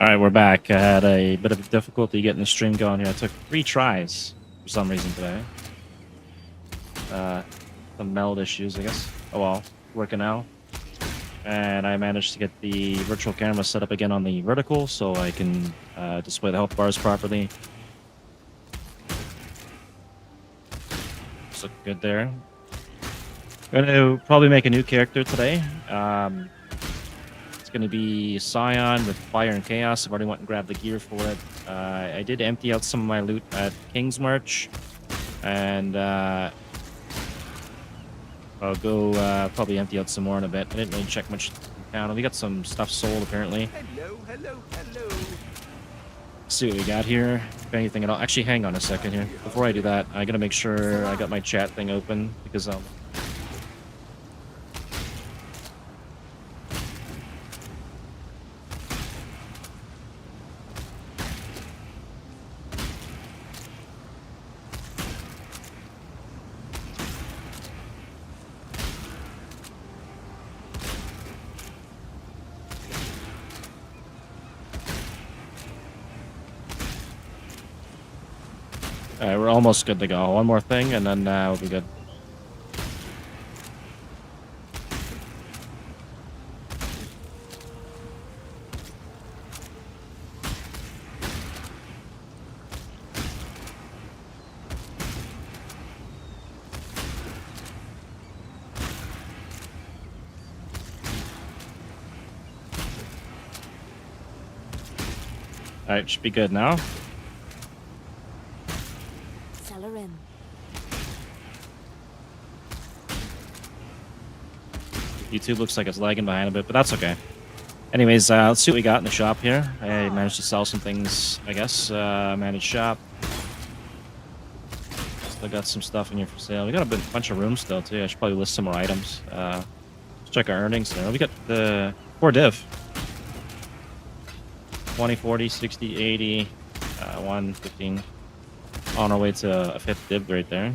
All right, we're back. I had a bit of difficulty getting the stream going here. I took 3 tries for some reason today. Some meld issues, I guess. Oh well, working now. And I managed to get the virtual camera set up again on the vertical so I can display the health bars properly. Looks good there. Going to probably make a new character today. It's going to be Scion with Fire and Chaos. I've already went and grabbed the gear for it. I did empty out some of my loot at King's March. And I'll go probably empty out some more in a bit. I didn't really check much down. We got some stuff sold apparently. Hello. Let's see what we got here. If anything at all. Actually, hang on a second here. Before I do that, I got to make sure I got my chat thing open because Alright, we're almost good to go. One more thing, and then we'll be good. Alright, should be good now. YouTube looks like it's lagging behind a bit, but that's okay. Anyways, let's see what we got in the shop here. I managed to sell some things, I guess. Managed shop. Still got some stuff in here for sale. We got a bunch of rooms still, too. I should probably list some more items. Let's check our earnings there. We got the 4 div. 20, 40, 60, 80, 1, 15. On our way to a 5th div right there.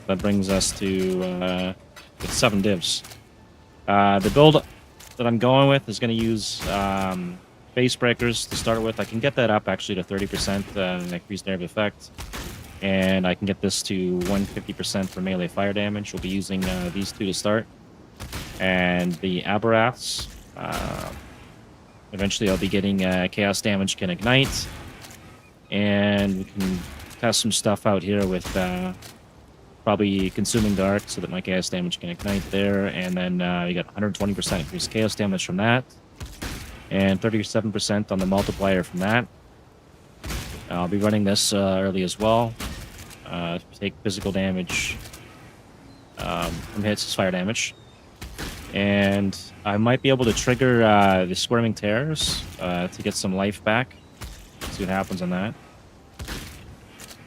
That brings us to... with 7 divs. The build that I'm going with is going to use base breakers to start with. I can get that up actually to 30% increased narrative effect. And I can get this to 150% for melee fire damage. We'll be using these 2 to start. And the Aberraths. Eventually I'll be getting chaos damage can ignite. And we can test some stuff out here with... probably consuming dark so that my chaos damage can ignite there, and then we got 120% increased chaos damage from that, and 37% on the multiplier from that. I'll be running this early as well. Take physical damage from hits as fire damage, and I might be able to trigger the Squirming Terrors to get some life back. See what happens on that.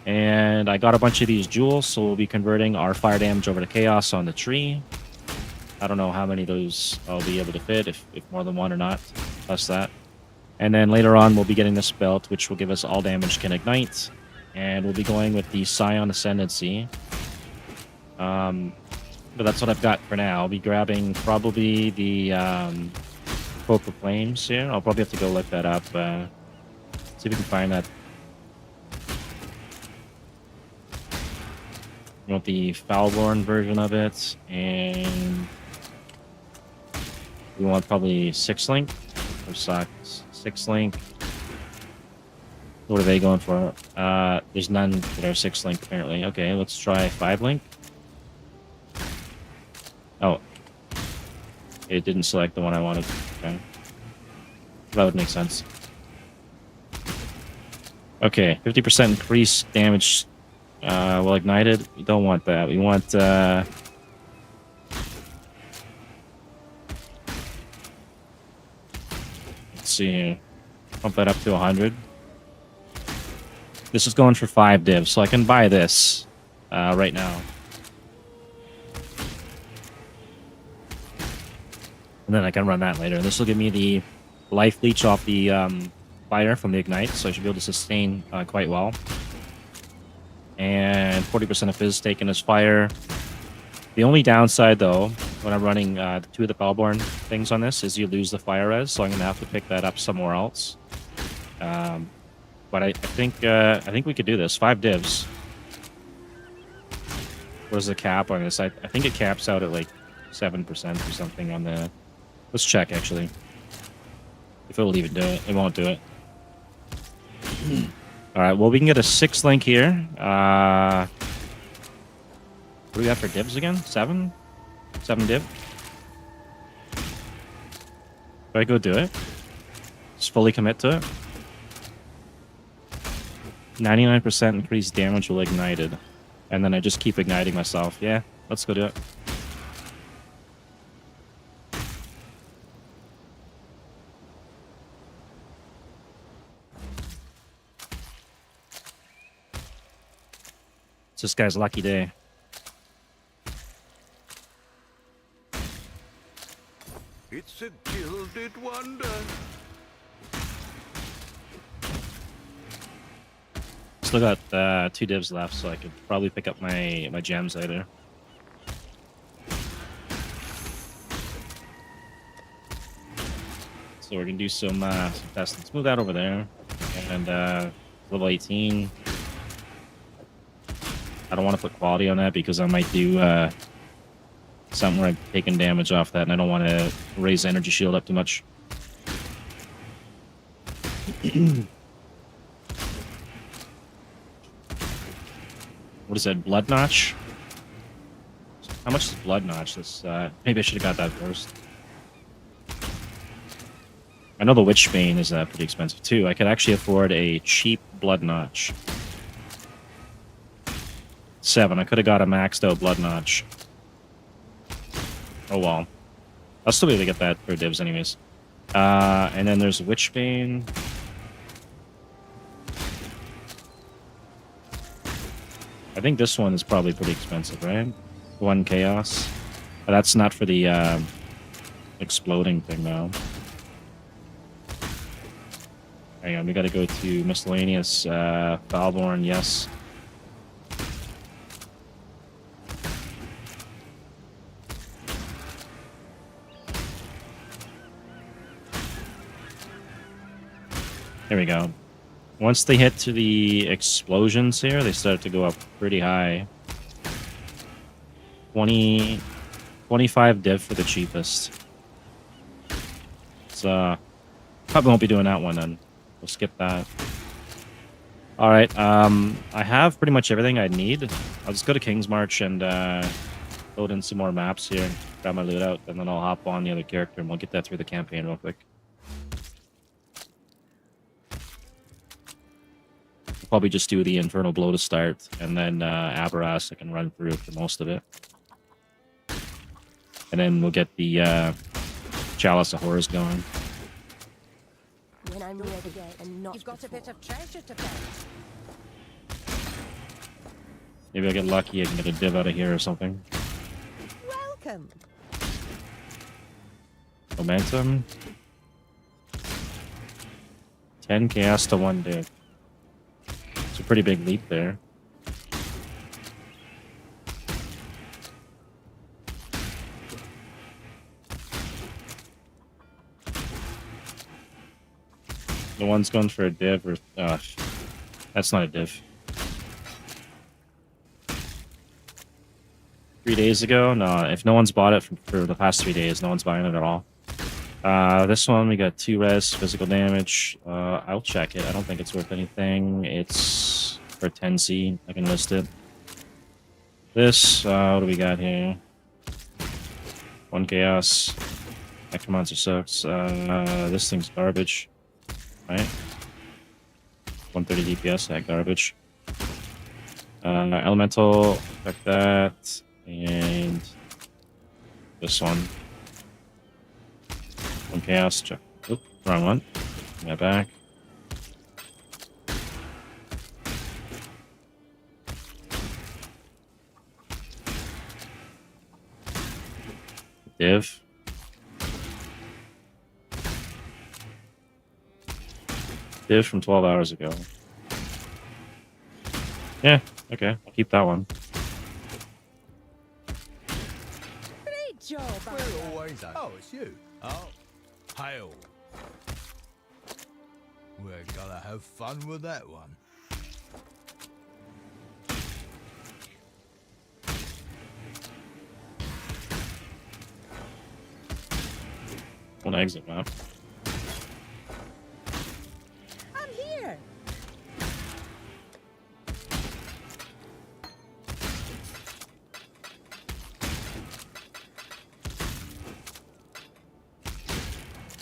And I got a bunch of these jewels, so we'll be converting our fire damage over to chaos on the tree. I don't know how many of those I'll be able to fit, if more than one or not. Plus that. And then later on, we'll be getting this belt, which will give us all damage can ignite. And we'll be going with the Scion Ascendancy. But that's what I've got for now. I'll be grabbing probably the Cloak of Flames here. I'll probably have to go look that up. See if we can find that. We want the FoulBorn version of it, and we want probably 6-link or 6-link. What are they going for? There's none that are 6-link apparently. Okay, let's try 5-link. Oh, it didn't select the one I wanted. Okay, that would make sense. Okay, 50% increased damage. Well, ignited. We don't want that. We want let's see here. Pump that up to 100. This is going for 5 divs, so I can buy this right now. And then I can run that later. This will give me the life leech off the fire from the ignite, so I should be able to sustain quite well. And 40% of fizz taken as fire. The only downside, though, when I'm running 2 of the FoulBorn things on this is you lose the fire res, so I'm gonna have to pick that up somewhere else. But I think we could do this. 5 divs. What is the cap on this? I think it caps out at like 7% or something on the. Let's check actually. If it will even do it, it won't do it. All right. Well, we can get a 6 link here. What do we got for divs again? 7? 7 div. Do I go do it? Just fully commit to it. 99% increased damage will ignited. And then I just keep igniting myself. Yeah, let's go do it. It's this guy's lucky day. It's a gilded wonder. Still got 2 divs left, so I could probably pick up my gems later. So we're gonna do some testing. Let's move that over there. And level 18. I don't want to put quality on that because I might do something where I'm taking damage off that, and I don't want to raise the energy shield up too much. What is that? Blood Notch? How much is Blood Notch? This maybe I should have got that first. I know the Witch Bane is pretty expensive too. I could actually afford a cheap Blood Notch. 7. I could have got a maxed out Blood Notch. Oh well. I'll still be able to get that for divs anyways. And then there's Witch Bane. I think this one is probably pretty expensive, right? 1 chaos. But that's not for the exploding thing though. Hang on, we gotta go to miscellaneous FoulBorn, yes. There we go. Once they hit to the explosions here, they start to go up pretty high. 25 div for the cheapest. So probably won't be doing that one then. We'll skip that. All right. I have pretty much everything I need. I'll just go to King's March and load in some more maps here and grab my loot out, and then I'll hop on the other character and we'll get that through the campaign real quick. Probably just do the Infernal Blow to start, and then Aberras I can run through for most of it. And then we'll get the Chalice of Horrors going. When I'm ready and not. You've got a bit of treasure to find. Maybe I'll get lucky, I can get a div out of here or something. Welcome. Momentum. 10 chaos to 1 div. It's a pretty big leap there. The one's going for a div or... that's not a div. 3 days ago? No, if no one's bought it for the past 3 days, no one's buying it at all. This one, we got 2 res, physical damage. I'll check it. I don't think it's worth anything. It's for 10C. I can list it. This, what do we got here? 1 chaos. Necromancer sucks. This thing's garbage. Right? 130 DPS, that garbage. Elemental, check that. And this one. 1 chaos, check. Oop, wrong one. Bring that back. Div. Div from 12 hours ago. Yeah, okay, I'll keep that one. Great job. Razor. Oh, it's you. Oh, hail. We're gonna have fun with that one. One exit map. I'm here.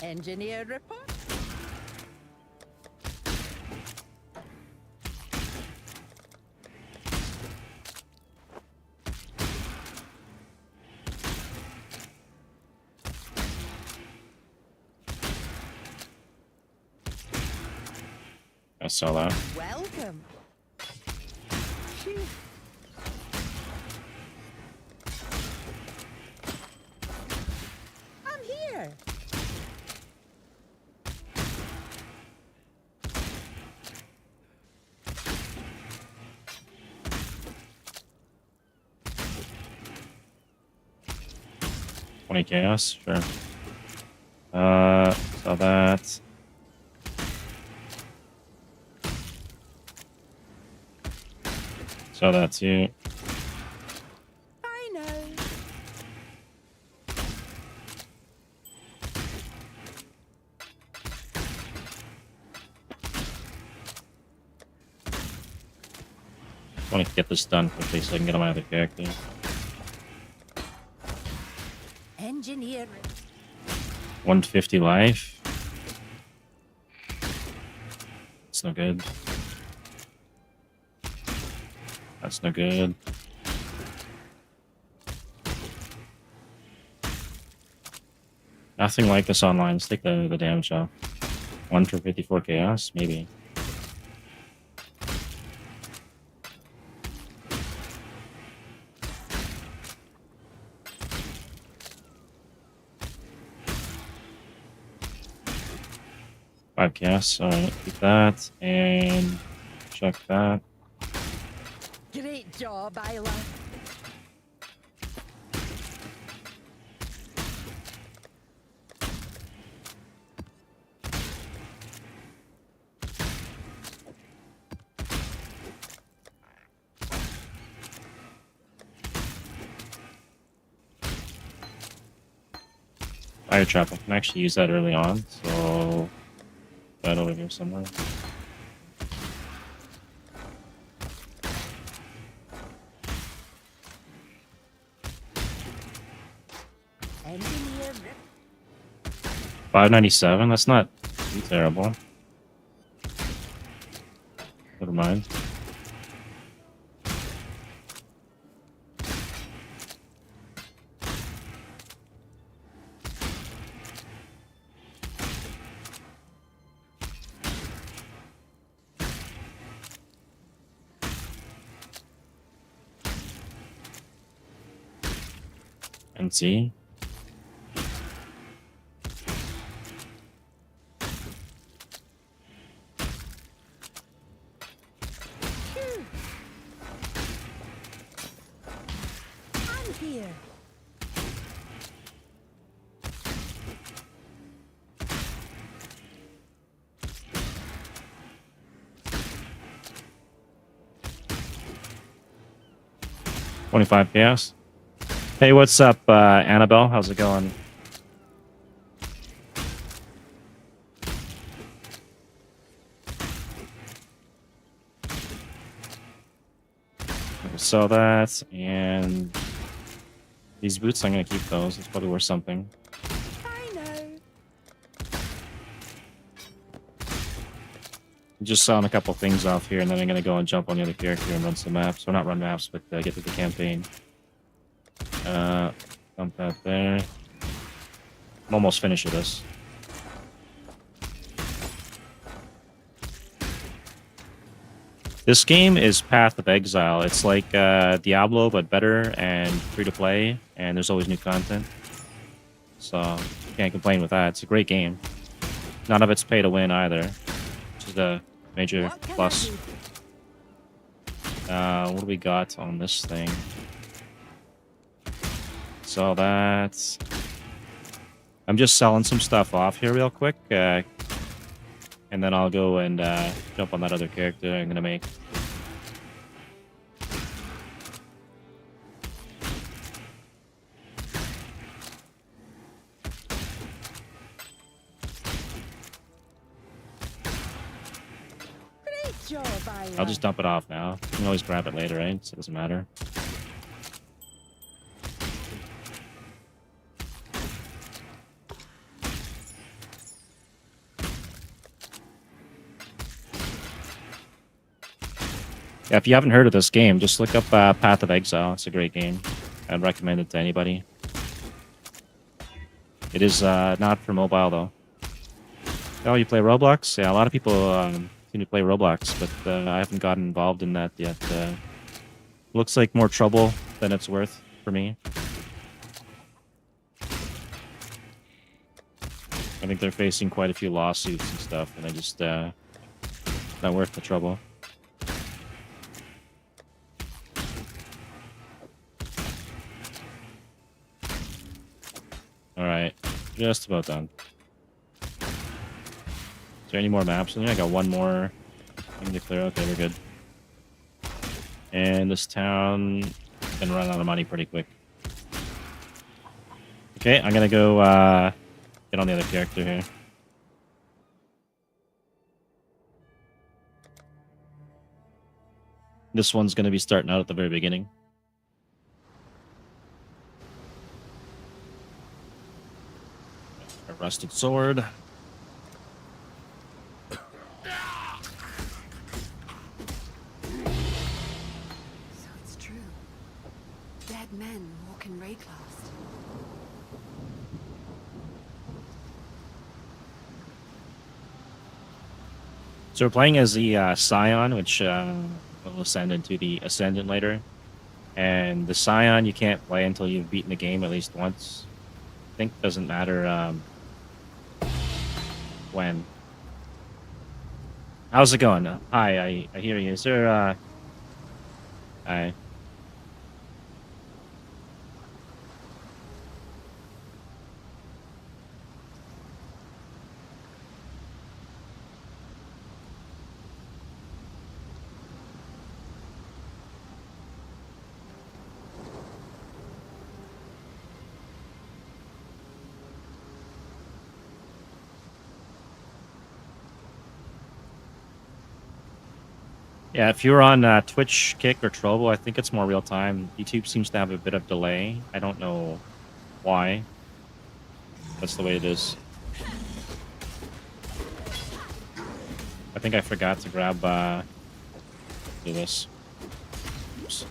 Engineer report. I saw that. Welcome. I'm here. $20 chaos, sure. Saw that. Saw that too. I know. I want to get this done quickly so I can get on my other character. Engineer. 150 life. That's no good. That's no good. Nothing like this online. Let's take the damage off. 1 for 54 chaos, maybe. Five chaos. Alright, keep that. And check that. Great job, Isla. Fire trap. I can actually use that early on, so that over here somewhere. Engineer. 597. That's not too terrible. Never mind. And see. I'm here. $25 chaos. Hey, what's up, Annabelle? How's it going? I saw that, and these boots, I'm gonna keep those. It's probably worth something. I know. Just sawing a couple things off here, and then I'm gonna go and jump on the other character and run some maps. Or not run maps, but get through the campaign. Dump that there. I'm almost finished with this. This game is Path of Exile. It's like Diablo, but better and free to play, and there's always new content. So, can't complain with that. It's a great game. None of it's pay to win either, which is a major What can I plus. do? What do we got on this thing? So that's I'm just selling some stuff off here real quick, and then I'll go and jump on that other character I'm gonna make. Great job, Ira. I'll just dump it off now. You can always grab it later, right? So it doesn't matter. Yeah, if you haven't heard of this game, just look up Path of Exile. It's a great game. I'd recommend it to anybody. It is not for mobile, though. Oh, you play Roblox? Yeah, a lot of people seem to play Roblox, but I haven't gotten involved in that yet. Looks like more trouble than it's worth for me. I think they're facing quite a few lawsuits and stuff, and I just not worth the trouble. Alright, just about done. Is there any more maps in there? I got one more thing to clear. Okay, we're good. And this town can run out of money pretty quick. Okay, I'm gonna go get on the other character here. This one's gonna be starting out at the very beginning. A rusted sword. So it's true. Dead men walk in Rayclast. So we're playing as the Scion, which will ascend into the Ascendant later. And the Scion you can't play until you've beaten the game at least once. I think it doesn't matter when. How's it going? Hi, I hear you. Is there hi. Yeah, if you're on Twitch, Kick, or Trovo, I think it's more real time. YouTube seems to have a bit of delay. I don't know why. That's the way it is. I think I forgot to grab do this. Oops.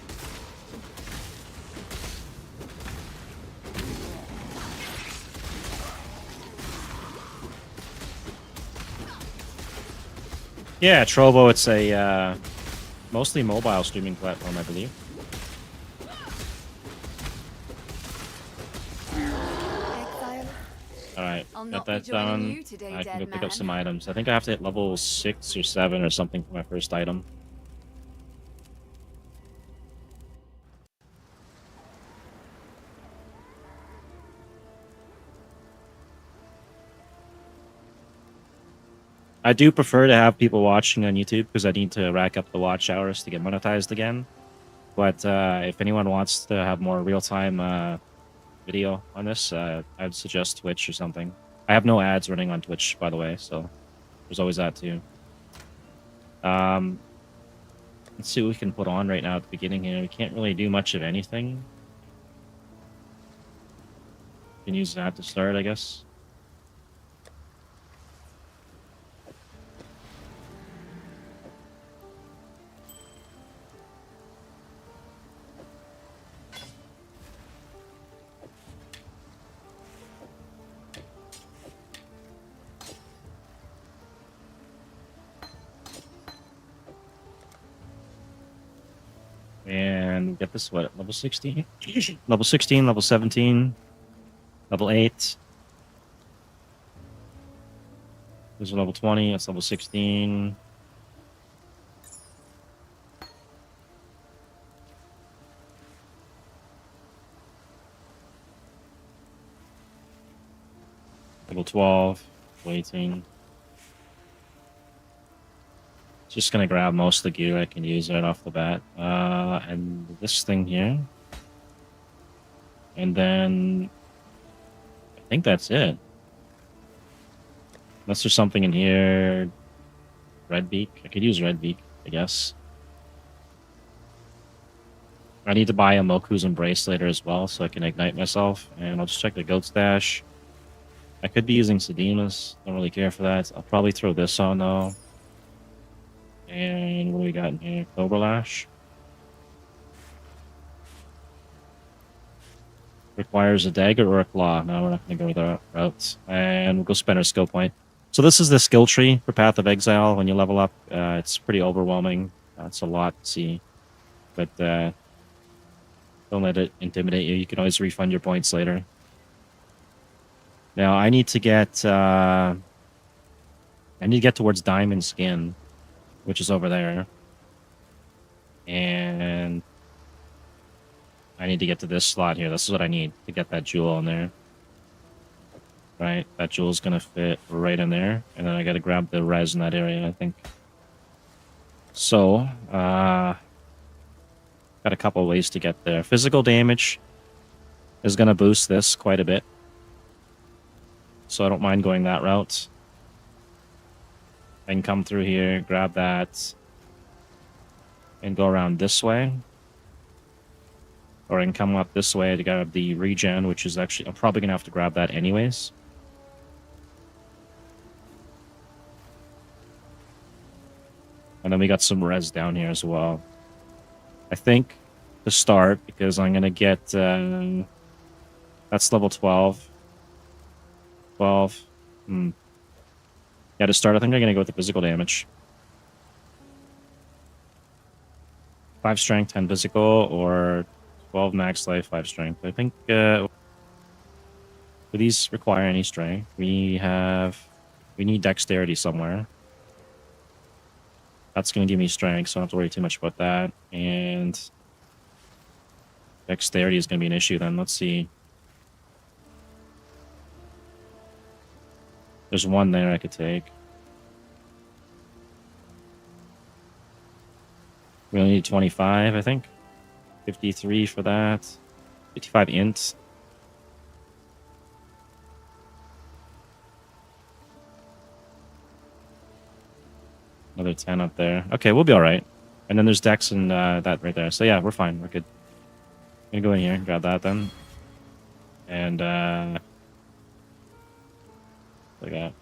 Yeah, Trovo, it's a mostly mobile streaming platform, I believe. Exile. Alright, I'll got not be that joining done. you today, I can go dead pick up man. some items. I think I have to hit level 6 or 7 or something for my first item. I do prefer to have people watching on YouTube because I need to rack up the watch hours to get monetized again. But if anyone wants to have more real-time video on this, I'd suggest Twitch or something. I have no ads running on Twitch, by the way, so there's always that too. Let's see what we can put on right now at the beginning here. We can't really do much of anything. We can use that to start, I guess. And get this, what, level 16? Level 16, level 17, level 8. There's a level 20, that's level 16. Level 12. Waiting. Just gonna grab most of the gear I can use right off the bat. And this thing here. And then I think that's it. Unless there's something in here. Red beak. I could use red beak, I guess. I need to buy a Moku's Embrace later as well, so I can ignite myself. And I'll just check the goat stash. I could be using Sedemus. Don't really care for that. I'll probably throw this on though. And what do we got in here? Cobra Lash. Requires a dagger or a claw. No, we're not going to go that route. And we'll go spend our skill point. So this is the skill tree for Path of Exile. When you level up, it's pretty overwhelming. It's a lot to see. But don't let it intimidate you. You can always refund your points later. Now, I need to get towards Diamond Skin, which is over there. And I need to get to this slot here. This is what I need to get that jewel in there. Right? That jewel's going to fit right in there. And then I got to grab the res in that area, I think. So, got a couple ways to get there. Physical damage is going to boost this quite a bit. So I don't mind going that route. I can come through here, grab that, and go around this way. Or I can come up this way to grab the regen, which is actually... I'm probably going to have to grab that anyways. And then we got some res down here as well. I think to start, because I'm going to get... that's level 12. 12. Yeah, to start, I think I'm going to go with the physical damage. 5 strength, 10 physical, or 12 max life, 5 strength. I think, do these require any strength? We need dexterity somewhere. That's going to give me strength, so I don't have to worry too much about that. And dexterity is going to be an issue then. Let's see. There's one there I could take. We only need 25, I think. 53 for that. 55 int. Another 10 up there. Okay, we'll be alright. And then there's Dex and that right there. So yeah, we're fine. We're good. I'm gonna go in here and grab that then. And like that.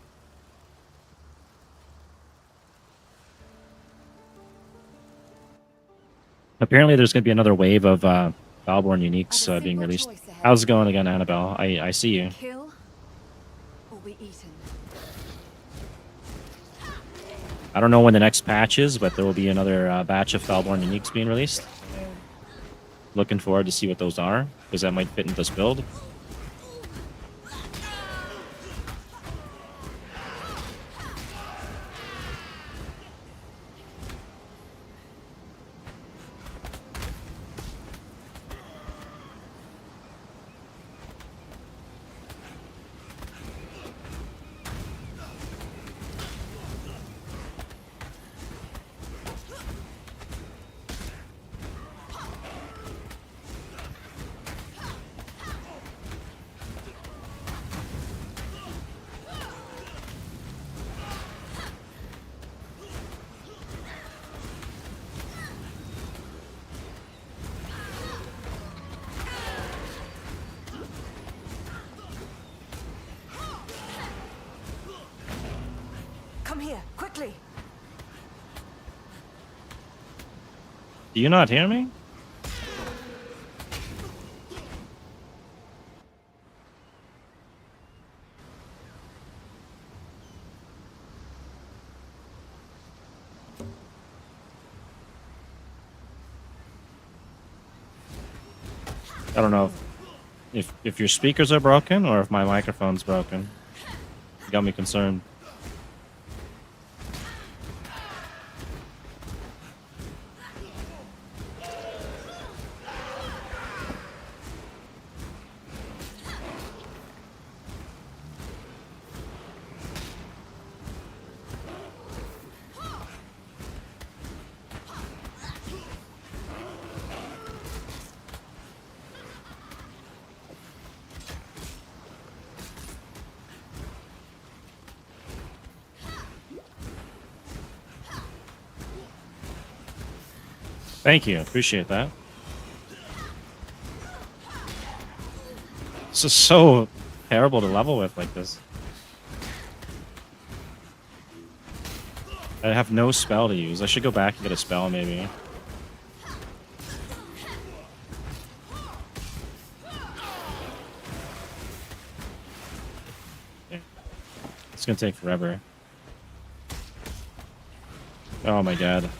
Apparently there's going to be another wave of FoulBorn uniques being released. How's it going again, Annabelle? I see you. Kill or be eaten. I don't know when the next patch is, but there will be another batch of FoulBorn uniques being released. Looking forward to see what those are, because that might fit into this build. Come here, quickly. Do you not hear me? I don't know if your speakers are broken or if my microphone's broken. You got me concerned. Thank you. Appreciate that. This is so terrible to level with like this. I have no spell to use. I should go back and get a spell, maybe. It's gonna take forever. Oh my god.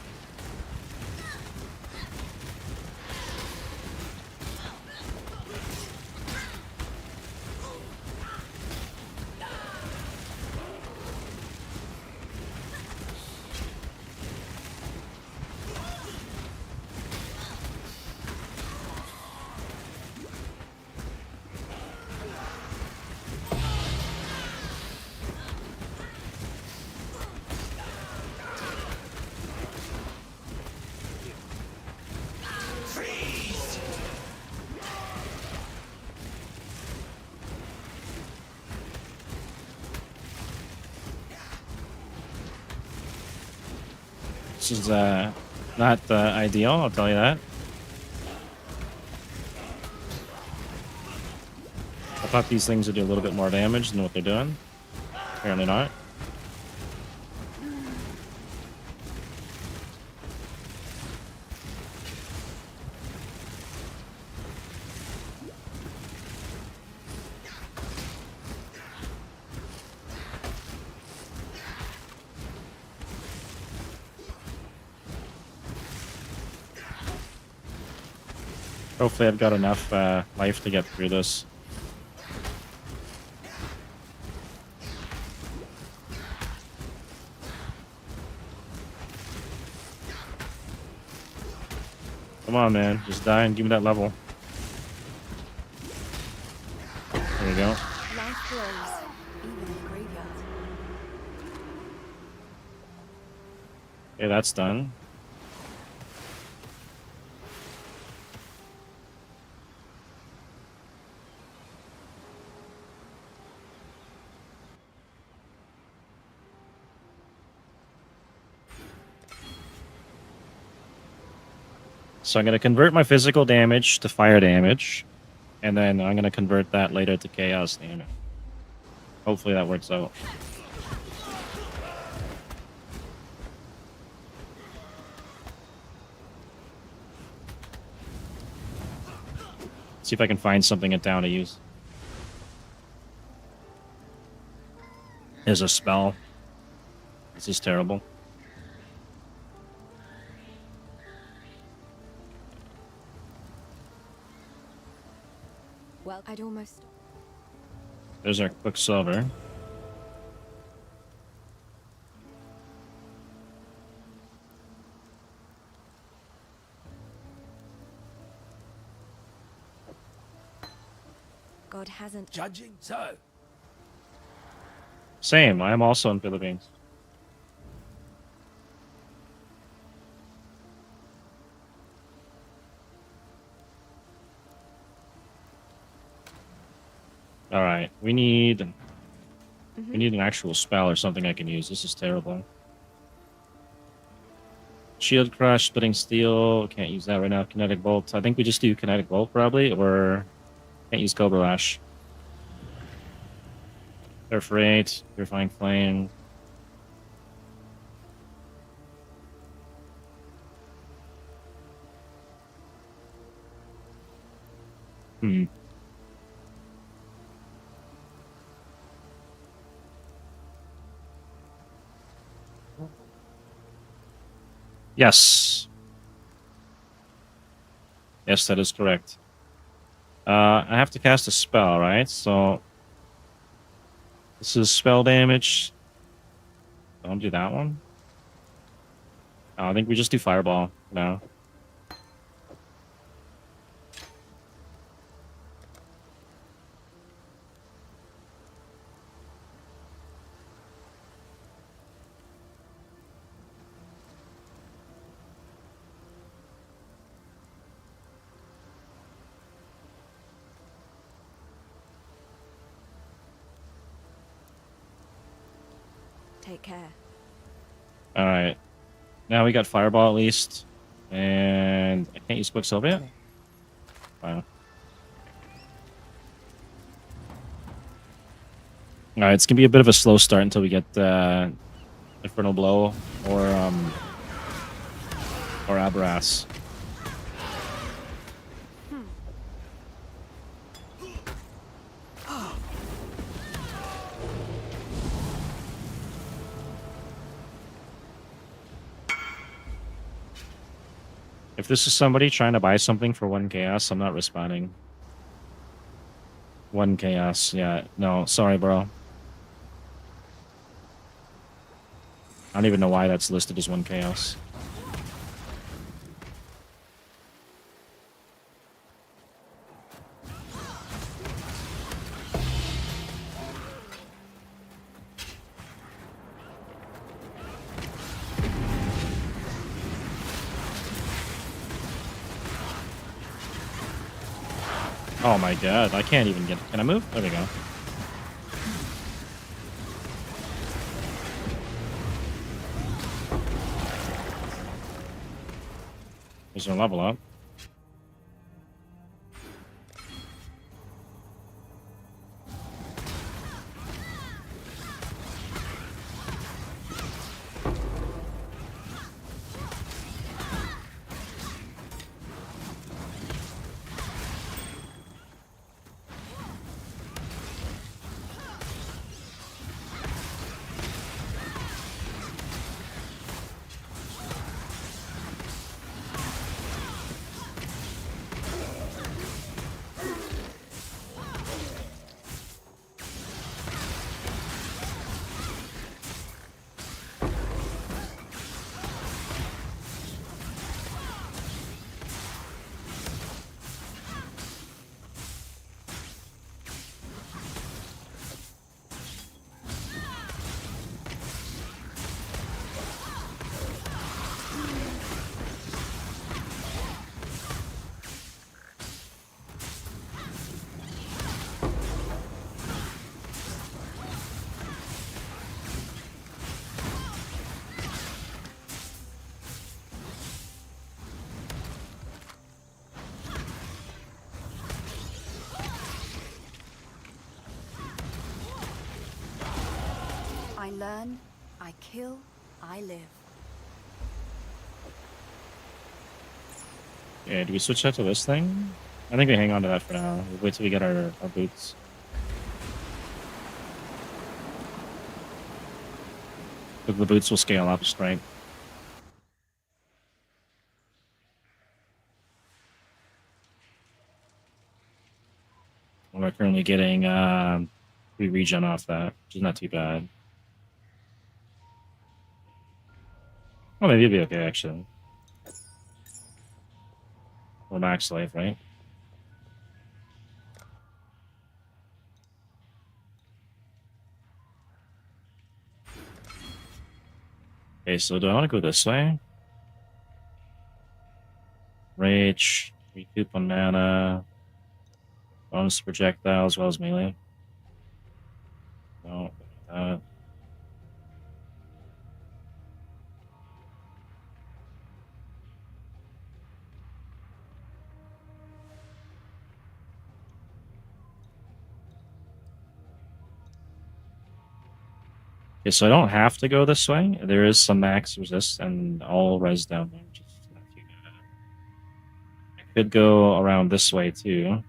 This is not ideal, I'll tell you that. I thought these things would do a little bit more damage than what they're doing. Apparently not. Hopefully I've got enough life to get through this. Come on, man. Just die and give me that level. There we go. Life grows, even in the graveyard. Okay, that's done. So I'm going to convert my physical damage to fire damage, and then I'm going to convert that later to chaos damage. Hopefully that works out. See if I can find something in town to use. There's a spell. This is terrible. Well, I'd almost... There's our Quicksilver. God hasn't... Judging so. Same, I am also in Philippines. Alright, we need an actual spell or something I can use. This is terrible. Shield Crush, Splitting Steel, can't use that right now. Kinetic Bolt, I think we just do Kinetic Bolt probably, or can't use Cobra Lash. Perforate, Purifying Flame. Yes. Yes, that is correct. I have to cast a spell, right? So this is spell damage. Don't do that one. I think we just do Fireball now. Take care. All right. Now we got Fireball at least. And I can't use Quicksilver yet? Wow. Alright, it's gonna be a bit of a slow start until we get Infernal Blow or Aberras. If this is somebody trying to buy something for 1 chaos, I'm not responding. 1 chaos, yeah. No, sorry, bro. I don't even know why that's listed as 1 chaos. Oh my god, I can't even get... Can I move? There we go. There's no level up. I learn, I kill, I live. Yeah, do we switch that to this thing? I think we hang on to that for now. We'll wait till we get our boots. But the boots will scale up strength. We're currently getting 3 regen off that, which is not too bad. Oh, maybe it'll be okay, actually. We're max life, right? Okay, so do I want to go this way? Rage, recoup on mana, bonus projectile as well as melee. No, okay, so I don't have to go this way. There is some max resist and all res down there, which is not too bad. I could go around this way too.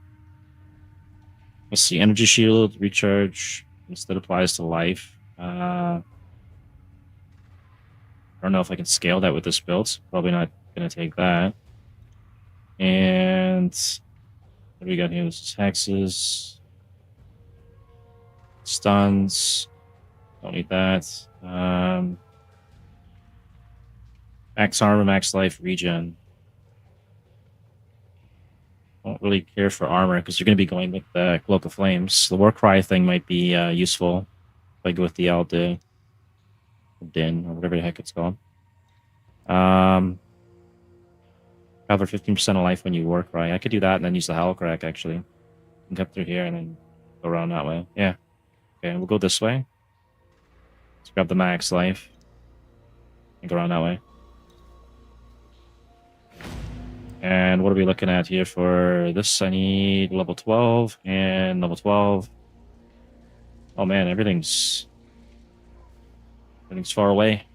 Let's see, energy shield, recharge, instead applies to life. I don't know if I can scale that with this build. Probably not going to take that. And what do we got here? This is hexes, stuns. Don't need that. Max armor, max life, regen. Don't really care for armor because you're going to be going with the Cloak of Flames. The Warcry thing might be useful if I go with the Din, or whatever the heck it's called. Cover 15% of life when you Warcry. I could do that and then use the Hellcrack, actually. And come through here and then go around that way. Yeah. Okay, we'll go this way. Let's grab the max life. And go around that way. And what are we looking at here for this? I need level 12 and level 12. Oh man, everything's far away.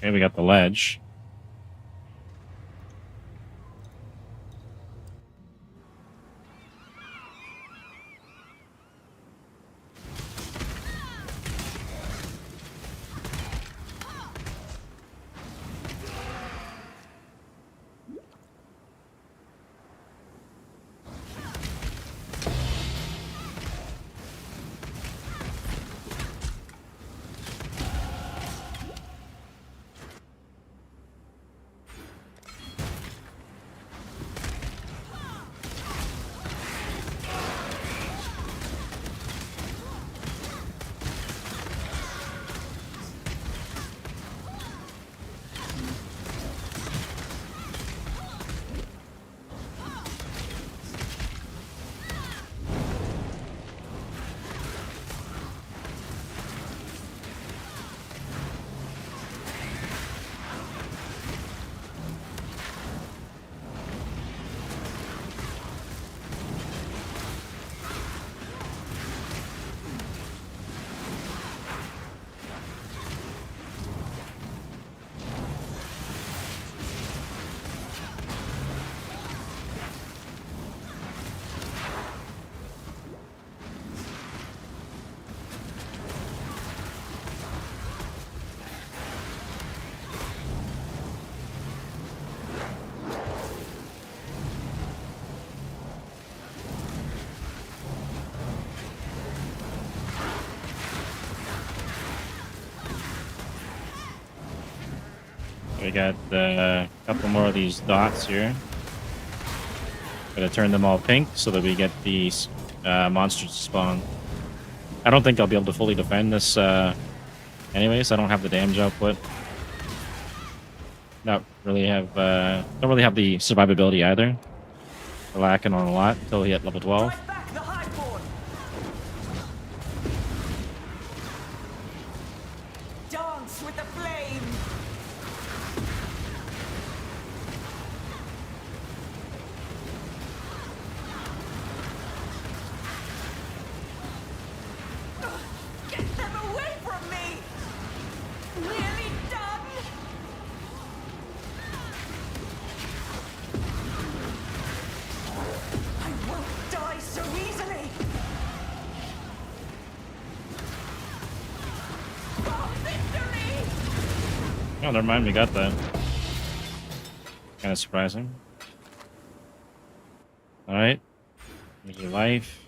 Okay, we got the ledge. We got a couple more of these dots here. Gotta turn them all pink so that we get these monsters to spawn. I don't think I'll be able to fully defend this anyways. I don't have the damage output. Don't really have the survivability either. We're lacking on a lot until we hit level 12. Drive back the highborn. Dance with the flame. Get them away from me! Nearly done! I won't die so easily! For victory! Oh, never mind, we got that. Kind of surprising. Alright. Make your life.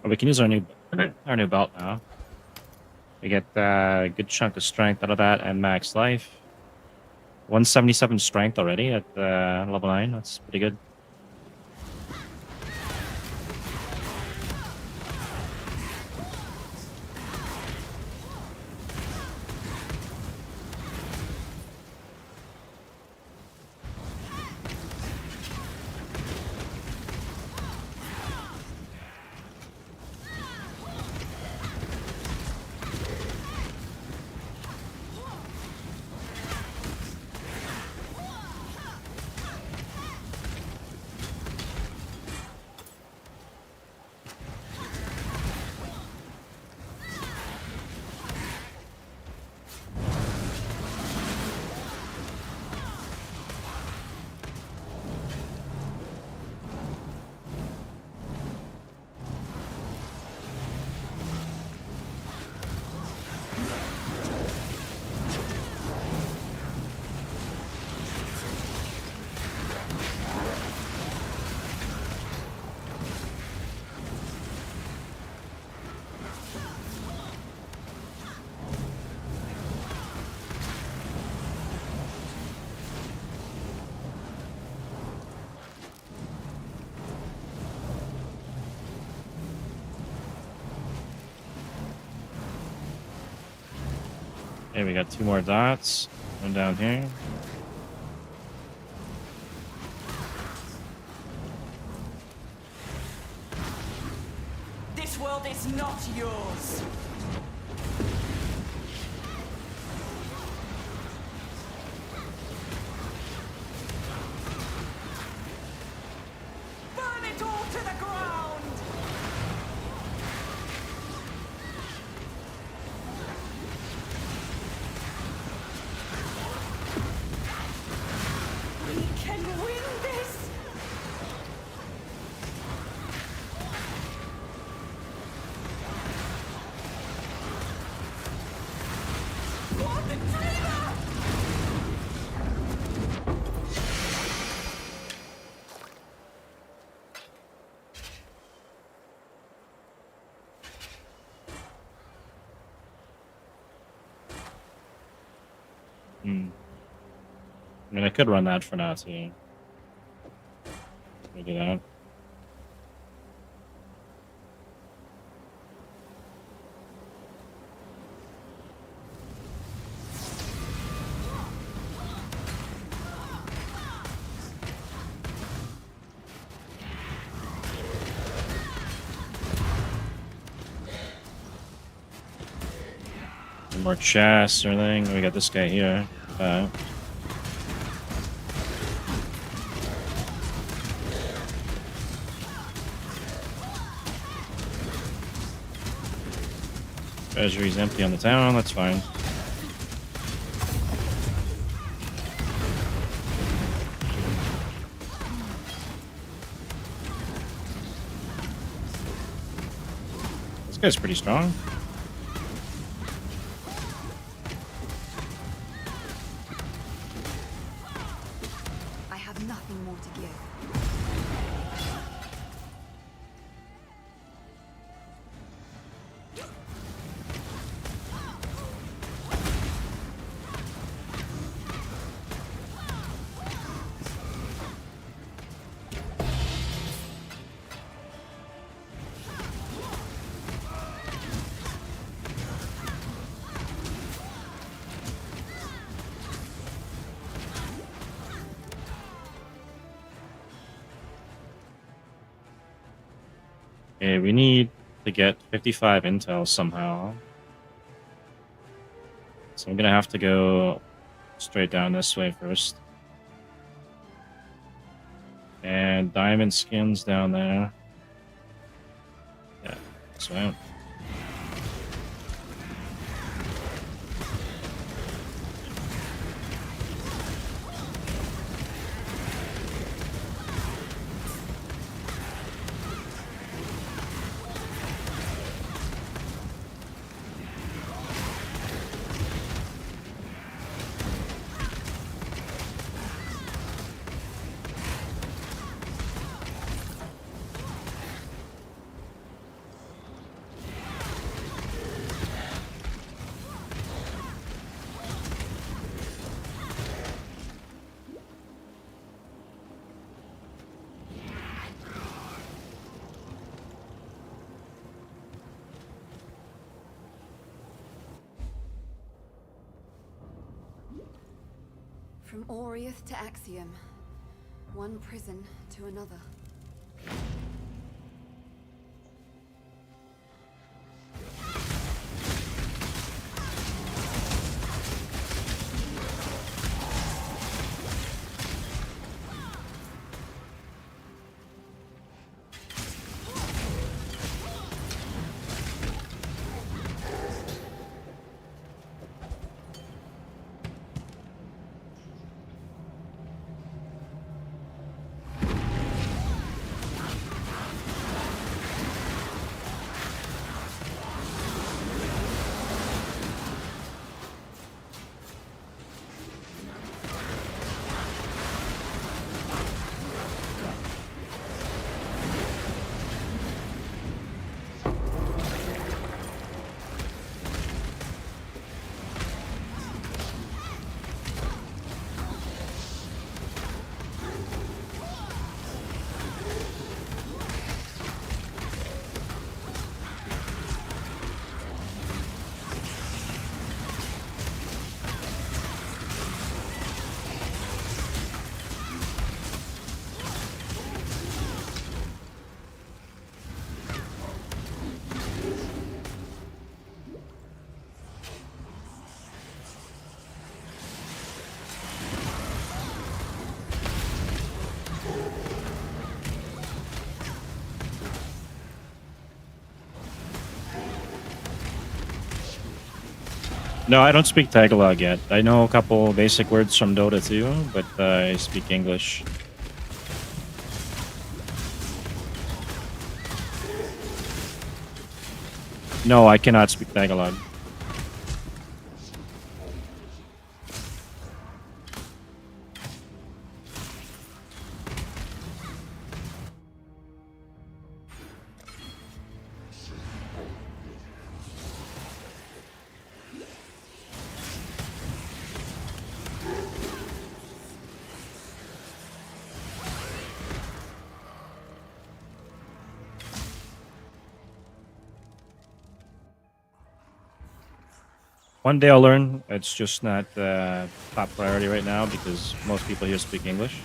Oh, we can use our new belt now. We get a good chunk of strength out of that and max life. 177 strength already at level 9. That's pretty good. Okay, we got 2 more dots. One down here. This world is not yours. Burn it all to the ground! We can win this! For the dreamer! Hmm. I mean, I could run that for now, too. Let me do that. More chests or anything. We got this guy here. Treasury's empty on the town, that's fine. This guy's pretty strong. I have nothing more to give. Okay, we need to get 55 intel somehow. So I'm gonna have to go straight down this way first. And diamond skins down there. Yeah, this way. From Oriath to Axiom. One prison to another. No, I don't speak Tagalog yet. I know a couple basic words from Dota 2, but I speak English. No, I cannot speak Tagalog. One day I'll learn. It's just not top priority right now because most people here speak English.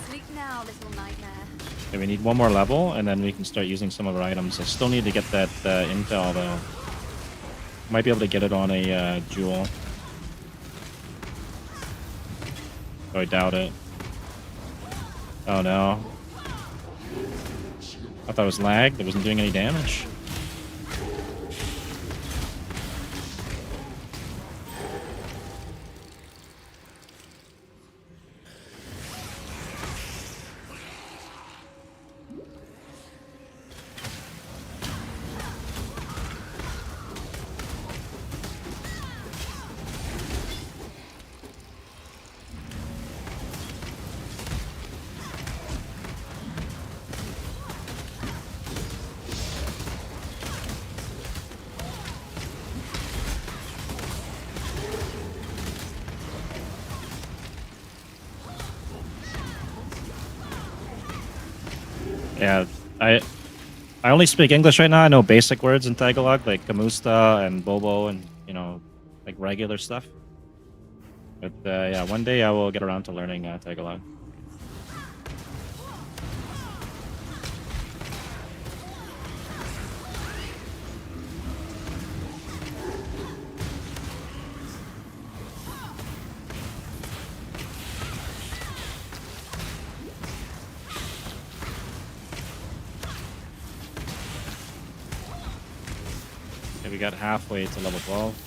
Sleep now, little nightmare. Okay, we need one more level, and then we can start using some of our items. I still need to get that intel, though. Might be able to get it on a jewel. Oh, I doubt it. Oh, no. I thought it was lagged. It wasn't doing any damage. Yeah, I only speak English right now. I know basic words in Tagalog like kamusta and bobo and, you know, like regular stuff. But yeah, one day I will get around to learning Tagalog. Okay, we got halfway to level 12.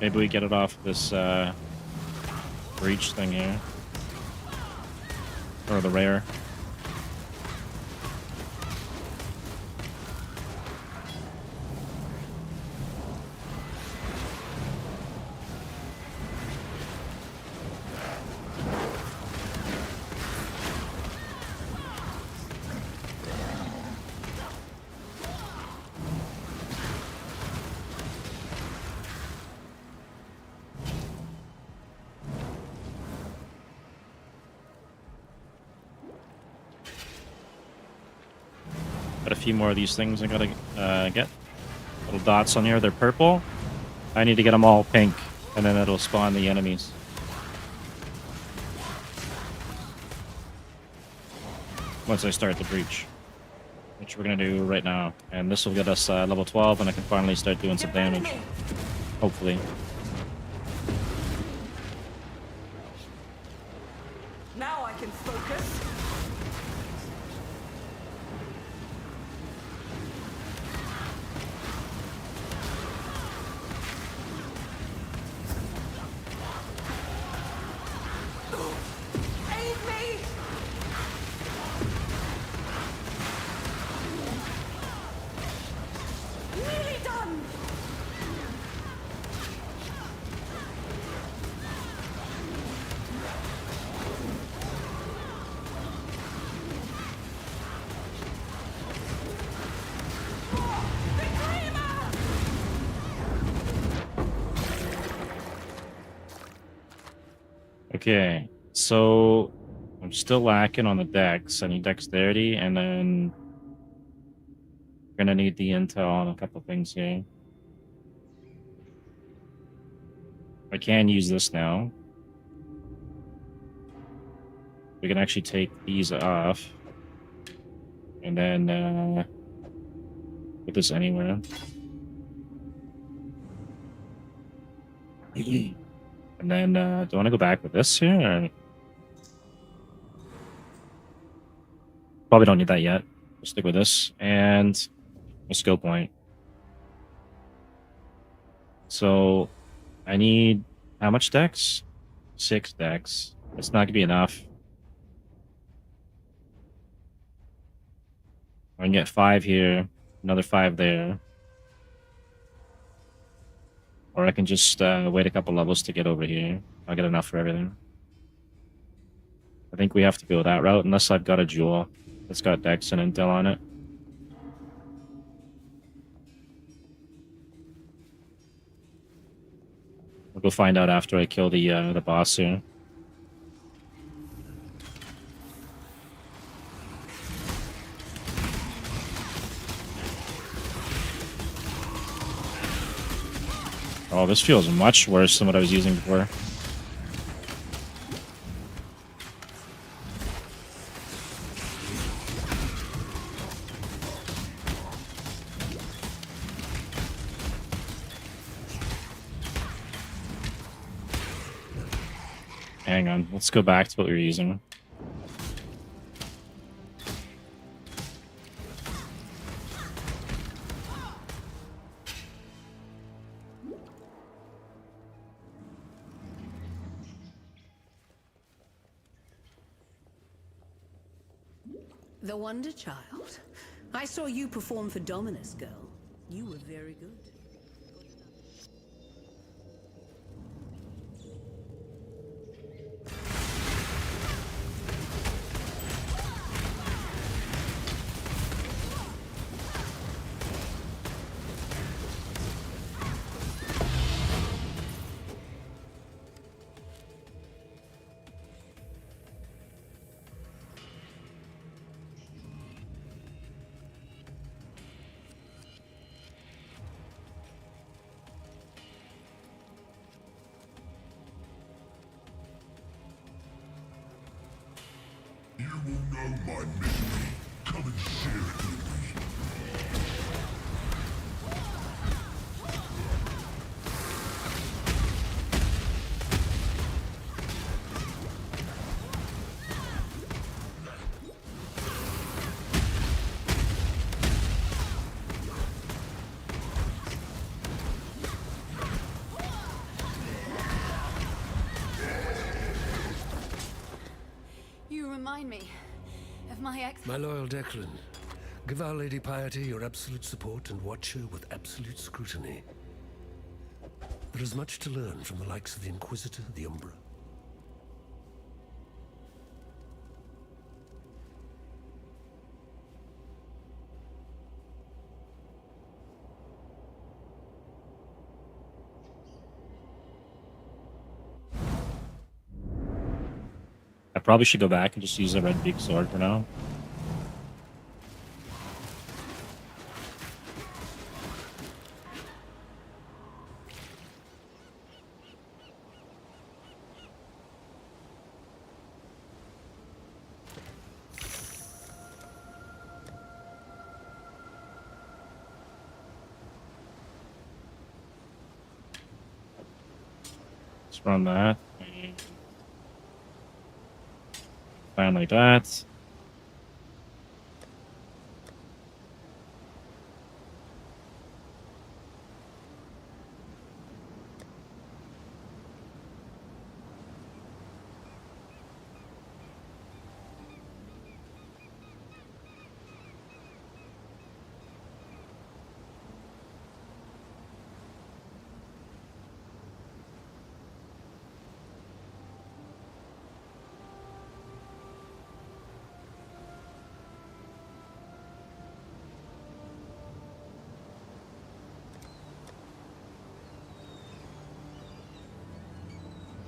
Maybe we get it off this breach thing here. Or the rare. Got a few more of these things I gotta get. Little dots on here, they're purple. I need to get them all pink, and then it'll spawn the enemies. Once I start the breach. Which we're gonna do right now. And this will get us level 12, and I can finally start doing some damage. Hopefully. Now I can focus. Aid me! Nearly done! Okay, so I'm still lacking on the dex. I need dexterity, and then we're gonna need the intel on a couple things here. I can use this now. We can actually take these off, and then put this anywhere. And then, do I want to go back with this here? Or... Probably don't need that yet. We'll stick with this. And a skill point. So, I need how much dex? 6 dex. It's not going to be enough. I can get 5 here, another 5 there. Or I can just wait a couple levels to get over here. I'll get enough for everything. I think we have to go that route, unless I've got a jewel that's got dex and intel on it. We'll go find out after I kill the boss here. Oh, this feels much worse than what I was using before. Hang on, let's go back to what we were using. The Wonder Child. I saw you perform for Dominus, girl. You were very good. You will know my misery. Come and share it with me. You remind me of my ex. My loyal Declan, give Our Lady Piety your absolute support and watch her with absolute scrutiny. There is much to learn from the likes of the Inquisitor, the Umbra. I probably should go back and just use the red beak sword for now. Let's run that. Plan like that.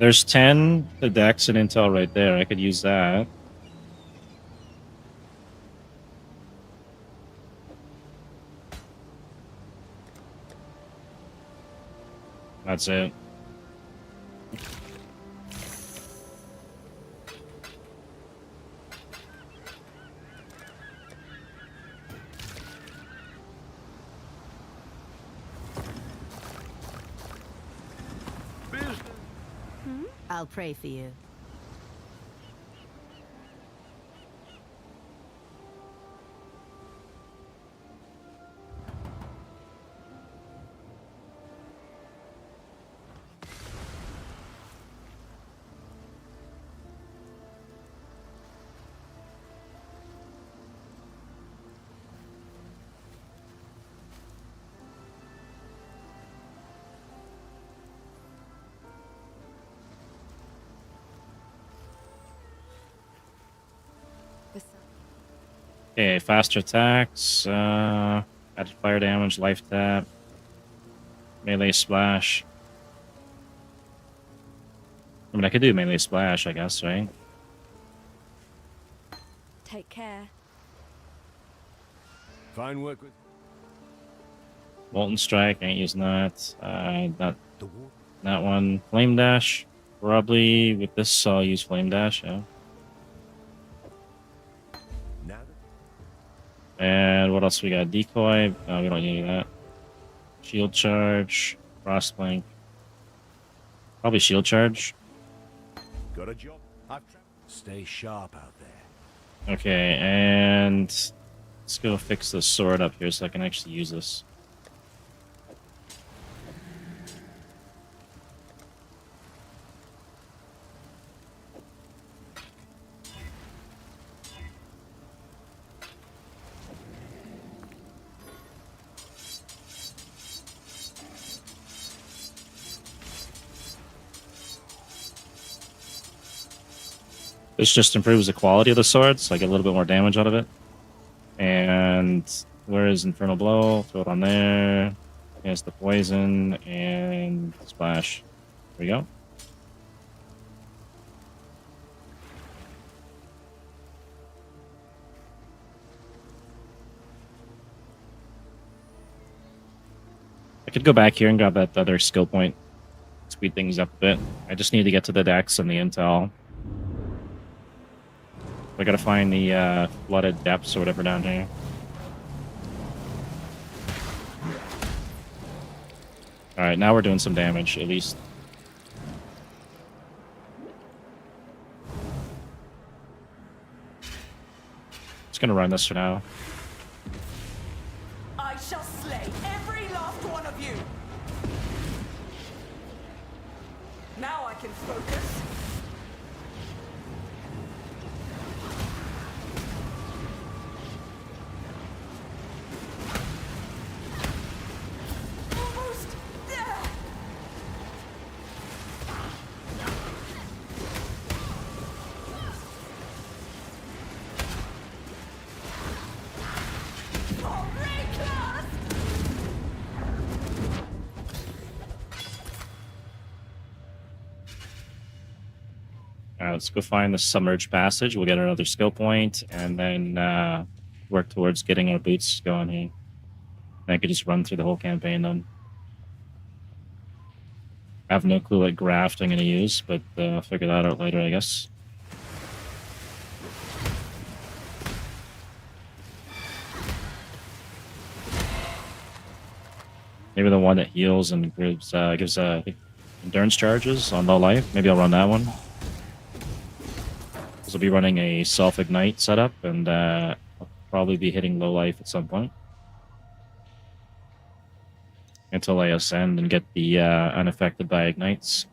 There's 10 the dex and intel right there. I could use that. That's it. I'll pray for you. Okay, faster attacks, added fire damage, life tap, melee splash. I mean, I could do melee splash, I guess, right? Take care. Fine work with Molten strike, ain't using that. Not the war. that one. Flame dash, probably with this. I'll use flame dash. Yeah. Now And what else we got? Decoy. No, we don't need that. Shield charge, frost blink. Probably shield charge. got a job. Stay sharp out there. Okay, and let's go fix this sword up here so I can actually use this. This just improves the quality of the sword, so I get a little bit more damage out of it. And where is Infernal Blow? Throw it on there. Here's the poison and splash. There we go. I could go back here and grab that other skill point. Speed things up a bit. I just need to get to the dex and the intel. I gotta find the flooded depths or whatever down here. Alright, now we're doing some damage, at least. Just gonna run this for now. I shall slay every last one of you. Now I can focus. Almost there. Oh, reckless! Alright, let's go find the submerged passage. We'll get another skill point, and then work towards getting our boots going here. And I could just run through the whole campaign then. I have no clue what graft I'm going to use, but I'll figure that out later, I guess. Maybe the one that heals and gives endurance charges on low life. Maybe I'll run that one. I'll be running a self-ignite setup, and I'll probably be hitting low life at some point. Until I ascend and get the unaffected by ignites.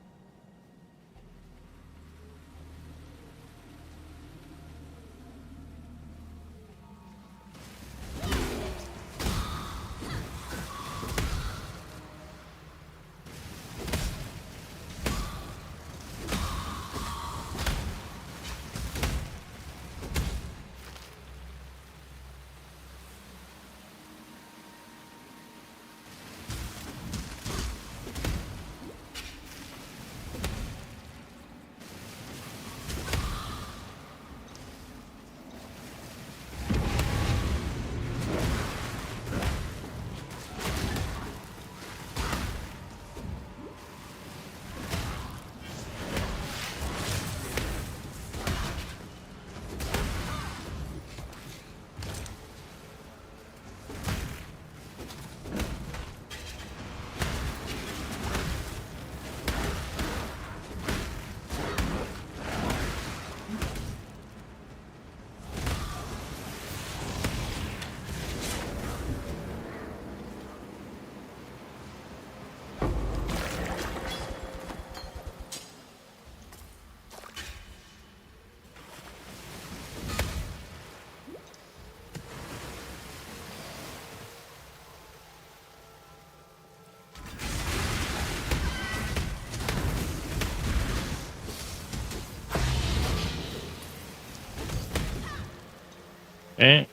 Okay.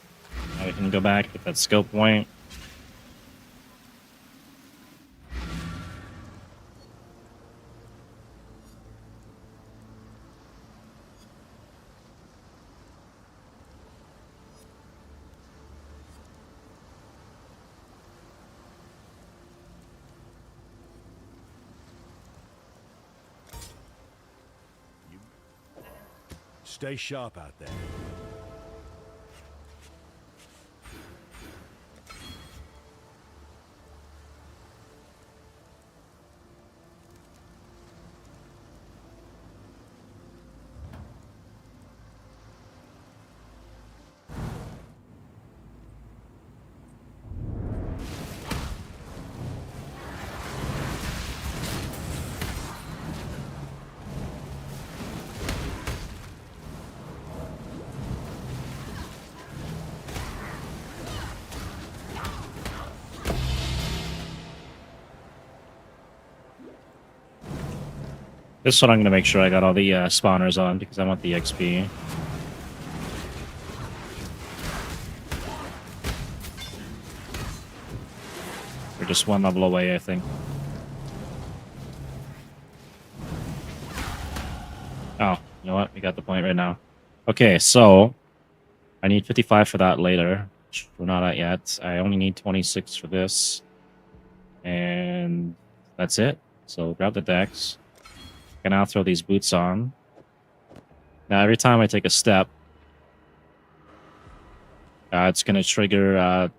Now we can go back, get that skill point. Stay sharp out there. This one I'm going to make sure I got all the spawners on because I want the XP. We're just one level away, I think. Oh, you know what? We got the point right now. Okay, so I need 55 for that later, which we're not at yet. I only need 26 for this. And that's it. So grab the dex. I can now throw these boots on. Now, every time I take a step, it's going to trigger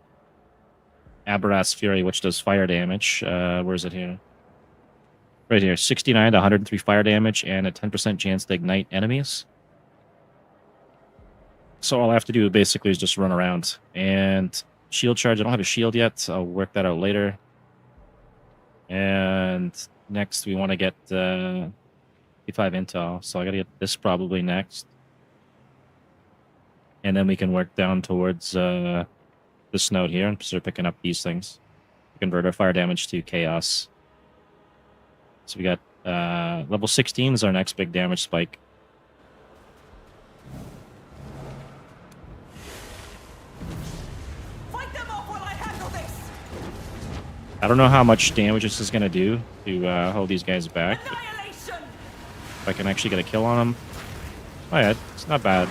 Aberrath's Fury, which does fire damage. Where is it here? Right here. 69 to 103 fire damage and a 10% chance to ignite enemies. So all I have to do basically is just run around. And shield charge, I don't have a shield yet. I'll work that out later. And next we want to get 55 intel. So I got to get this probably next. And then we can work down towards this node here and start picking up these things. Convert our fire damage to chaos. So we got level 16 is our next big damage spike. Fight them off while I handle this. I don't know how much damage this is going to do to hold these guys back. Annihilation. If I can actually get a kill on them. Oh yeah, it's not bad.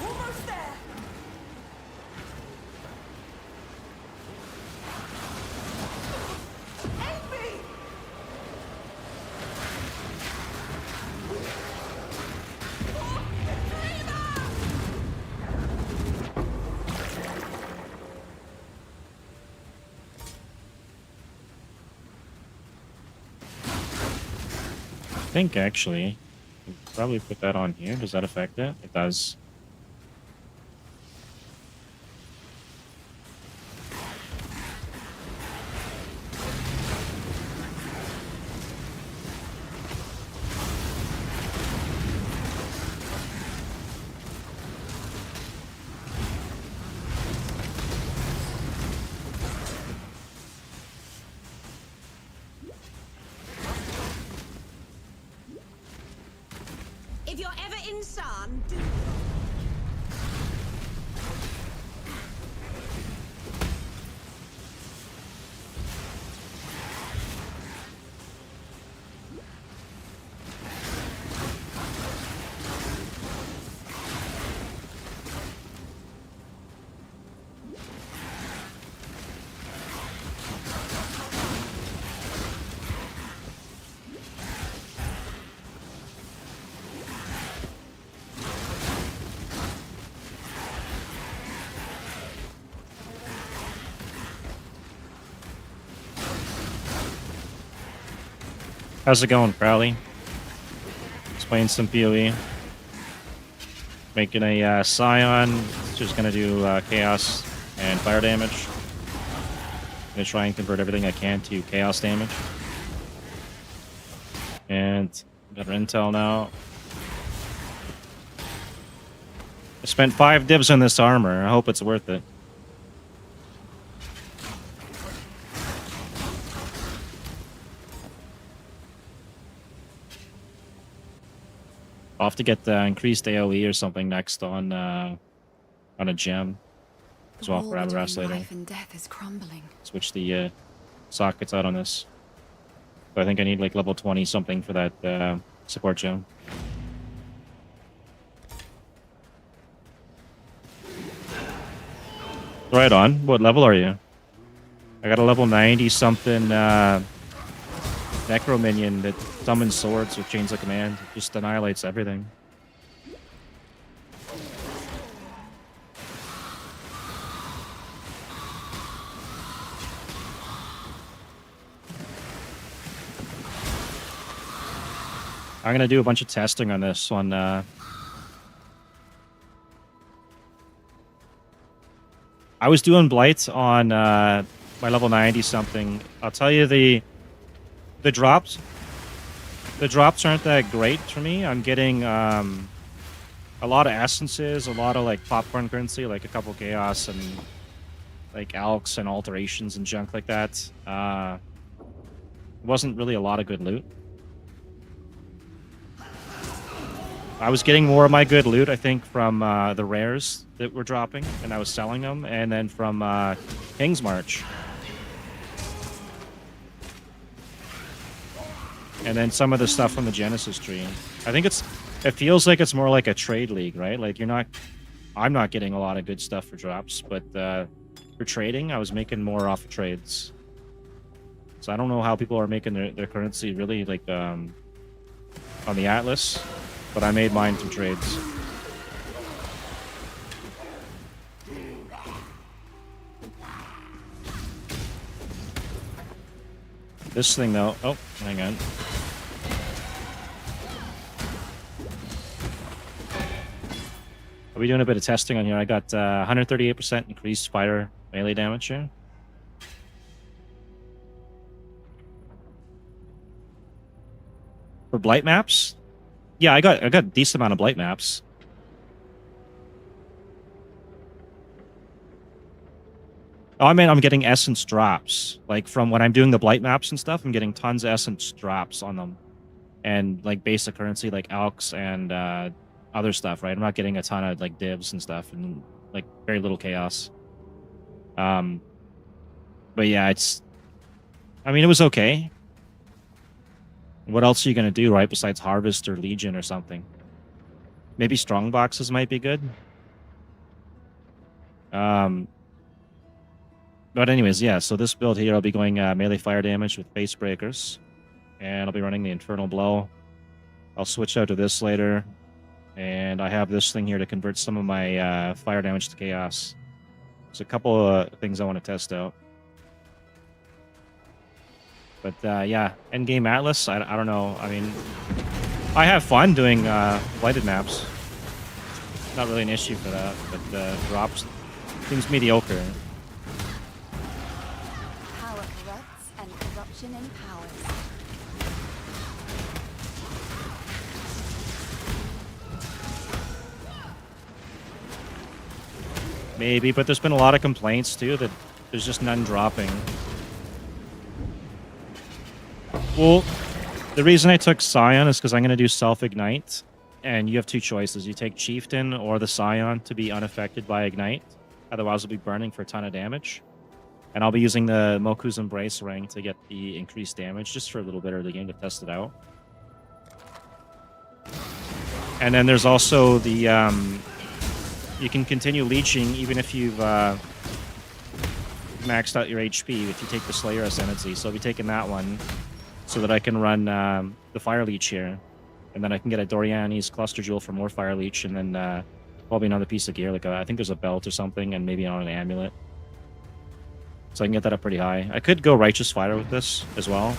Almost there. Aid me. I think actually, we can probably put that on here. Does that affect it? It does. If you're ever in Scion, do... How's it going, Crowley? Just playing some PoE. Making a Scion. It's just going to do chaos and fire damage. Going to try and convert everything I can to chaos damage. And got our intel now. I spent 5 divs on this armor. I hope it's worth it. I'll have to get increased AoE or something next on a gem as well for Aberrast later. Life and death is crumbling. Switch the sockets out on this. So I think I need like level 20 something for that support gem. Right on. What level are you? I got a level 90 something necro minion that summons swords with chains of command. It just annihilates everything. I'm gonna do a bunch of testing on this one. I was doing blight on my level 90 something. I'll tell you the drops. The drops aren't that great for me. I'm getting a lot of essences, a lot of like popcorn currency, like a couple chaos and like alks and alterations and junk like that. It wasn't really a lot of good loot. I was getting more of my good loot, I think, from the rares that were dropping, and I was selling them, and then from King's March. And then some of the stuff from the Genesis tree. I think it feels like it's more like a trade league, right? Like I'm not getting a lot of good stuff for drops, but for trading, I was making more off of trades. So I don't know how people are making their currency really like on the Atlas. But I made mine through trades. This thing, though... Oh, hang on. Are we doing a bit of testing on here? I got 138% increased fire melee damage here. For blight maps? Yeah, I got a decent amount of blight maps. Oh, I mean, I'm getting essence drops. Like, from when I'm doing the blight maps and stuff, I'm getting tons of essence drops on them. And, like, basic currency, like alks and other stuff, right? I'm not getting a ton of, like, divs and stuff. And, like, very little chaos. But, yeah, I mean, it was okay. What else are you going to do, right, besides Harvest or Legion or something? Maybe strong boxes might be good. But anyways, yeah, so this build here, I'll be going melee fire damage with Face Breakers. And I'll be running the Infernal Blow. I'll switch out to this later. And I have this thing here to convert some of my fire damage to Chaos. There's a couple of things I want to test out. But yeah, endgame Atlas, I don't know. I mean, I have fun doing blighted maps. Not really an issue for that, but drops seems mediocre. Power corrupts and corruption empowers. Maybe, but there's been a lot of complaints too that there's just none dropping. Well, the reason I took Scion is because I'm going to do Self-Ignite, and you have two choices. You take Chieftain or the Scion to be unaffected by Ignite. Otherwise, it'll be burning for a ton of damage. And I'll be using the Moku's Embrace ring to get the increased damage just for a little bit of the game to test it out. And then there's also the... you can continue leeching even if you've maxed out your HP if you take the Slayer Ascendancy. So I'll be taking that one so that I can run the Fire Leech here. And then I can get a Doriani's Cluster Jewel for more Fire Leech, and then probably another piece of gear. Like I think there's a belt or something, and maybe on an amulet. So I can get that up pretty high. I could go Righteous Fire with this as well.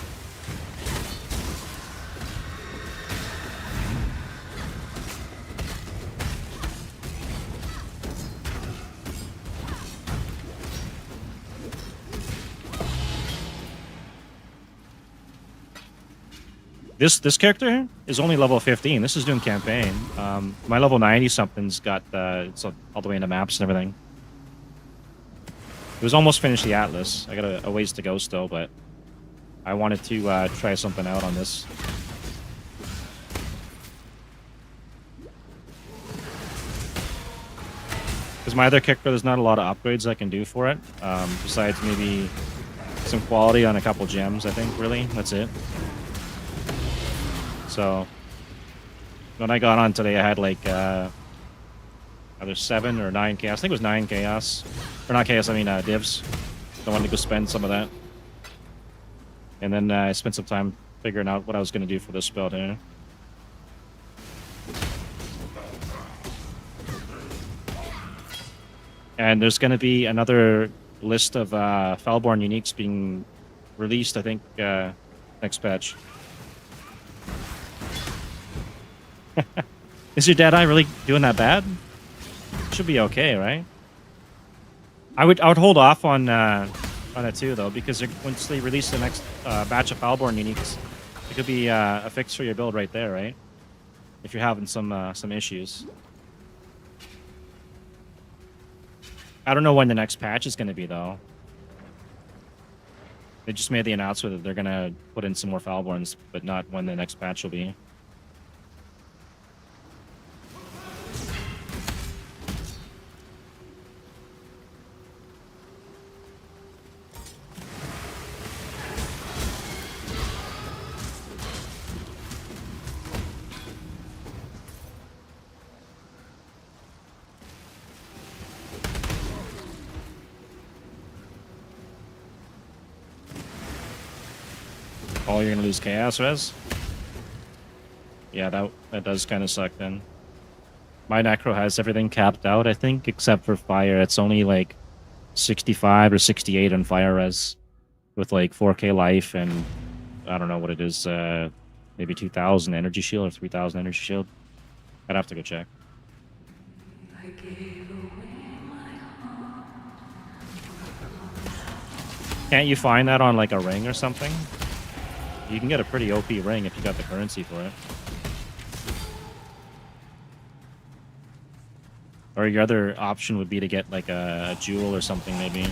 This character here is only level 15. This is doing campaign. My level 90 something's got it's all the way into maps and everything. It was almost finished the Atlas. I got a ways to go still, but I wanted to try something out on this. Because my other character, there's not a lot of upgrades I can do for it. Besides maybe some quality on a couple gems, I think, really. That's it. So, when I got on today, I had like either 7 or 9 chaos. I think it was 9 chaos. Or not chaos, I mean divs. So I wanted to go spend some of that. And then I spent some time figuring out what I was going to do for this build here. And there's going to be another list of FoulBorn uniques being released, I think, next patch. Is your Deadeye really doing that bad? Should be okay, right? I would hold off on it too, though, because once they release the next batch of FoulBorn uniques, it could be a fix for your build right there, right? If you're having some issues. I don't know when the next patch is going to be, though. They just made the announcement that they're going to put in some more FoulBorns, but not when the next patch will be. Oh, you're gonna lose Chaos Res? Yeah, that does kind of suck then. My Necro has everything capped out, I think, except for Fire. It's only like 65 or 68 on Fire Res with like 4k life and I don't know what it is, maybe 2000 energy shield or 3000 energy shield. I'd have to go check. Can't you find that on like a ring or something? You can get a pretty OP ring if you got the currency for it. Or your other option would be to get like a jewel or something, maybe.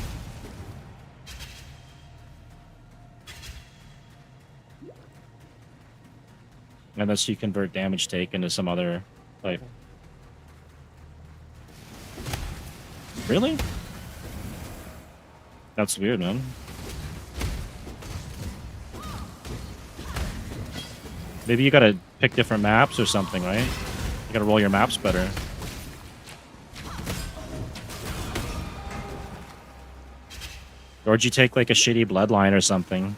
Unless you convert damage take into some other type. Really? That's weird, man. Maybe you gotta pick different maps or something, right? You gotta roll your maps better. Or would you take like a shitty bloodline or something?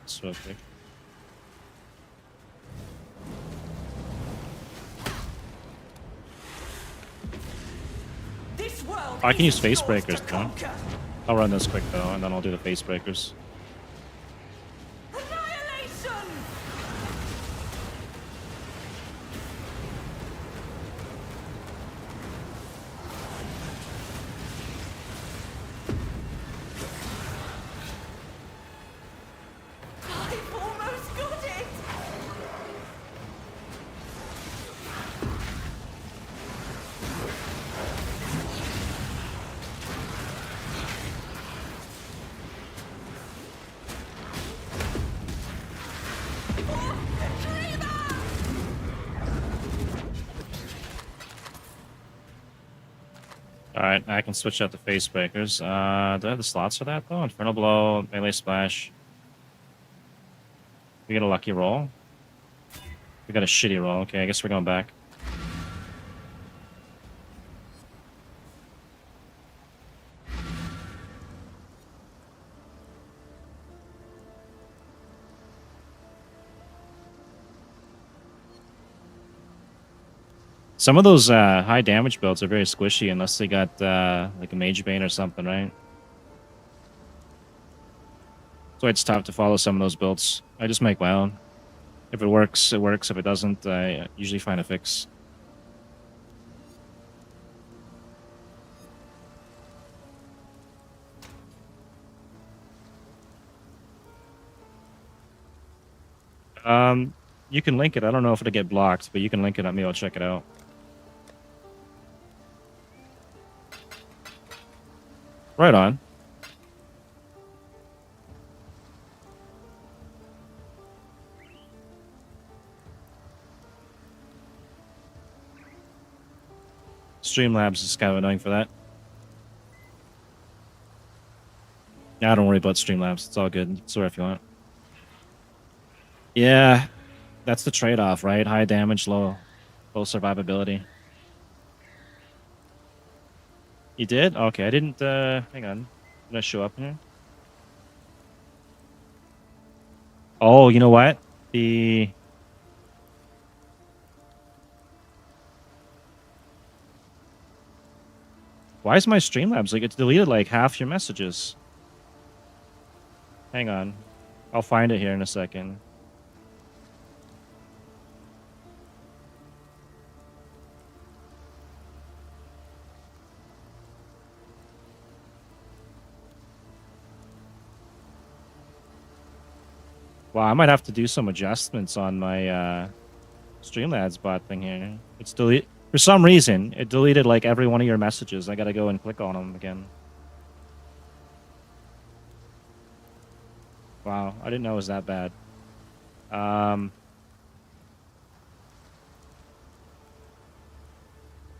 So quick. This world I can use isn't face yours breakers, to though. conquer. I'll run this quick though, and then I'll do the face breakers. Annihilation! I've almost got it! Alright, I can switch out the face breakers. Do I have the slots for that though? Infernal Blow, Melee Splash. We get a lucky roll. We got a shitty roll. Okay, I guess we're going back. Some of those high damage builds are very squishy unless they got like a Mage Bane or something, right? So it's tough to follow some of those builds. I just make my own. If it works, it works. If it doesn't, I usually find a fix. You can link it. I don't know if it'll get blocked, but you can link it at me. I'll check it out. Right on. Streamlabs is kind of annoying for that. Nah, don't worry about Streamlabs. It's all good. Swear if you want. Yeah, that's the trade-off, right? High damage, low survivability. You did? Okay, I didn't, hang on. Did I show up here? Oh, you know what? Why is my Streamlabs, like, it's deleted, like, half your messages? Hang on. I'll find it here in a second. Wow, I might have to do some adjustments on my Streamlabs bot thing here. It's delete for some reason. It deleted like every one of your messages. I gotta go and click on them again. Wow, I didn't know it was that bad. I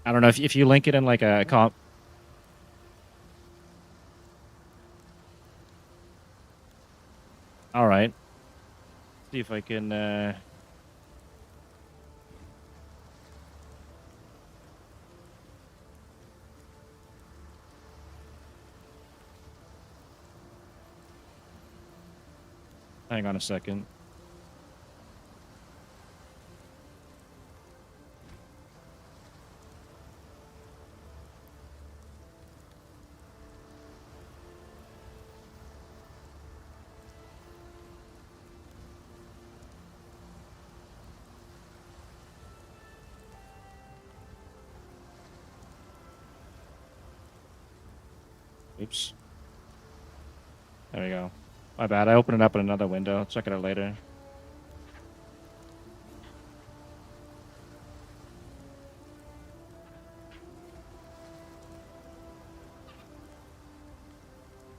don't know if you link it in like a comp. All right. See if I can. Hang on a second. Oops. There we go. My bad. I opened it up in another window. I'll check it out later.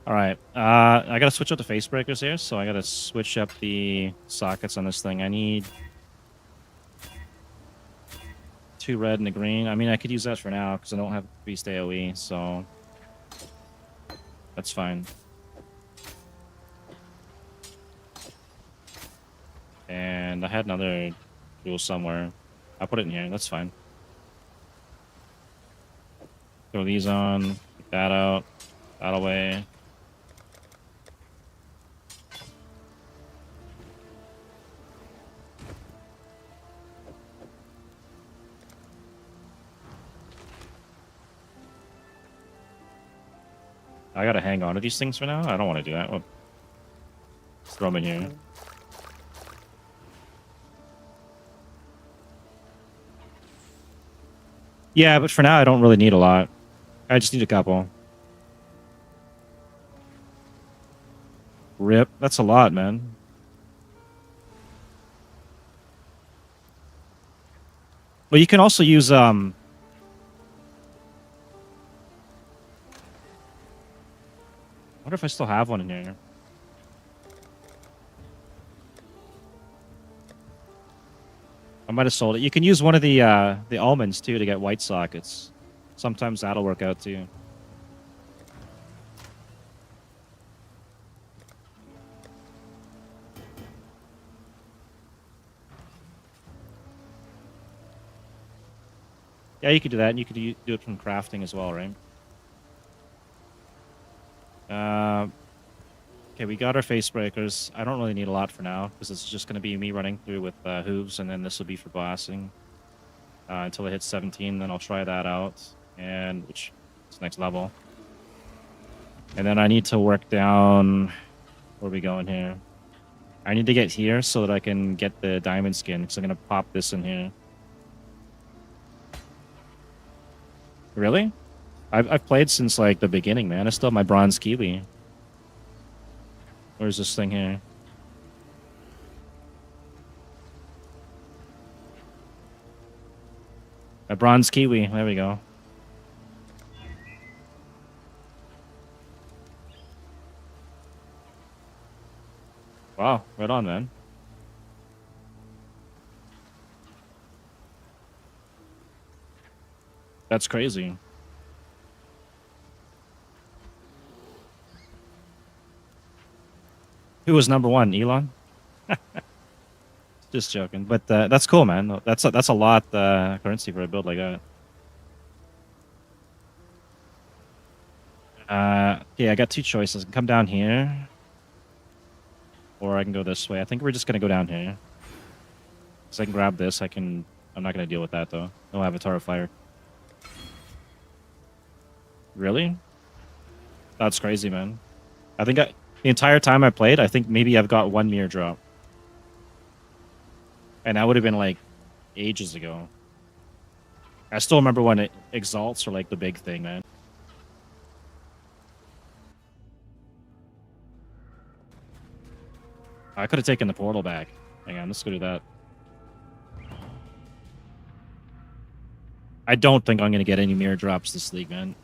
All right. I gotta switch up the face breakers here, so I gotta switch up the sockets on this thing. I need 2 red and a green. I mean, I could use that for now because I don't have beast AoE, so that's fine. And I had another tool somewhere. I'll put it in here. That's fine. Throw these on. Take that out. That away. I gotta hang on to these things for now. I don't want to do that. Well, let's throw them in here. Yeah, but for now, I don't really need a lot. I just need a couple. Rip. That's a lot, man. Well, you can also use, I wonder if I still have one in here. I might have sold it. You can use one of the almonds too to get white sockets. Sometimes that'll work out too. Yeah, you could do that, and you could do it from crafting as well, right? Okay, we got our face breakers. I don't really need a lot for now, because it's just going to be me running through with hooves, and then this will be for bossing. until it hits 17. Then I'll try that out, and which is next level. And then I need to work down. Where are we going here? I need to get here so that I can get the diamond skin, because I'm gonna pop this in here. Really? I've played since like the beginning, man. I still have my bronze kiwi. Where's this thing here? A bronze kiwi. There we go. Wow, right on, man. That's crazy. Who was number one? Elon? Just joking, but that's cool, man. That's a lot currency for a build like that. Yeah, I got two choices. I can come down here, or I can go this way. I think we're just gonna go down here. So I can grab this. I'm not gonna deal with that though. No Avatar of Fire. Really? That's crazy, man. I think the entire time I played, I think maybe I've got one mirror drop. And that would have been like ages ago. I still remember when it exalts or like the big thing, man. I could have taken the portal back. Hang on, let's go do that. I don't think I'm going to get any mirror drops this league, man.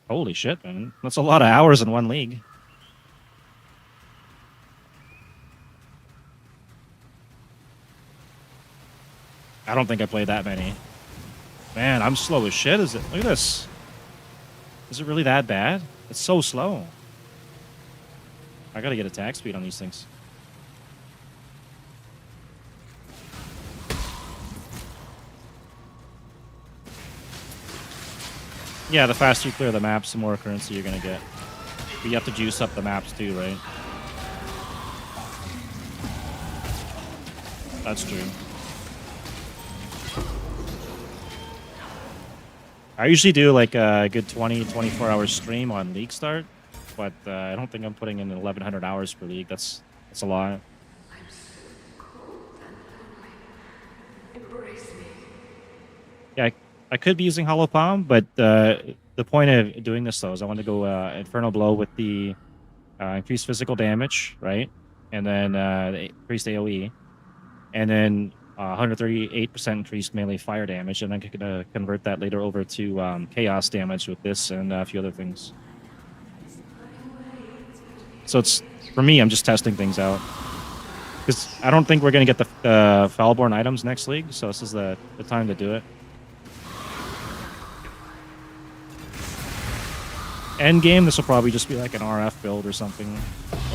Holy shit, man. That's a lot of hours in one league. I don't think I played that many. Man, I'm slow as shit, is it? Look at this. Is it really that bad? It's so slow. I gotta get attack speed on these things. Yeah, the faster you clear the maps, the more currency you're gonna get. But you have to juice up the maps too, right? That's true. I usually do like a good 24 hour stream on league start, but I don't think I'm putting in 1,100 hours per league. That's a lot. Yeah, I could be using Hollow Palm, but the point of doing this though is I want to go Infernal Blow with the increased physical damage, right? And then the increased AoE, and then 138% increased melee fire damage, and I'm going to convert that later over to chaos damage with this and a few other things. So it's, for me, I'm just testing things out. Because I don't think we're going to get the FoulBorn items next league, so this is the time to do it. End game, this will probably just be like an RF build or something.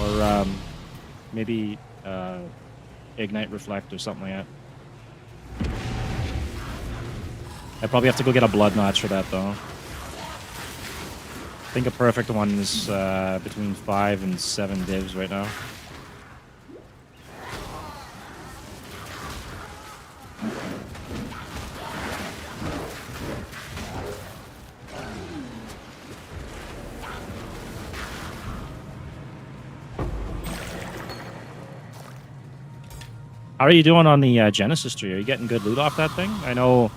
Or maybe Ignite Reflect or something like that. I probably have to go get a Blood Notch for that, though. I think a perfect one is between 5 and 7 divs right now. How are you doing on the Genesis tree? Are you getting good loot off that thing? I know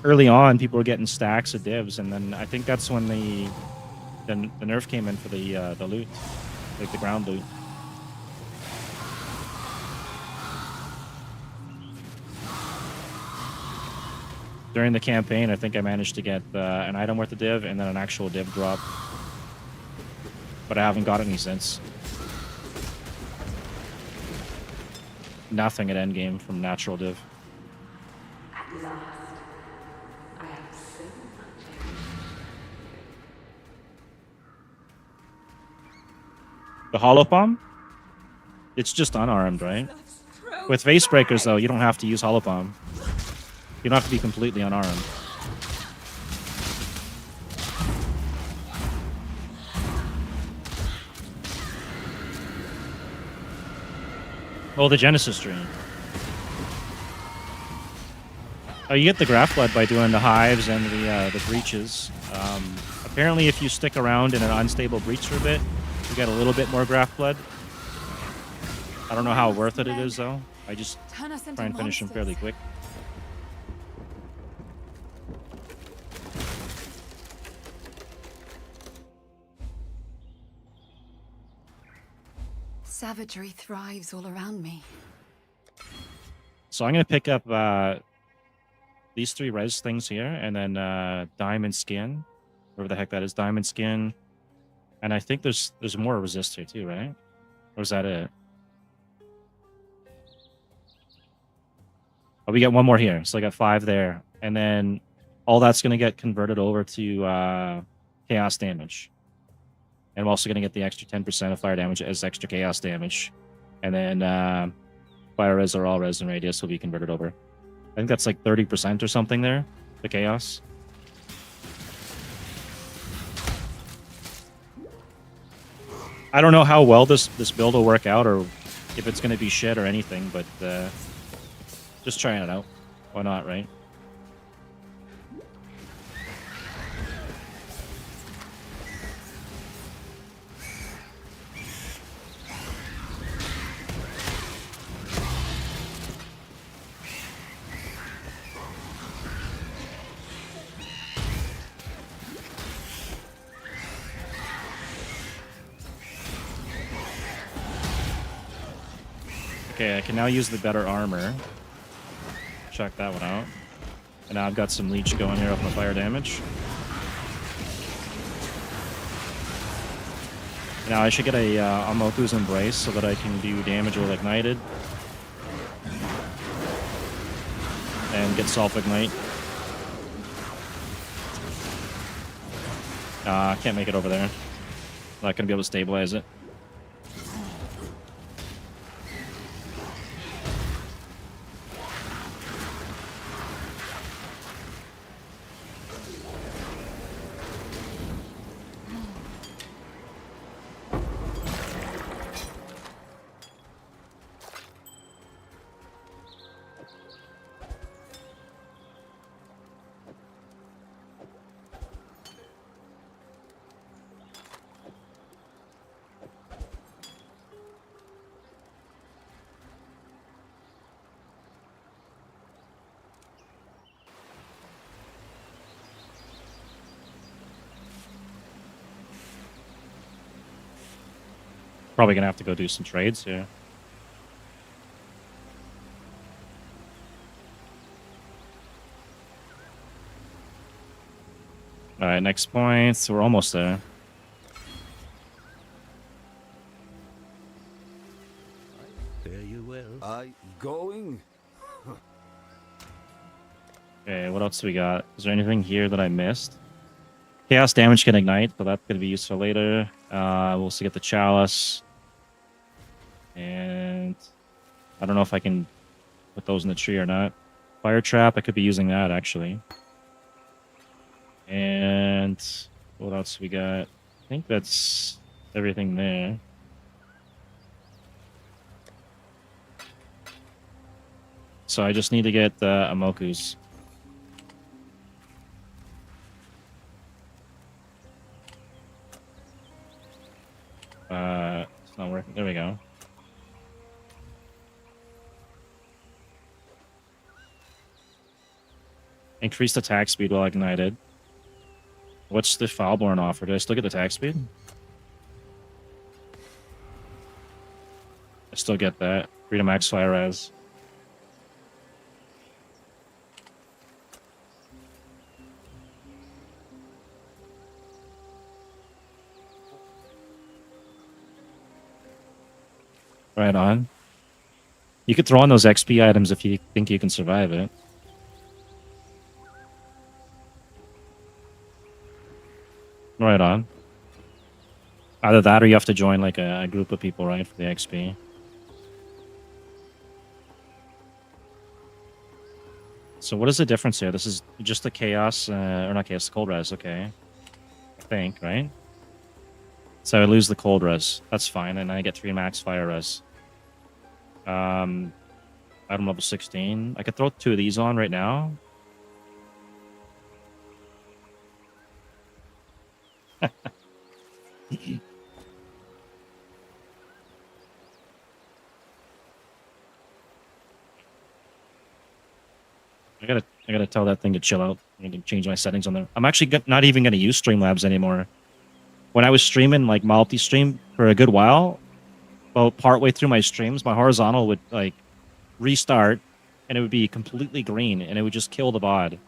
early on people were getting stacks of divs, and then I think that's when the nerf came in for the loot, like the ground loot. During the campaign, I think I managed to get an item worth of div and then an actual div drop, but I haven't got any since. Nothing at endgame from natural div. The Hollow Palm? It's just unarmed, right? With Vase Breakers, though, you don't have to use Hollow Palm. You don't have to be completely unarmed. Oh, the Genesis tree. Oh, you get the graph blood by doing the hives and the breaches. Apparently, if you stick around in an unstable breach for a bit, you get a little bit more graph blood. I don't know how worth it is, though. I just Turn us into try and finish them fairly monsters. quick. Savagery thrives all around me. So I'm going to pick up these 3 res things here, and then diamond skin, whatever the heck that is, diamond skin. And I think there's more resist here too, right? Or is that it? Oh, we got 1 more here. So I got 5 there. And then all that's going to get converted over to chaos damage. And we're also going to get the extra 10% of fire damage as extra chaos damage. And then fire res or all res and radius will be converted over. I think that's like 30% or something there, the chaos. I don't know how well this build will work out or if it's going to be shit or anything, but just trying it out. Why not, right? Okay, I can now use the better armor. Check that one out. And now I've got some leech going here off my fire damage. Now I should get a Amoku's Embrace so that I can do damage while ignited. And get self-ignite. Can't make it over there. Not gonna be able to stabilize it. Probably gonna have to go do some trades here. Alright, next point. So we're almost there. Fare you well. I going? Okay, what else do we got? Is there anything here that I missed? Chaos damage can ignite, so that's gonna be useful later. We'll also get the chalice. And I don't know if I can put those in the tree or not. Fire trap, I could be using that actually. And what else we got? I think that's everything there. So I just need to get the Amoku's. It's not working. There we go. Increased attack speed while ignited. What's the FoulBorn offer? Do I still get the attack speed? I still get that. Free to max fire res. Right on. You could throw on those XP items if you think you can survive it. Right on. Either that or you have to join like a group of people, right, for the XP. So what is the difference here? This is just the chaos, or not chaos, the cold res, okay. I think, right? So I lose the cold res. That's fine, and I get 3 max fire res. Item level 16. I could throw 2 of these on right now. I gotta tell that thing to chill out. I need to change my settings on there. I'm actually not even gonna use Streamlabs anymore. When I was streaming like multi-stream for a good while, about partway through my streams, my horizontal would like restart, and it would be completely green, and it would just kill the VOD.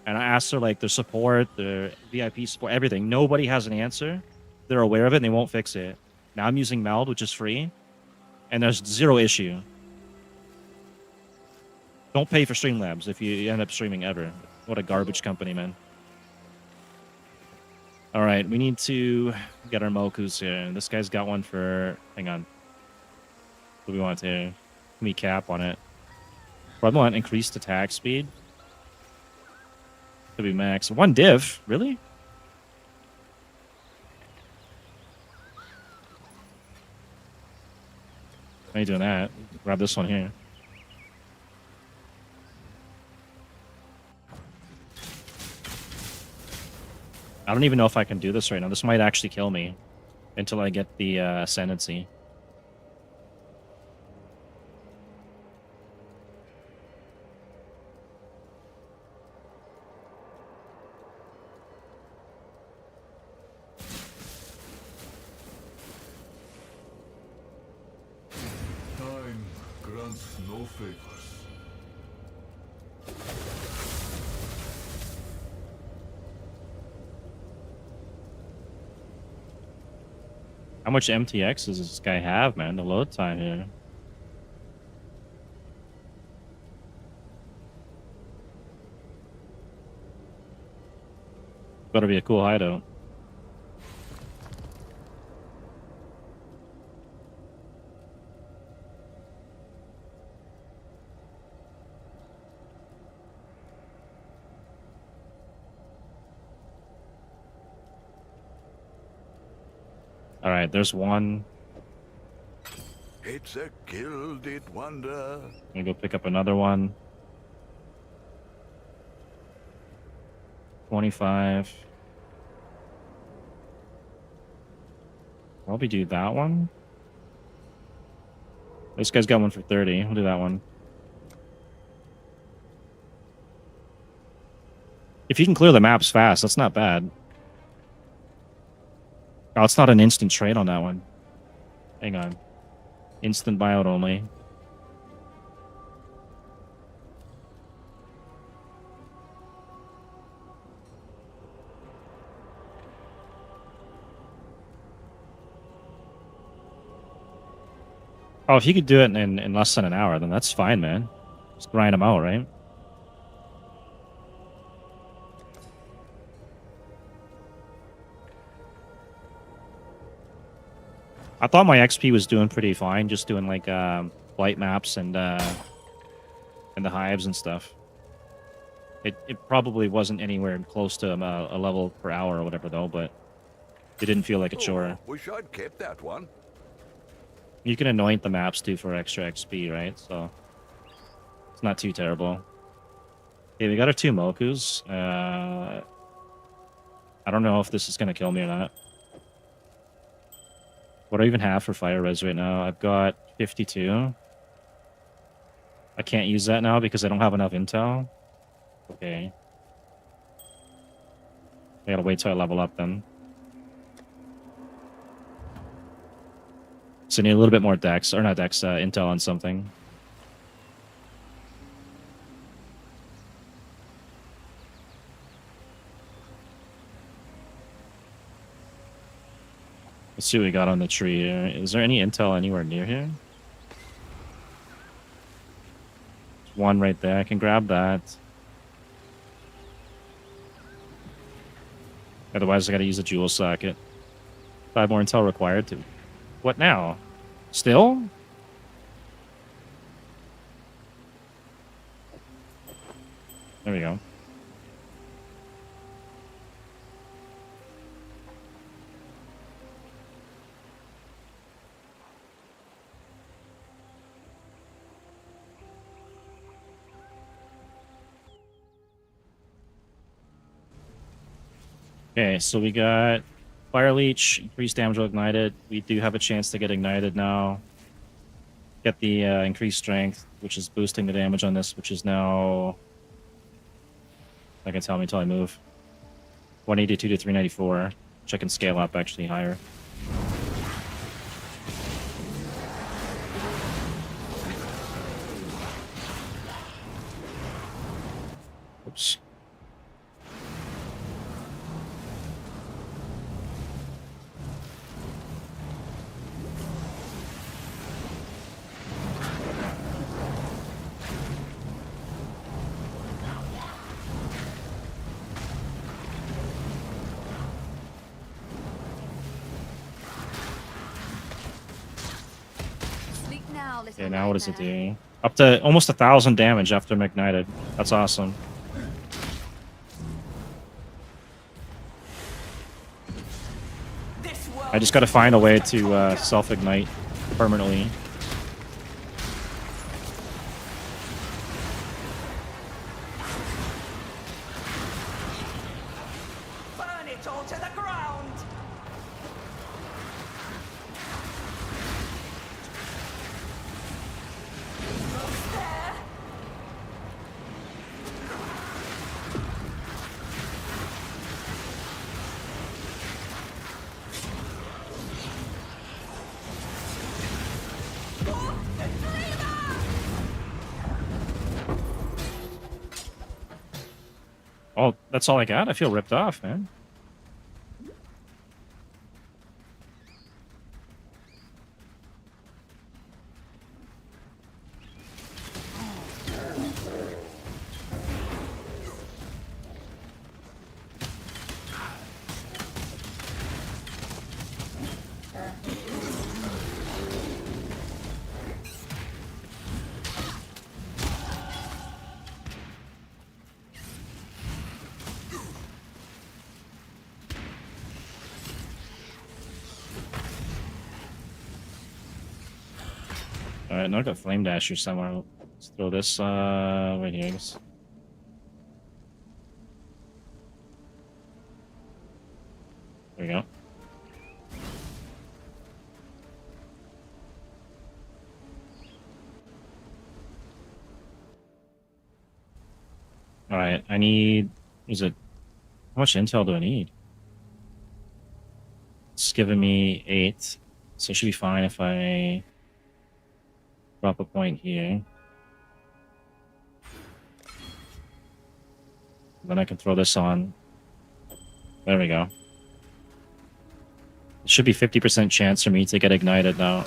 And I asked her like their support, their VIP support, everything. Nobody has an answer. They're aware of it, and they won't fix it. Now I'm using Meld, which is free, and there's 0 issue. Don't pay for Streamlabs if you end up streaming ever. What a garbage company, man. All right, we need to get our Mokus here. This guy's got one for... Hang on. What do we want here? Give me cap on it. Probably want increased attack speed. Could be max. 1 div? Really? Why are you doing that? Grab this one here. I don't even know if I can do this right now. This might actually kill me until I get the ascendancy. Time grants no favors. How much MTX does this guy have, man? The load time here. Better be a cool hideout. All right, there's one. It's a gilded wonder. I'm gonna go pick up another one. 25. Probably do that one. This guy's got one for 30. We'll do that one. If you can clear the maps fast, that's not bad. Oh, it's not an instant trade on that one. Hang on. Instant buyout only. Oh, if you could do it in less than an hour, then that's fine, man. Just grind them out, right? I thought my XP was doing pretty fine, just doing like light maps and the hives and stuff. It probably wasn't anywhere close to a level per hour or whatever though, but it didn't feel like a chore. Wish I'd kept that one. You can anoint the maps too for extra XP, right? So it's not too terrible. Okay, we got our 2 Mokus. I don't know if this is gonna kill me or not. What do I even have for fire res right now? I've got 52. I can't use that now because I don't have enough intel. Okay. I gotta wait till I level up then. So I need a little bit more dex, or not dex, intel on something. Let's see what we got on the tree here. Is there any intel anywhere near here? There's one right there. I can grab that. Otherwise, I gotta use a jewel socket. 5 more intel required to... What now? Still? There we go. Okay, so we got Fire Leech, increased damage while ignited. We do have a chance to get ignited now. Get the increased strength, which is boosting the damage on this, which is now... I can tell me until I move. 182 to 394, which I can scale up actually higher. Oops. Sleep now, little Okay, now what does it nightmare. do? Up to almost 1,000 damage after I'm ignited. That's awesome. I just gotta find a way to self-ignite permanently. Burn it all to the ground! Oh, that's all I got? I feel ripped off, man. Alright, now I got Flame Dasher somewhere. Let's throw this right here, I guess. There we go. Alright, I need... Is it... How much intel do I need? It's giving me 8. So it should be fine if I... drop a point here. Then I can throw this on. There we go. It should be 50% chance for me to get ignited now.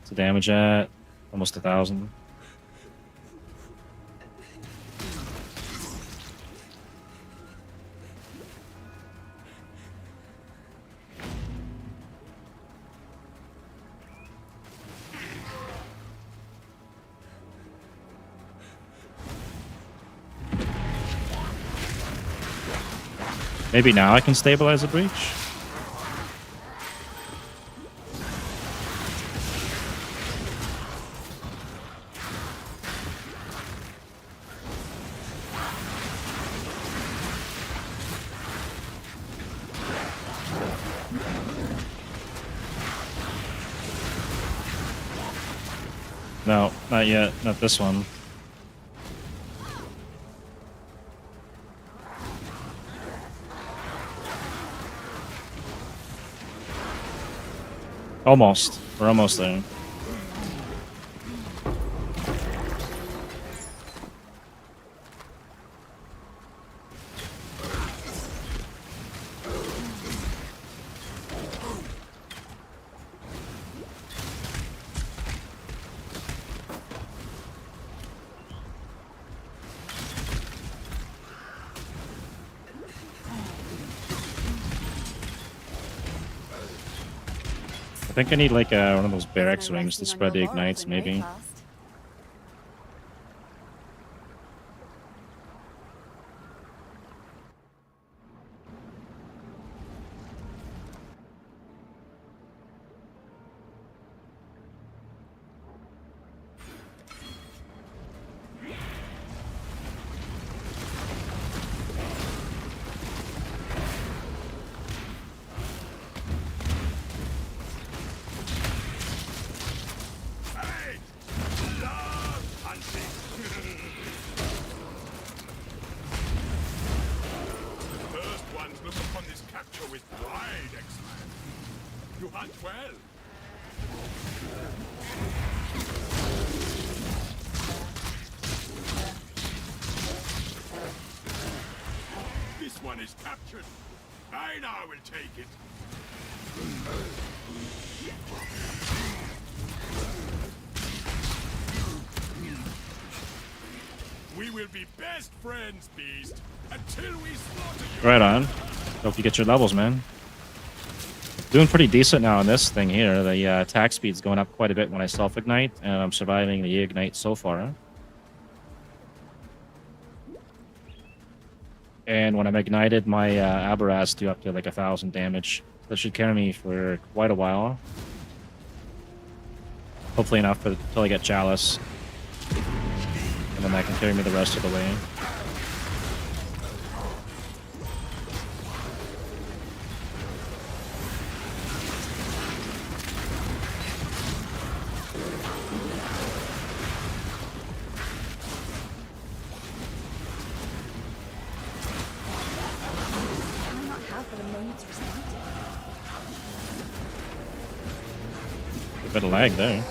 So damage at almost 1,000. Maybe now I can stabilize the breach. No, not yet. Not this one. Almost. We're almost there. I think I need like one of those barracks wings to spread the ignites, maybe. hunt well. This one is captured. I now will take it. We will be best friends, Beast, until we slaughter you. Right on. Hope you get your levels, man. Doing pretty decent now on this thing here. The attack speed's going up quite a bit when I self-ignite, and I'm surviving the ignite so far. And when I'm ignited, my Aberras do up to like 1,000 damage. That should carry me for quite a while. Hopefully enough until I get Chalice. And then that can carry me the rest of the way. Why not have but a moment's respite? A bit of lag there.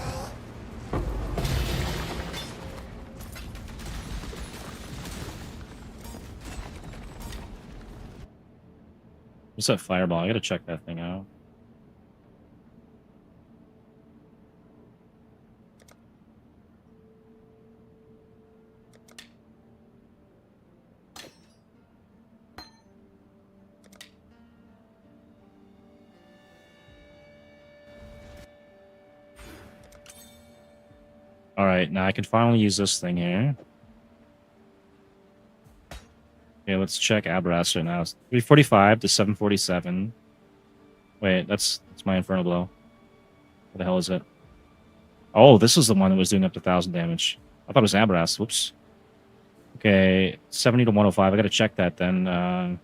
What's that fireball? I gotta check that thing out. Alright, now I can finally use this thing here. Okay, let's check Aberras right now. 345 to 747. Wait, that's my Infernal Blow. What the hell is it? Oh, this is the one that was doing up to 1,000 damage. I thought it was Aberras. Whoops. Okay, 70 to 105. I gotta check that then.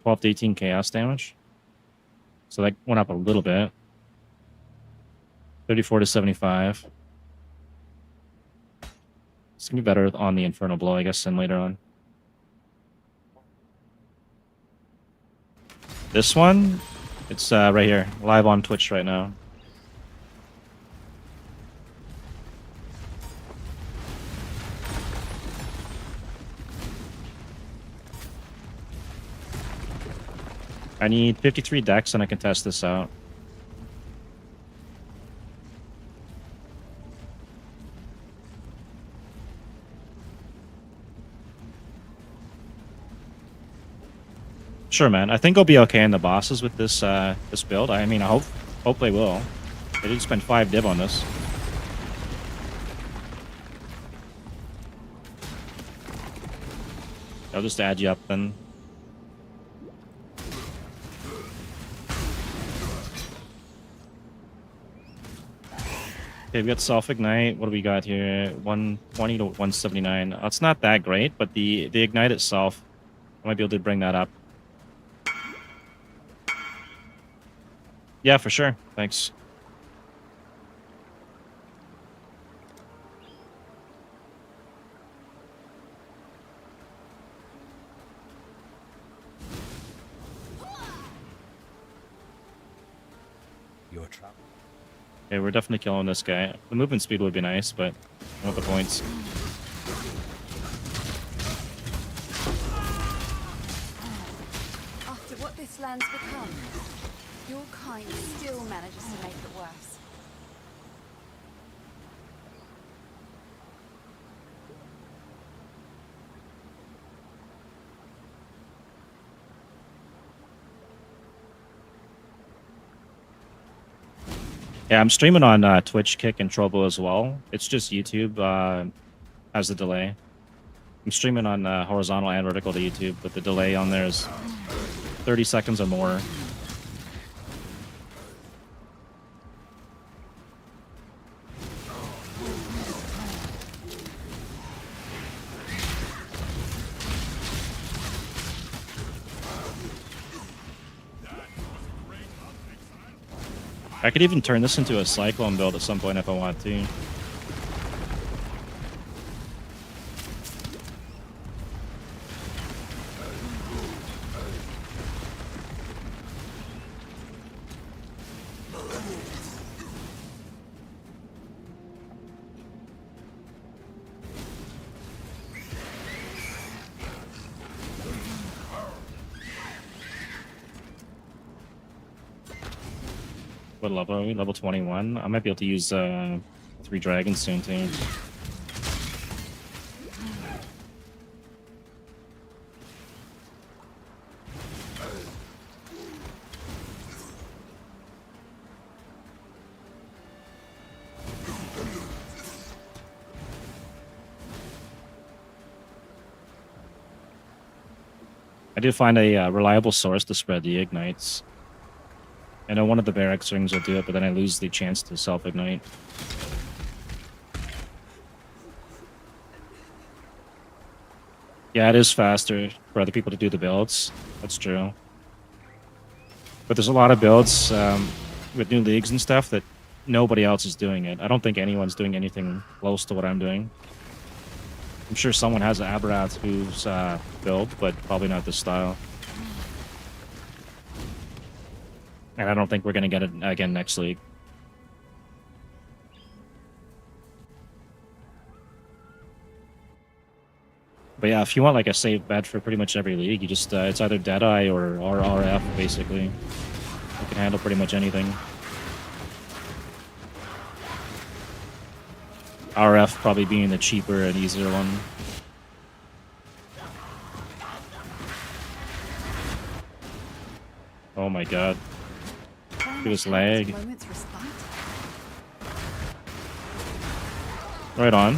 12 to 18 chaos damage. So that went up a little bit. 34 to 75. It's gonna be better on the Infernal Blow, I guess, than later on. This one, it's right here, live on Twitch right now. I need 53 decks and I can test this out. Sure, man. I think I'll be okay in the bosses with this this build. I mean, I hope they will. They did spend 5 div on this. I'll just add you up then. Okay, we got self-ignite. What do we got here? 120 to 179. It's not that great, but the ignite itself, I might be able to bring that up. Yeah, for sure. Thanks. Your trap. Okay, we're definitely killing this guy. The movement speed would be nice, but I want the points. After what this land's become, your kind still manages to make it worse. Yeah, I'm streaming on Twitch, Kick, and Trovo as well. It's just YouTube has the delay. I'm streaming on horizontal and vertical to YouTube, but the delay on there is 30 seconds or more. I could even turn this into a Cyclone build at some point if I want to. What level are we? Level 21. I might be able to use 3 dragons soon too. I did find a reliable source to spread the ignites. I know one of the barracks rings will do it, but then I lose the chance to self-ignite. Yeah, it is faster for other people to do the builds. That's true. But there's a lot of builds with new leagues and stuff that nobody else is doing it. I don't think anyone's doing anything close to what I'm doing. I'm sure someone has an Aberrath who's build, but probably not this style. And I don't think we're going to get it again next league. But yeah, if you want like a safe bet for pretty much every league, you just it's either Deadeye or RF basically. You can handle pretty much anything. RF probably being the cheaper and easier one. Oh my god. Look at this lag. Right on.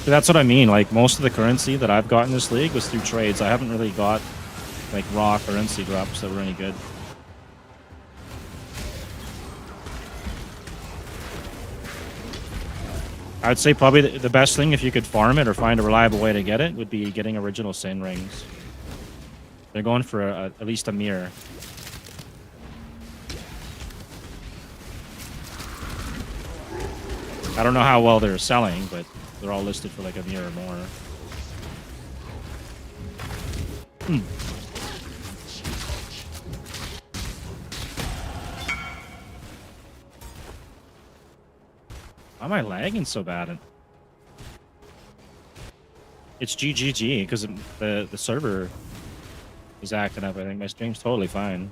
But that's what I mean, like most of the currency that I've got in this league was through trades. I haven't really got like raw currency drops that were any good. I'd say probably the best thing, if you could farm it or find a reliable way to get it, would be getting original Sin Rings. They're going for at least a mirror. I don't know how well they're selling, but they're all listed for like a mirror or more. Why am I lagging so bad? It's GGG because the server is acting up. I think my stream's totally fine.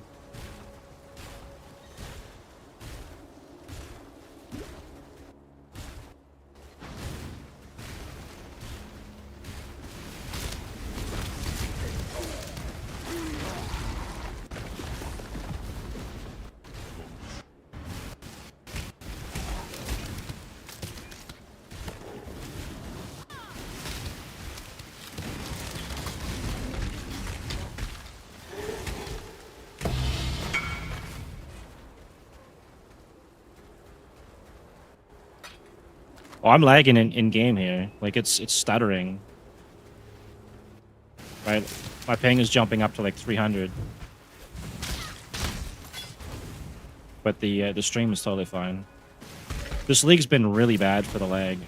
Oh, I'm lagging in game here. Like it's stuttering. Right, my ping is jumping up to like 300. But the stream is totally fine. This league's been really bad for the lag.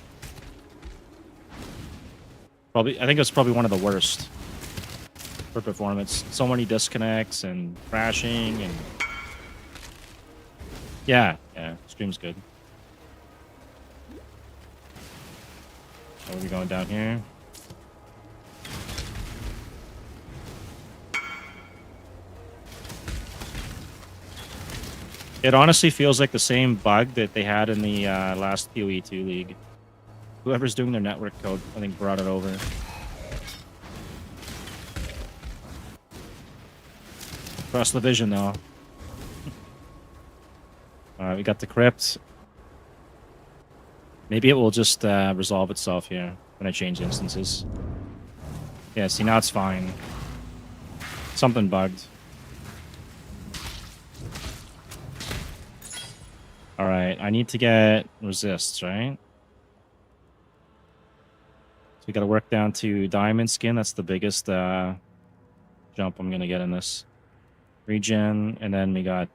Probably, I think it's probably one of the worst for performance. So many disconnects and crashing and yeah, stream's good. Are we going down here? It honestly feels like the same bug that they had in the last PoE2 league. Whoever's doing their network code, I think, brought it over. Cross the vision, though. Alright, we got the crypt. Maybe it will just resolve itself here when I change instances. Yeah, see, now it's fine. Something bugged. Alright, I need to get resists, right? So we gotta work down to diamond skin. That's the biggest jump I'm gonna get in this. Regen, and then we got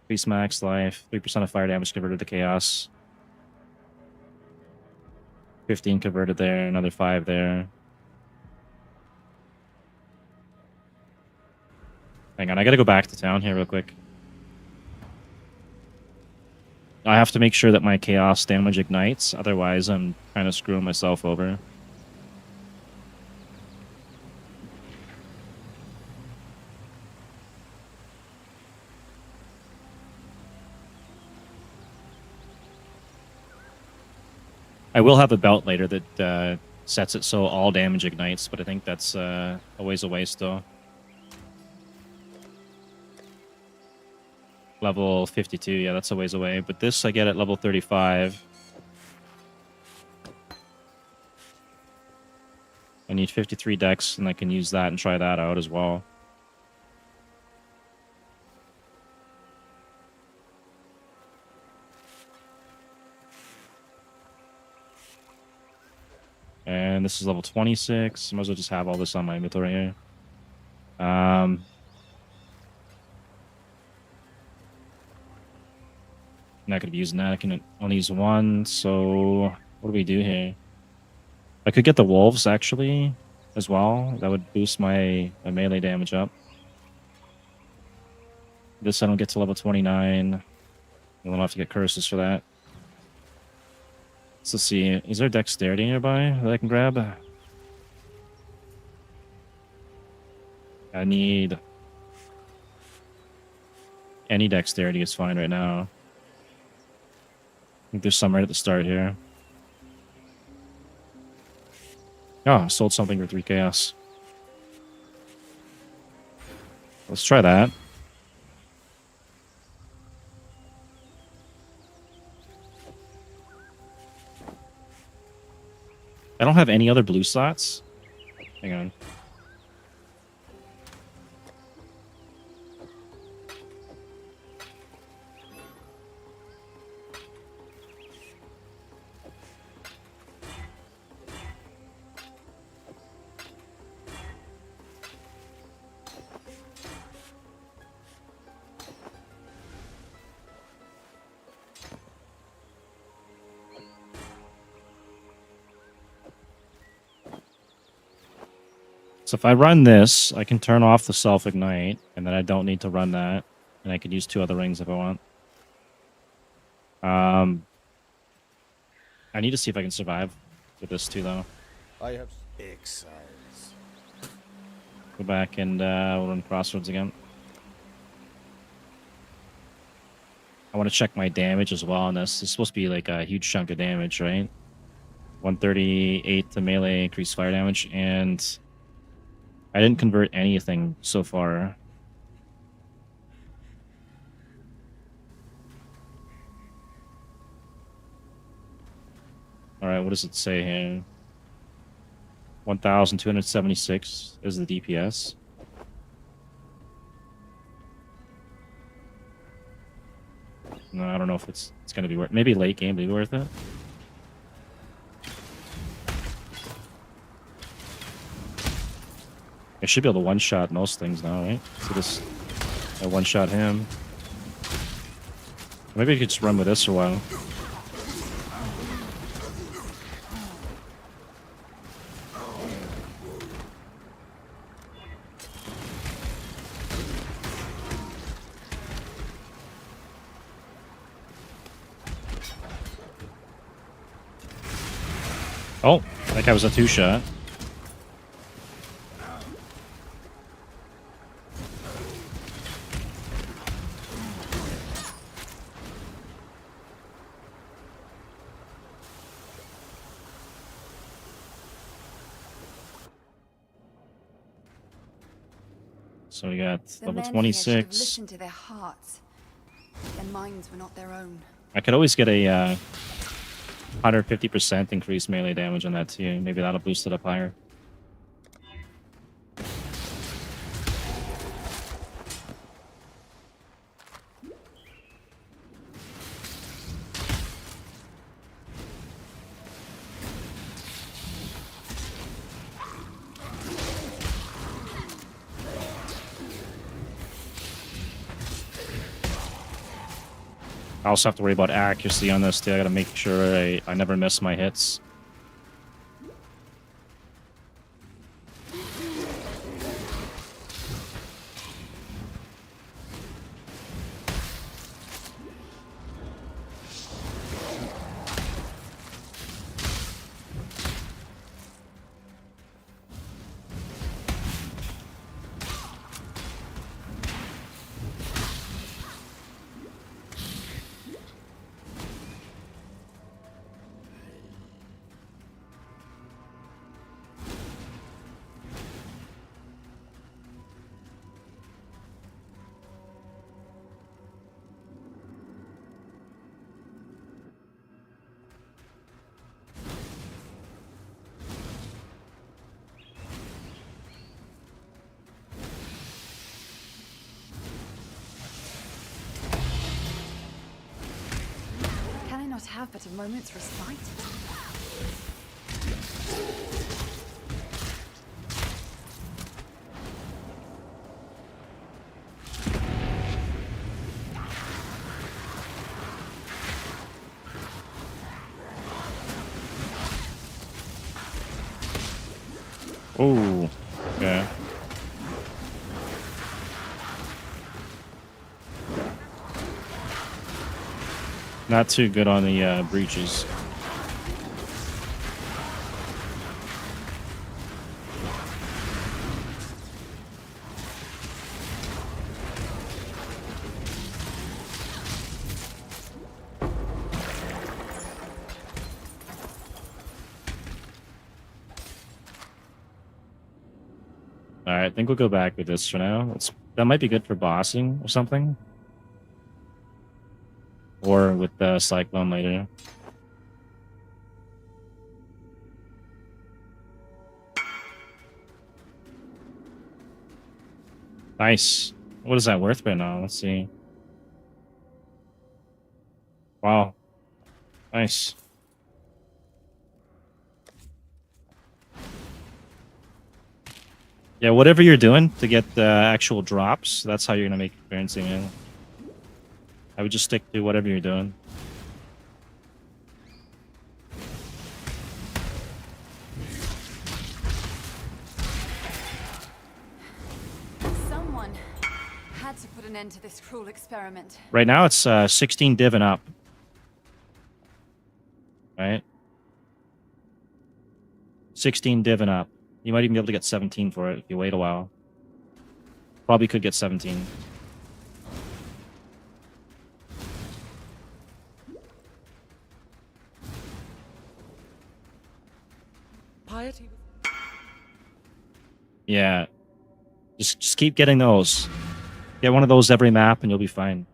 increase max life, 3% of fire damage converted to chaos. 15 converted there, another 5 there. Hang on, I gotta go back to town here real quick. I have to make sure that my chaos damage ignites, otherwise I'm kind of screwing myself over. I will have a belt later that sets it so all damage ignites, but I think that's a ways away still. Level 52, yeah, that's a ways away. But this I get at level 35. I need 53 dex, and I can use that and try that out as well. And this is level 26. Might as well just have all this on my inventory here. Not going to be using that. I can only use one. So what do we do here? I could get the wolves, actually, as well. That would boost my melee damage up. This I don't get to level 29. I'll have to get curses for that. So let's see. Is there dexterity nearby that I can grab? I need... Any dexterity is fine right now. I think there's some right at the start here. Oh, I sold something for 3 chaos. Let's try that. I don't have any other blue slots. Hang on. So if I run this, I can turn off the self-ignite, and then I don't need to run that. And I could use 2 other rings if I want. I need to see if I can survive with this too, though. I have exiles. Go back and we'll run Crossroads again. I want to check my damage as well on this. This is supposed to be like a huge chunk of damage, right? 138 to melee, increased fire damage, and I didn't convert anything so far. Alright, what does it say here? 1,276 is the DPS. No, I don't know if it's going to be worth. Maybe late game, be worth it. I should be able to one-shot most things now, right? So this, I one-shot him. Maybe I could just run with this for a while. Oh, that guy was a 2-shot. So we got The level men here should have 26. listened to their hearts. Their minds were not their own. I could always get a 150% increased melee damage on that too. Maybe that'll boost it up higher. I also have to worry about accuracy on this too. I gotta make sure I never miss my hits. cannot have but a moment's respite. Oh, okay. Not too good on the breaches. All right, I think we'll go back with this for now. That might be good for bossing or something. Or with the Cyclone later. Nice. What is that worth right now? Let's see. Wow. Nice. Yeah, whatever you're doing to get the actual drops, that's how you're gonna make currency, man. I would just stick to whatever you're doing. Someone had to put an end to this cruel experiment. Right now it's 16 div and up. Right? 16 div and up. You might even be able to get 17 for it if you wait a while. Probably could get 17. Piety. Yeah. Just keep getting those. Get one of those every map and you'll be fine.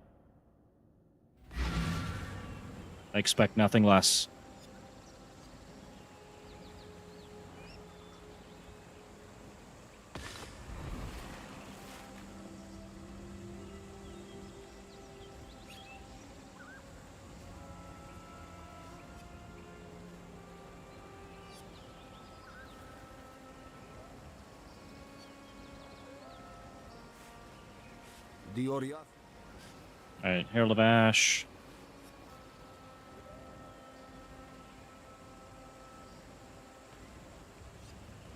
I expect nothing less. Alright, Herald of Ash.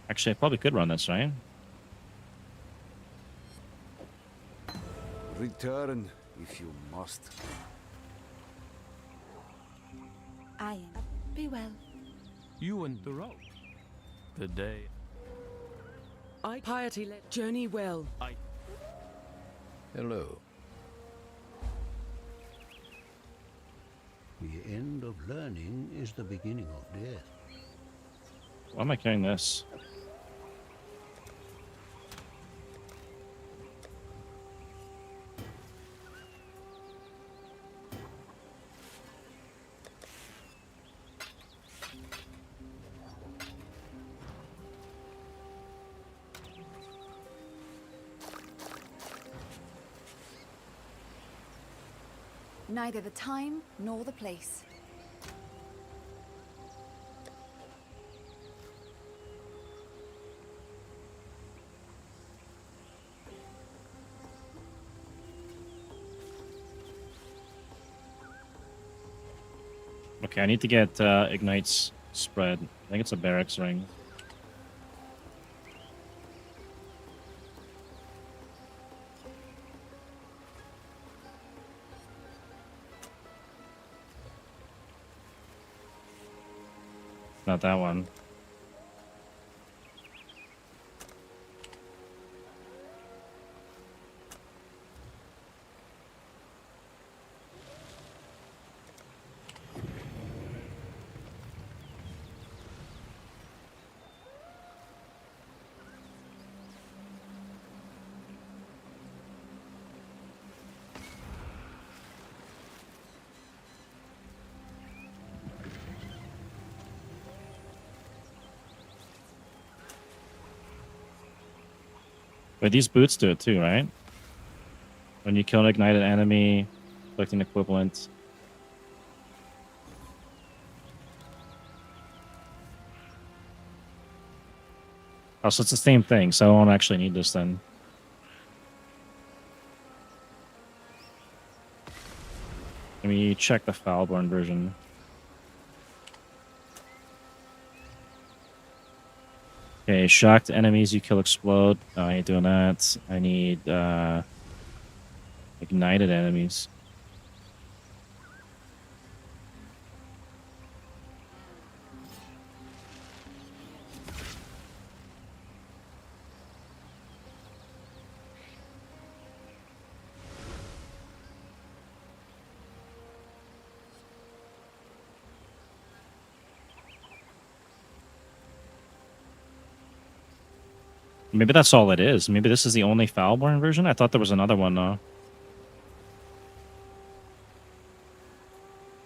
Actually, I probably could run this, right? Return if you must. I am. Be well. You and the road. The day. I piety let journey well. Hello. The end of learning is the beginning of death. Why am I carrying this? Neither the time nor the place. Okay, I need to get Ignite's spread. I think it's a barracks ring. Not that one. Wait, these boots do it too, right? When you kill an ignited enemy, collecting equivalent. Oh, so it's the same thing, so I won't actually need this then. Let me check the FoulBorn version. Okay, shocked enemies you kill explode. Oh, I ain't doing that. I need ignited enemies. Maybe that's all it is. Maybe this is the only FoulBorn version? I thought there was another one, though.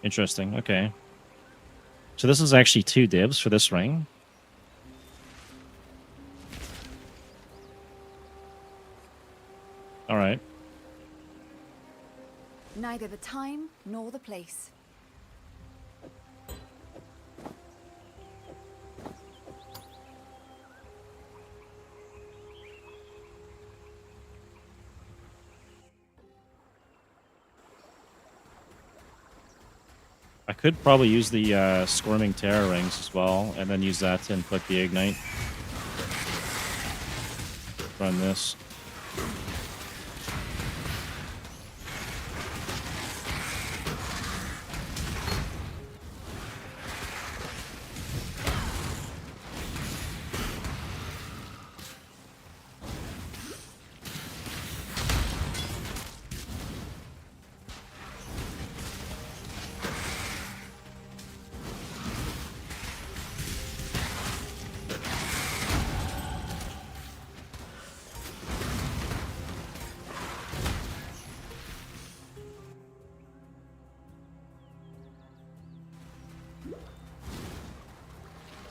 Interesting, okay. So this is actually 2 dibs for this ring? Alright. Neither the time nor the place. I could probably use the Squirming Terror Rings as well, and then use that to inflict the Ignite. Run this.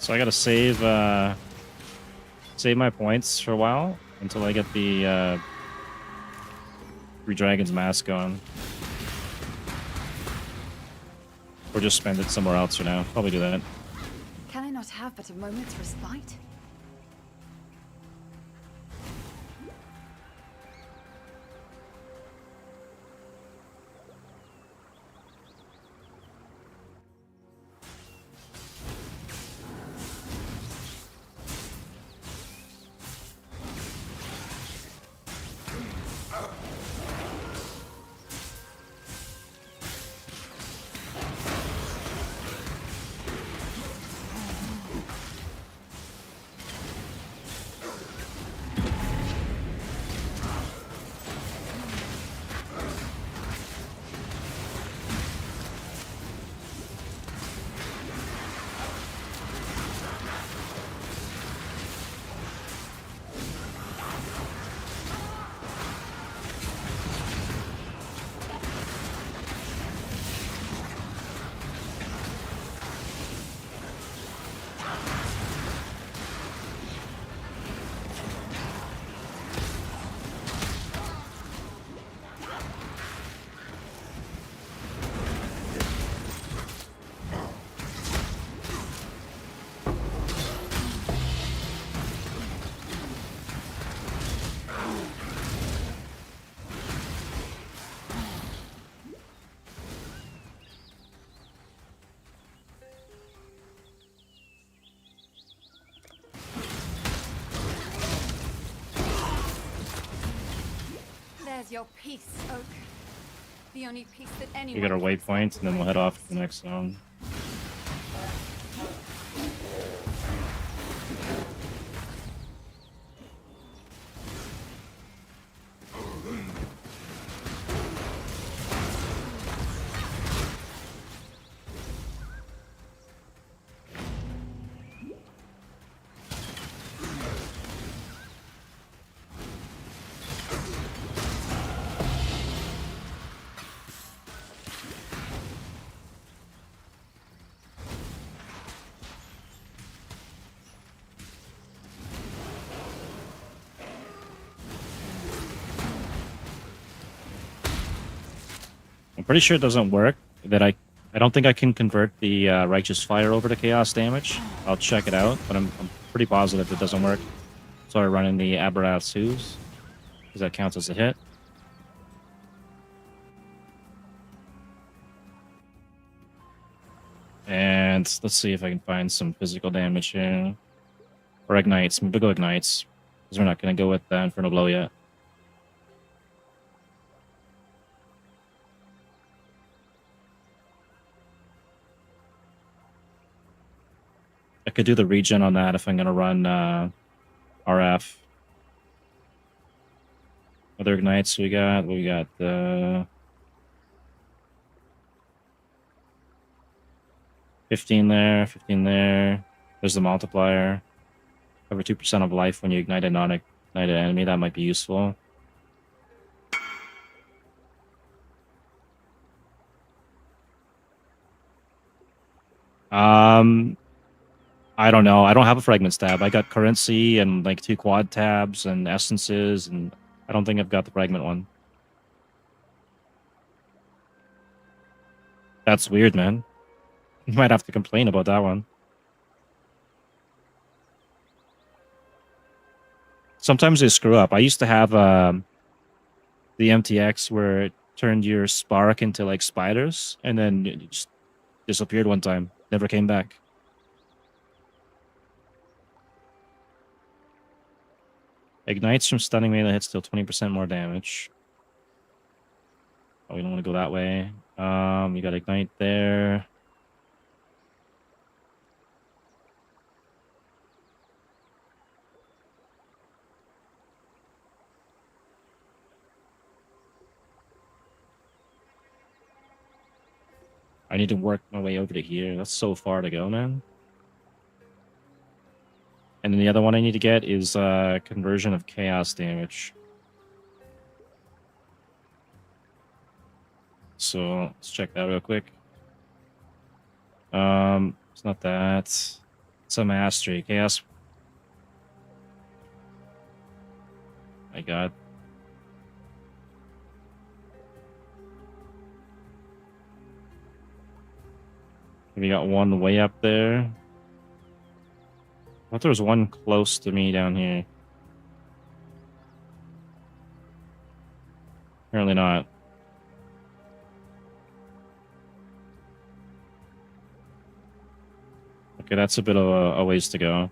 So I gotta save my points for a while until I get the 3 Dragon's Mask going. Or just spend it somewhere else for now. Probably do that. Can I not have but a moment's respite? There's your peace, Oak. The only peace that anyone We got our can waypoint, and then we'll head off to the expect. next zone. I'm pretty sure it doesn't work. I don't think I can convert the Righteous Fire over to chaos damage. I'll check it out, but I'm pretty positive it doesn't work. Start running the Aberatsus, because that counts as a hit. And let's see if I can find some physical damage here. Or ignites. Maybe go ignites. Because we're not going to go with the Inferno Blow yet. I could do the regen on that if I'm going to run RF. Other ignites we got. 15 there, 15 there. There's the multiplier. Cover 2% of life when you ignite a non-ignited enemy. That might be useful. I don't know. I don't have a fragments tab. I got currency and like 2 quad tabs and essences, and I don't think I've got the fragment one. That's weird, man. You might have to complain about that one. Sometimes they screw up. I used to have the MTX where it turned your spark into like spiders, and then it just disappeared one time. Never came back. Ignites from stunning melee hits deal 20% more damage. Oh, we don't want to go that way. You got ignite there. I need to work my way over to here. That's so far to go, man. And then the other one I need to get is conversion of chaos damage. So let's check that real quick. It's not that. It's a mastery. Chaos. My god. We got one way up there. I thought there was one close to me down here. Apparently not. Okay, that's a bit of a ways to go.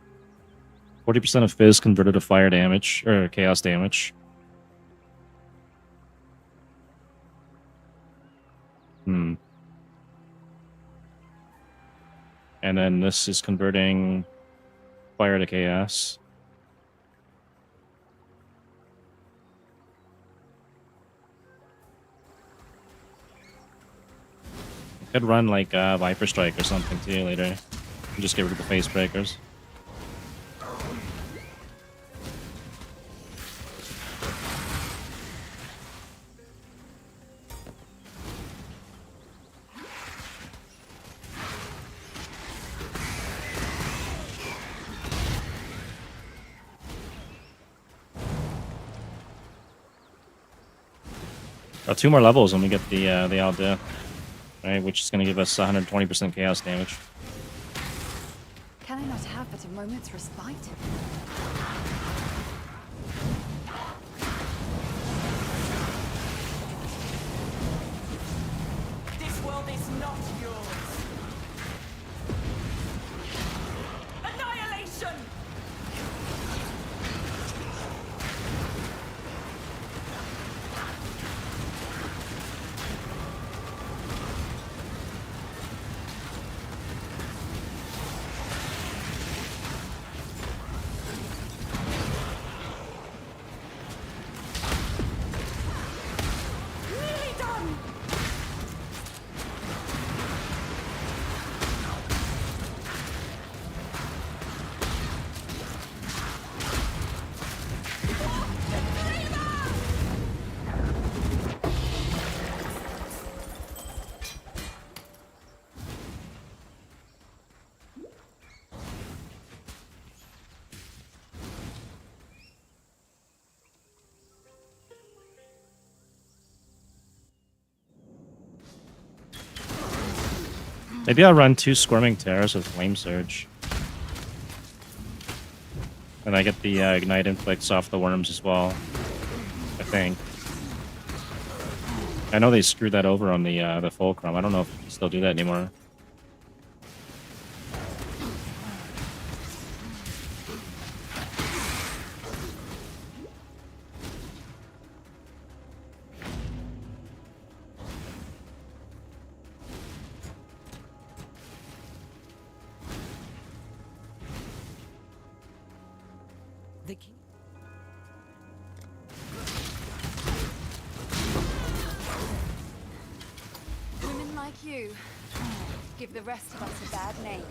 40% of Fizz converted to fire damage, or chaos damage. And then this is converting fire to chaos. Could run like Viper Strike or something too later. And just get rid of the face breakers. Got 2 more levels and we get the All Death, right? Which is going to give us 120% chaos damage. Can I not have but a moment's respite? This world is not yours. Annihilation! Really done! Maybe I'll run 2 Squirming Terrors with Flame Surge. And I get the Ignite Inflicts off the worms as well, I think. I know they screwed that over on the Fulcrum. I don't know if you can still do that anymore. The king. Women like you give the rest of us a bad name.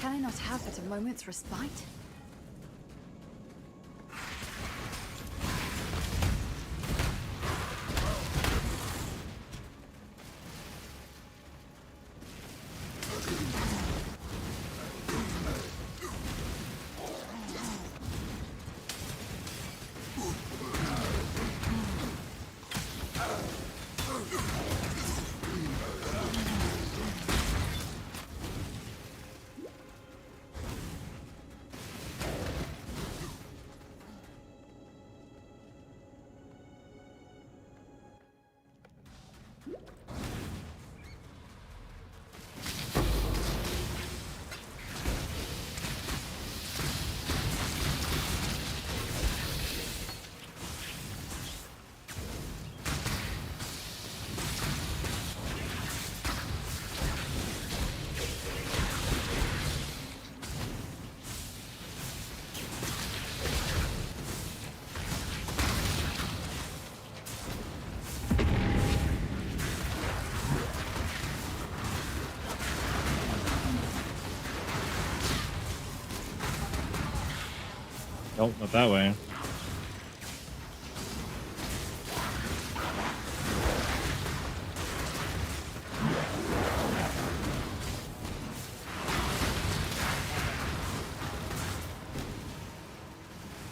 Can I not have but a moment's respite? Nope, not that way.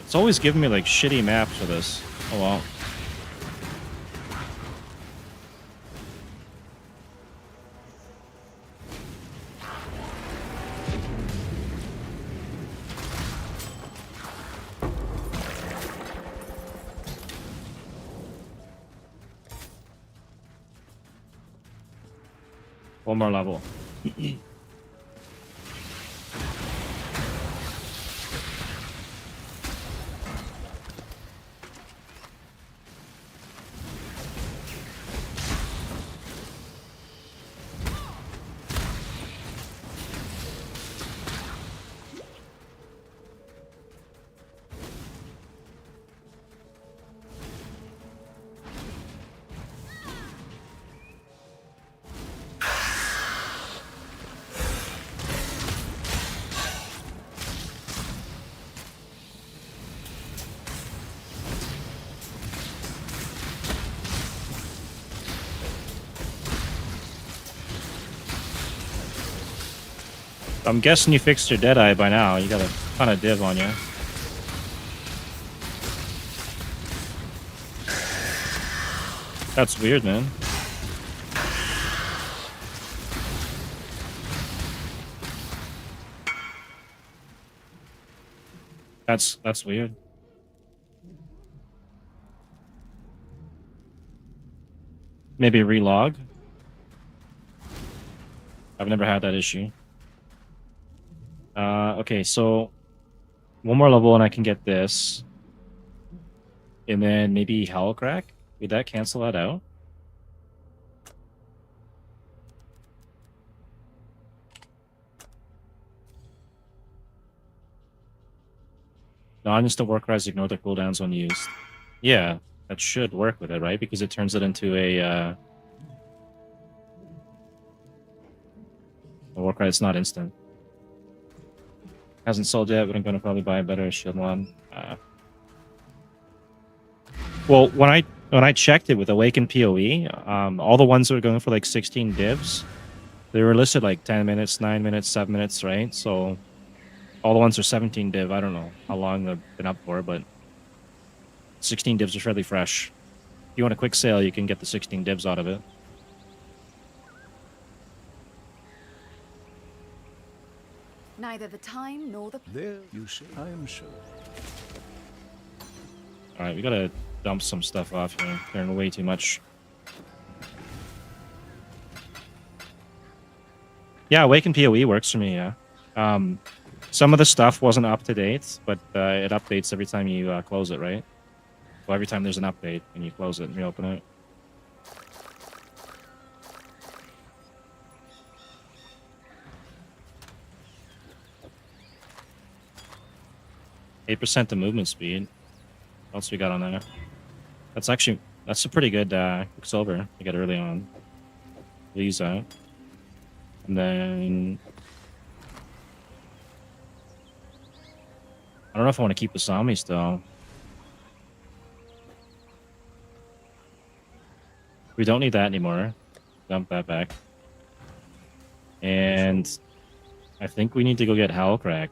It's always giving me like shitty maps for this. Oh well. One more level. I'm guessing you fixed your Deadeye by now. You got a ton of div on you. That's weird, man. That's weird. Maybe relog. I've never had that issue. Okay, so one more level and I can get this. And then maybe Hellcrack? Would that cancel that out? Non-instant work rise, ignore the cooldowns when used. Yeah, that should work with it, right? Because it turns it into a work rise not instant. Hasn't sold yet, but I'm going to probably buy a better shield one. Well, when I checked it with Awakened PoE, all the ones that were going for like 16 divs, they were listed like 10 minutes, 9 minutes, 7 minutes, right? So all the ones are 17 div. I don't know how long they've been up for, but 16 divs are fairly fresh. If you want a quick sale, you can get the 16 divs out of it. Neither the time nor the... There, you see, I am so. Alright, we gotta dump some stuff off here. Clearing way too much. Yeah, Awaken PoE works for me, yeah. Some of the stuff wasn't up to date, but it updates every time you close it, right? So every time there's an update, and you close it and reopen it. %8% to movement speed. What else we got on there? That's a pretty good Quicksilver to get early on. We'll use that. And then I don't know if I want to keep the zombies though. We don't need that anymore. Dump that back. And I think we need to go get Hellcrack.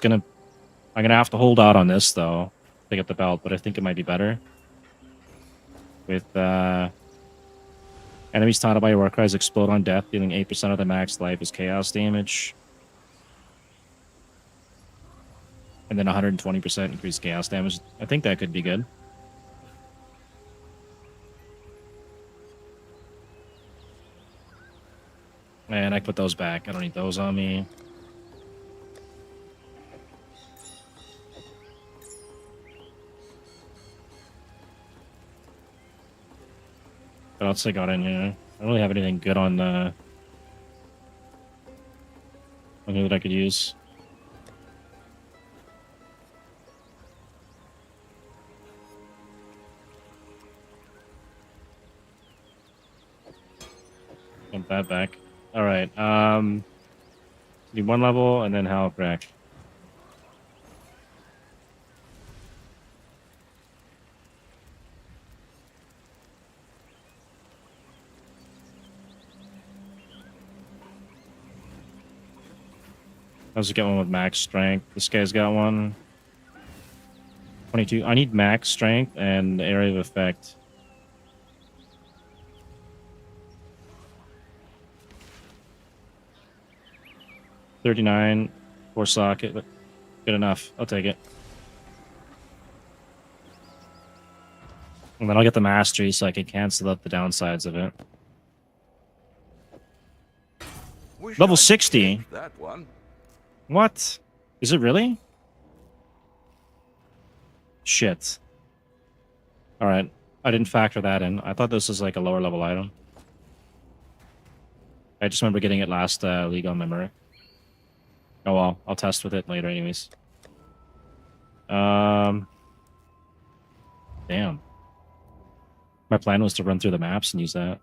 I'm gonna have to hold out on this though to get the belt, but I think it might be better. With enemies taunted by war cries explode on death, dealing 8% of the max life as chaos damage. And then 120% increased chaos damage. I think that could be good. And I put those back. I don't need those on me. What else I got in here? I don't really have anything good on here that I could use. Dump that back. Alright, need one level and then Hellcrack. How's it get one with max strength? This guy's got one. 22. I need max strength and area of effect. $39 for socket, but good enough. I'll take it. And then I'll get the mastery so I can cancel out the downsides of it. Level 60. That one. What? Is it really? Shit. Alright. I didn't factor that in. I thought this was like a lower level item. I just remember getting it last league on memory. Oh well, I'll test with it later anyways. Damn. My plan was to run through the maps and use that.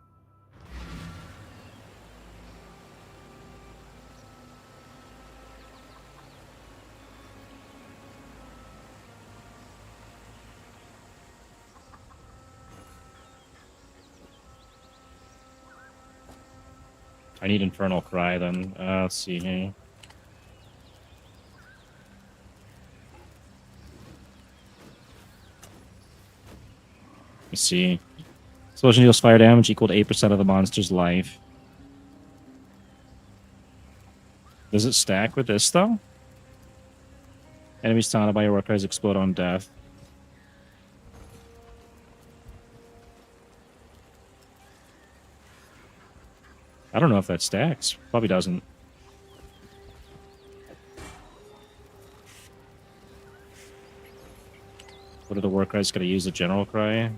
I need Infernal Cry then. Let's see here. Let's see. Explosion deals fire damage equal to 8% of the monster's life. Does it stack with this though? Enemies taunted by your workers explode on death. I don't know if that stacks. Probably doesn't. What are the workers gonna use? The general cry?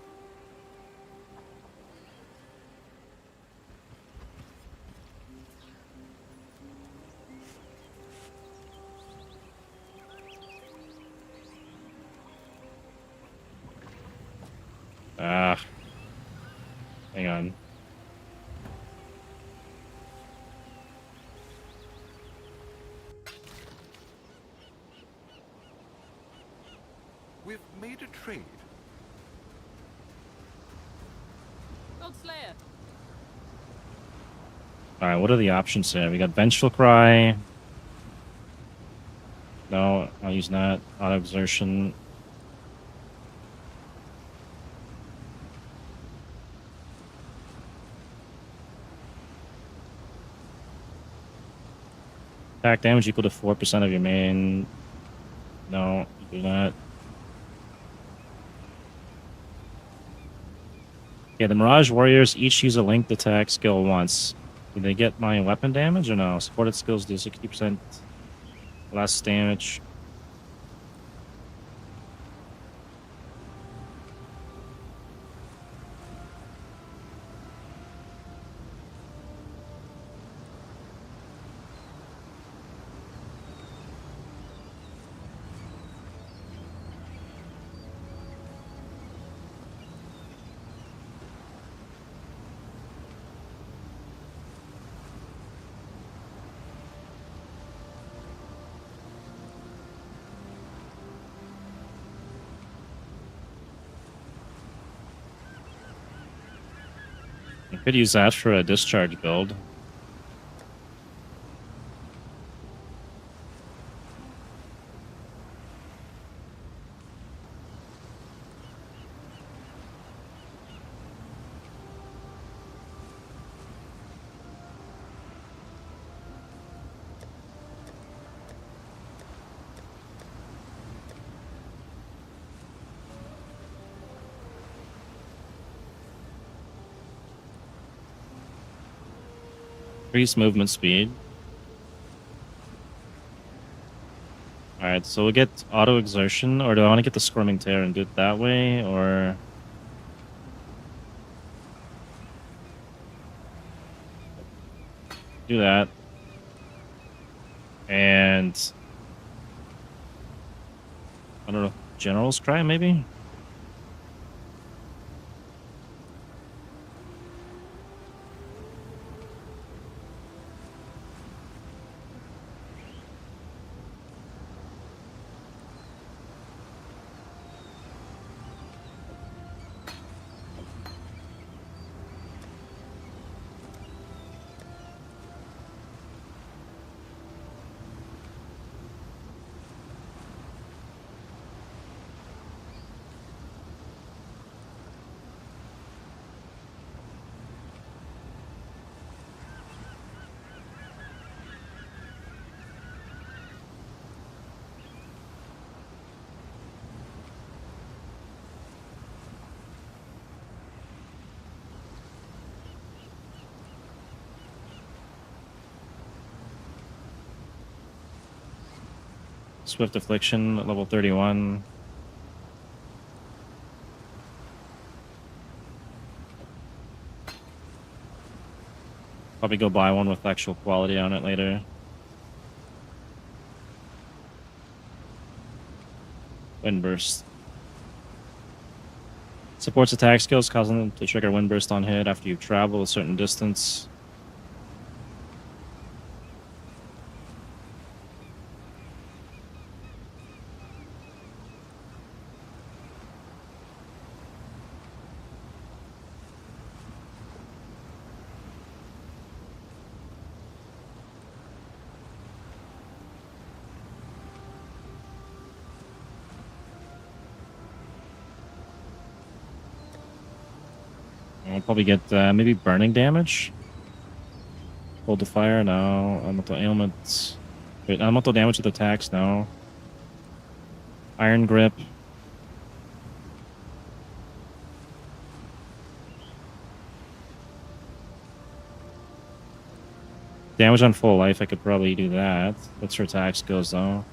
Ah. Hang on. We've made a trade. Alright, what are the options here? We got Vengeful Cry. No, I'll use that. Auto Exertion. Attack damage equal to 4% of your main. No, do not. Yeah, the Mirage Warriors each use a linked attack skill once. Do they get my weapon damage or no? Supported skills do 60% less damage. I could use that for a discharge build. Increase movement speed. Alright, so we'll get auto exertion, or do I want to get the squirming tear and do it that way, or do that. And I don't know, General's Cry maybe? Swift Affliction at level 31. Probably go buy one with actual quality on it later. Windburst. Supports attack skills, causing them to trigger Windburst on hit after you travel a certain distance. I'll probably get maybe burning damage. Hold the fire, no. Elemental ailments. Wait, elemental damage with attacks, no. Iron grip. Damage on full life, I could probably do that. That's for attack skills, though.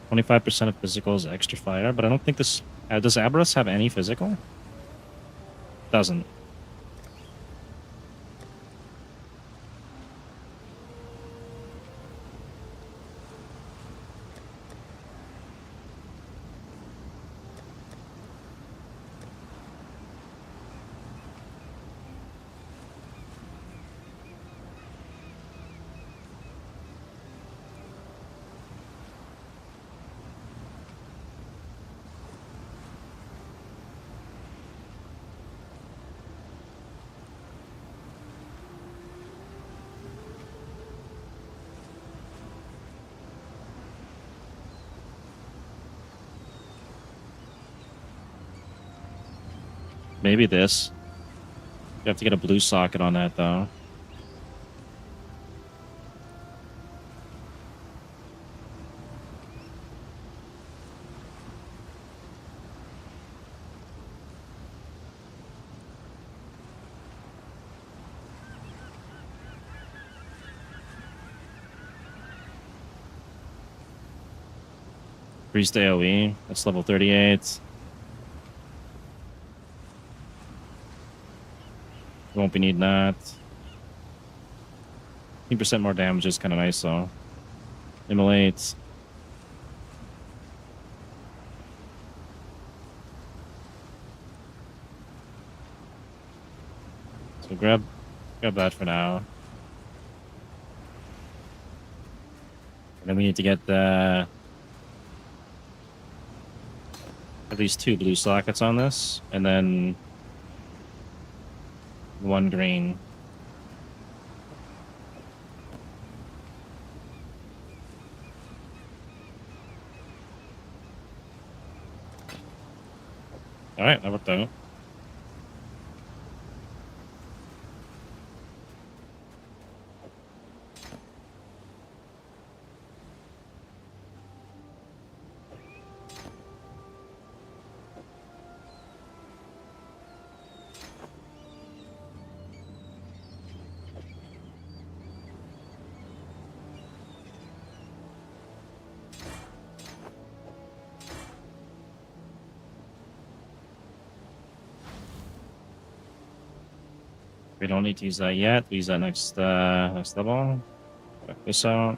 %25 of physical is extra fire, but I don't think this... does Aberrus have any physical? Doesn't. Maybe this. You have to get a blue socket on that, though. Priest AoE. That's level 38. Won't be needing that. 15% more damage is kind of nice, though. Immolate. So grab that for now. And then we need to get at least 2 blue sockets on this, and then 1 green. Alright, that worked out. We don't need to use that yet. We use that next level. Check this out.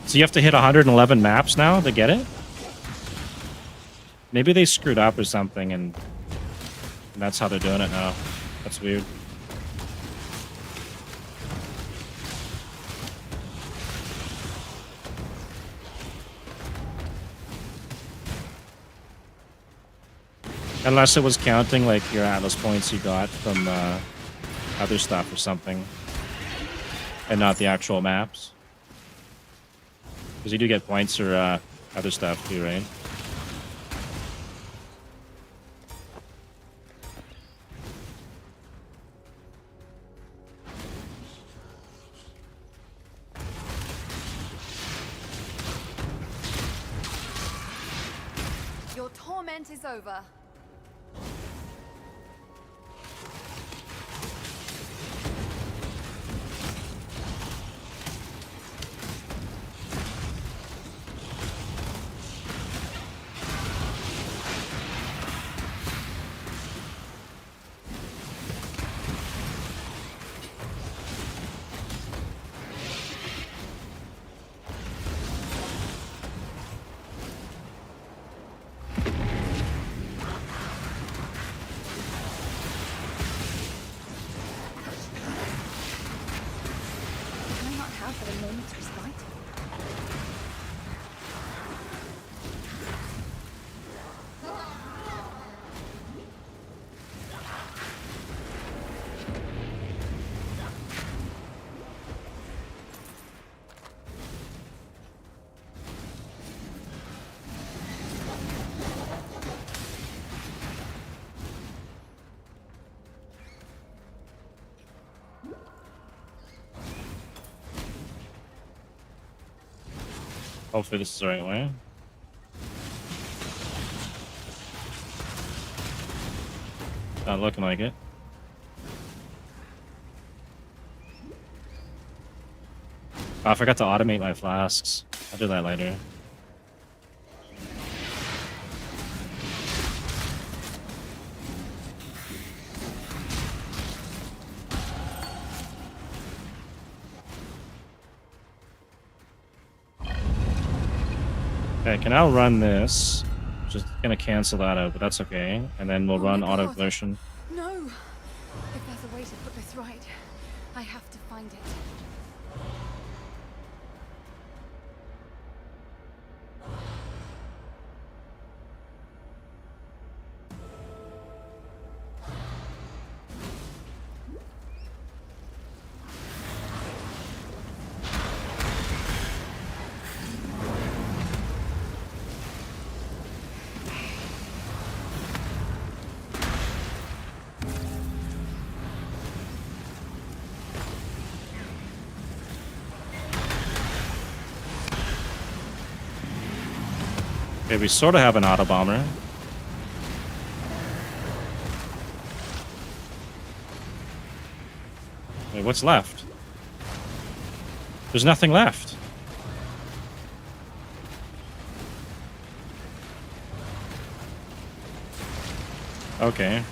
So you have to hit 111 maps now to get it? Maybe they screwed up or something, and that's how they're doing it now. That's weird. Unless it was counting like your Atlas points you got from other stuff or something, and not the actual maps. Because you do get points or other stuff too, right? torment is over. Can I not have for a moment's respite? Hopefully this is the right way. Not looking like it. Oh, I forgot to automate my flasks. I'll do that later. Okay, I can now run this. Just gonna cancel that out, but that's okay. And then we'll run my auto God. pollution. No! If there's a way to put this right, I have to find it. Okay, we sort of have an auto bomber. Wait, what's left? There's nothing left. Okay.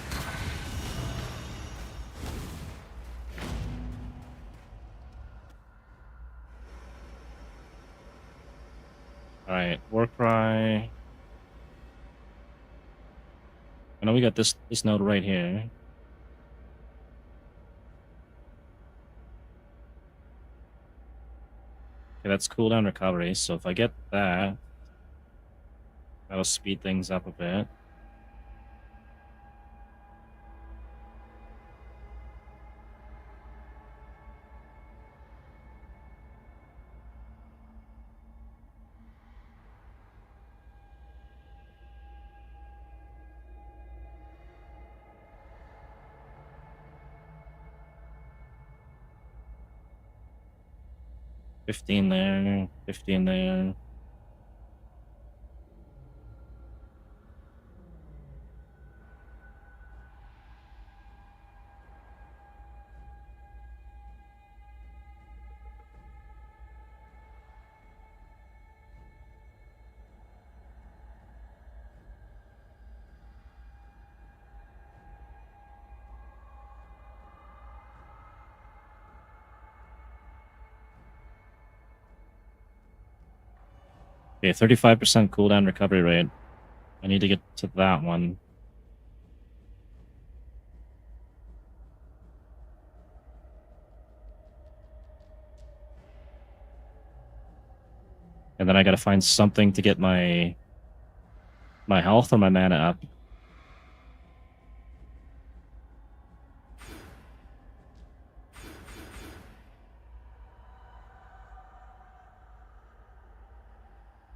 Alright, war cry. I know we got this node right here. Okay, that's cooldown recovery, so if I get that, that'll speed things up a bit. $15 there, $15 there. Okay, 35% cooldown recovery rate. I need to get to that one. And then I gotta find something to get my health or my mana up.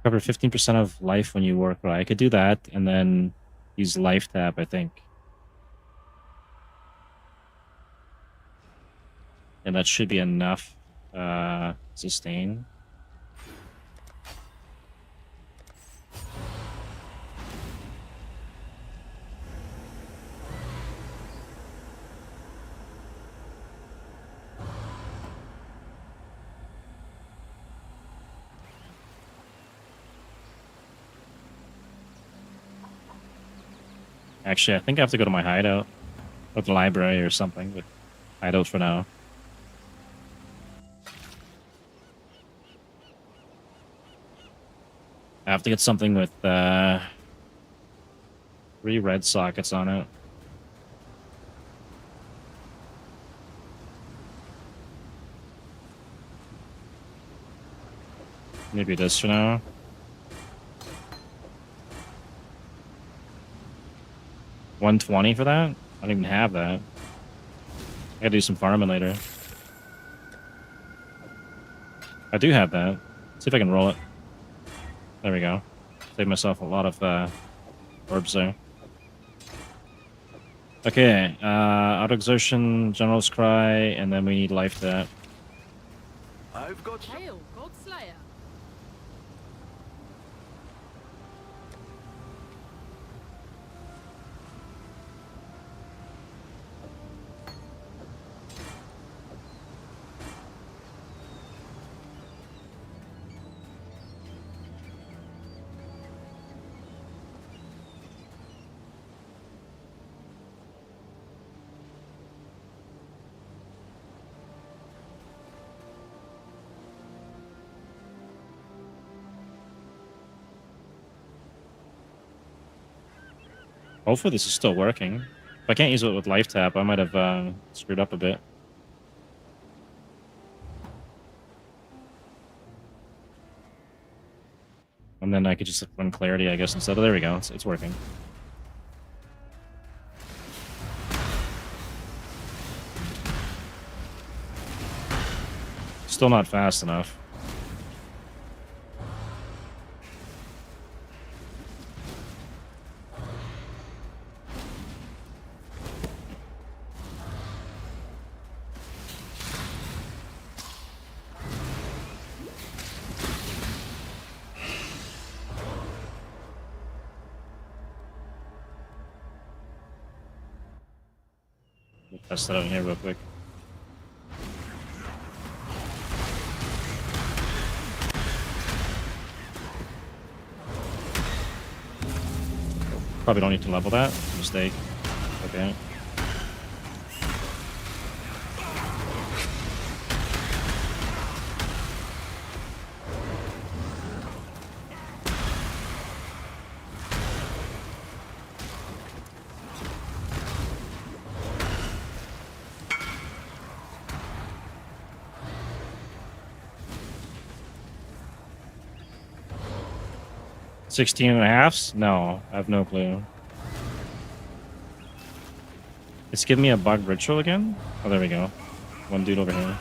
Cover 15% of life when you work right. I could do that and then use life tap, I think. And that should be enough sustain. Actually, I think I have to go to my hideout. Or the library or something, but hideout for now. I have to get something with 3 red sockets on it. Maybe this for now. $120 for that? I don't even have that. I gotta do some farming later. I do have that. See if I can roll it. There we go. Save myself a lot of orbs there. Okay, auto exertion, general's cry, and then we need life tap. I've got Hail, Godslayer. Hopefully this is still working. If I can't use it with life tap, I might have screwed up a bit. And then I could just run clarity, I guess, instead. Oh, there we go. It's working. Still not fast enough. Test that out here real quick. Probably don't need to level that. Mistake. Okay. $16 and a half? No, I have no clue. It's giving me a bug ritual again? Oh, there we go. One dude over here.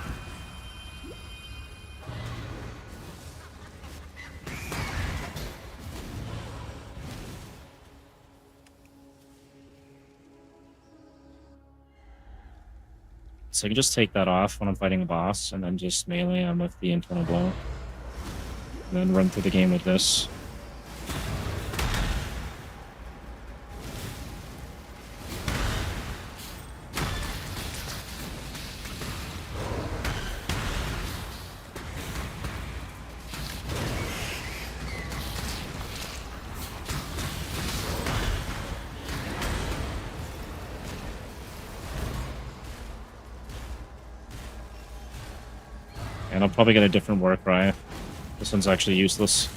So I can just take that off when I'm fighting a boss, and then just melee him with the internal blow. And then run through the game with this. And I'll probably get a different war cry. This one's actually useless.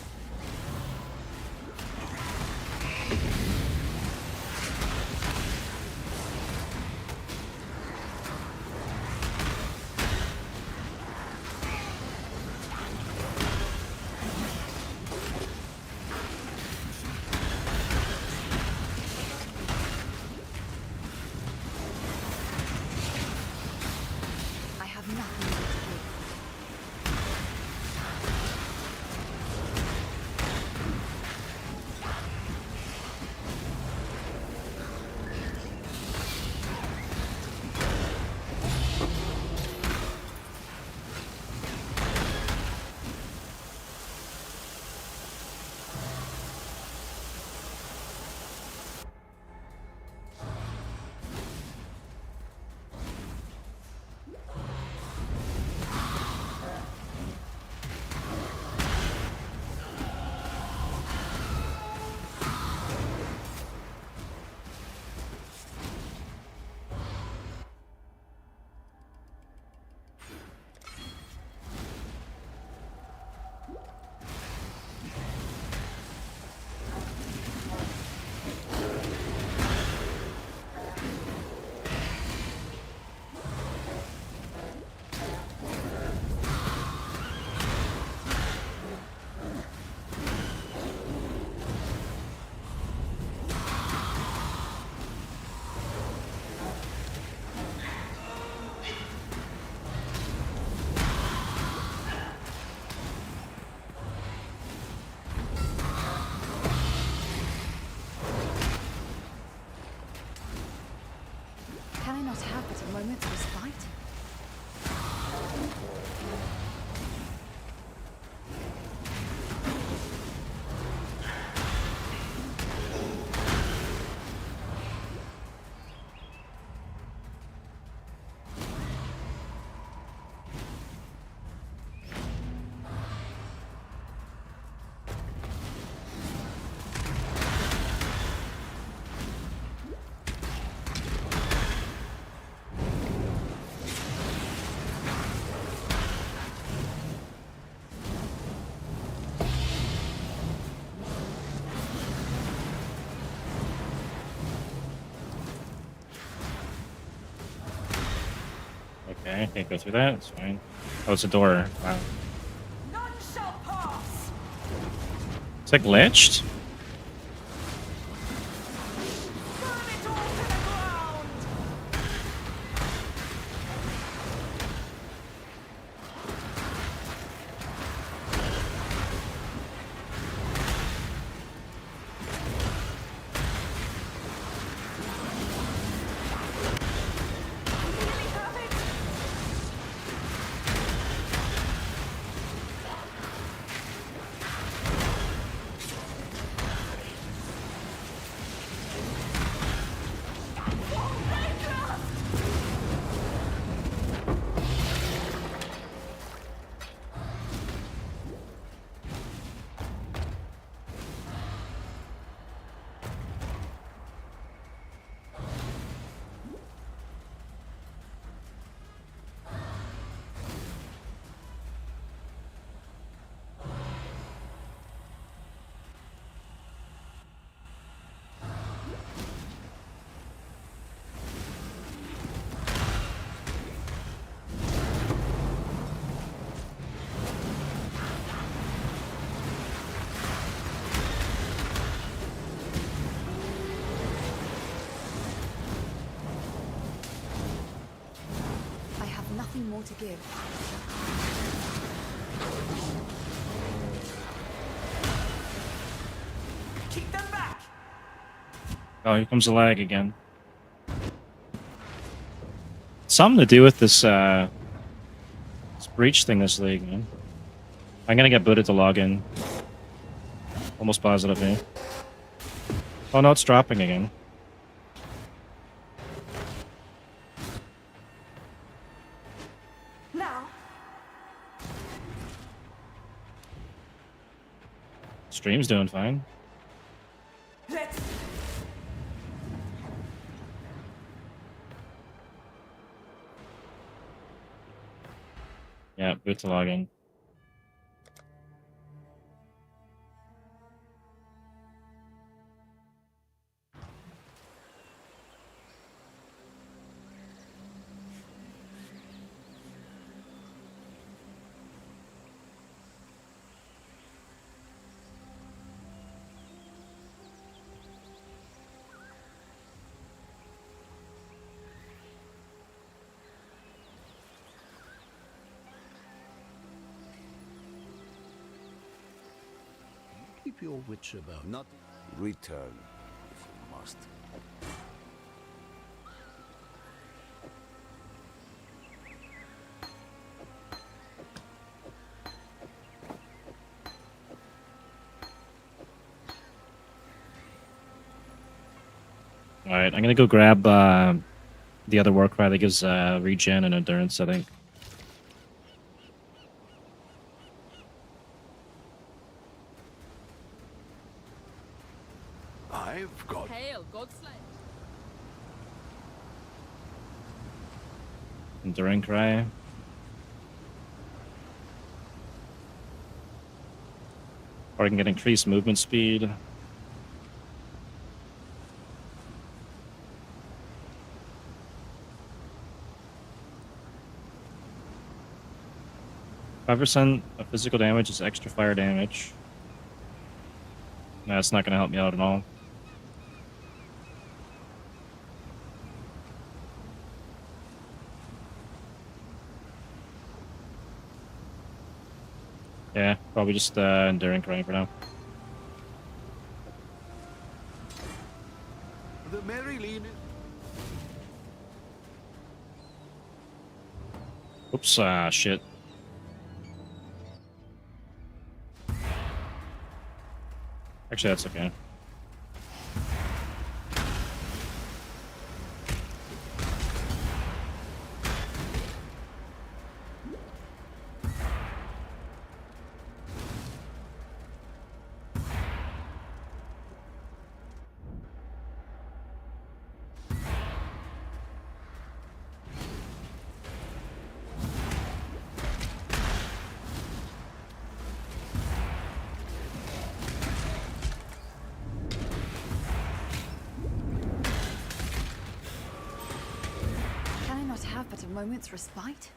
I have nothing more to give. Okay, can't go through that. It's fine. Oh, it's a door. Wow. None shall pass. Is that glitched? Burn it all to the ground. Really have it. I have nothing more to give. Keep them back. Oh, here comes the lag again. Something to do with this this breach thing this league, man. I'm gonna get booted to log in. Almost positive here. Oh no, it's dropping again. Now. Stream's doing fine. Let's. Yeah, boot to log in. Keep your wits about. Not return if you must. Alright, I'm gonna go grab the other Warcry that gives regen and endurance, I think. I've got Hail, Godslayer. Enduring Cry. Or I can get increased movement speed. 5% of physical damage is extra fire damage. No, that's not going to help me out at all. Yeah, probably just Enduring Cry for now. the Mary Lean. Oops, shit. Actually, that's okay. but a moment's respite?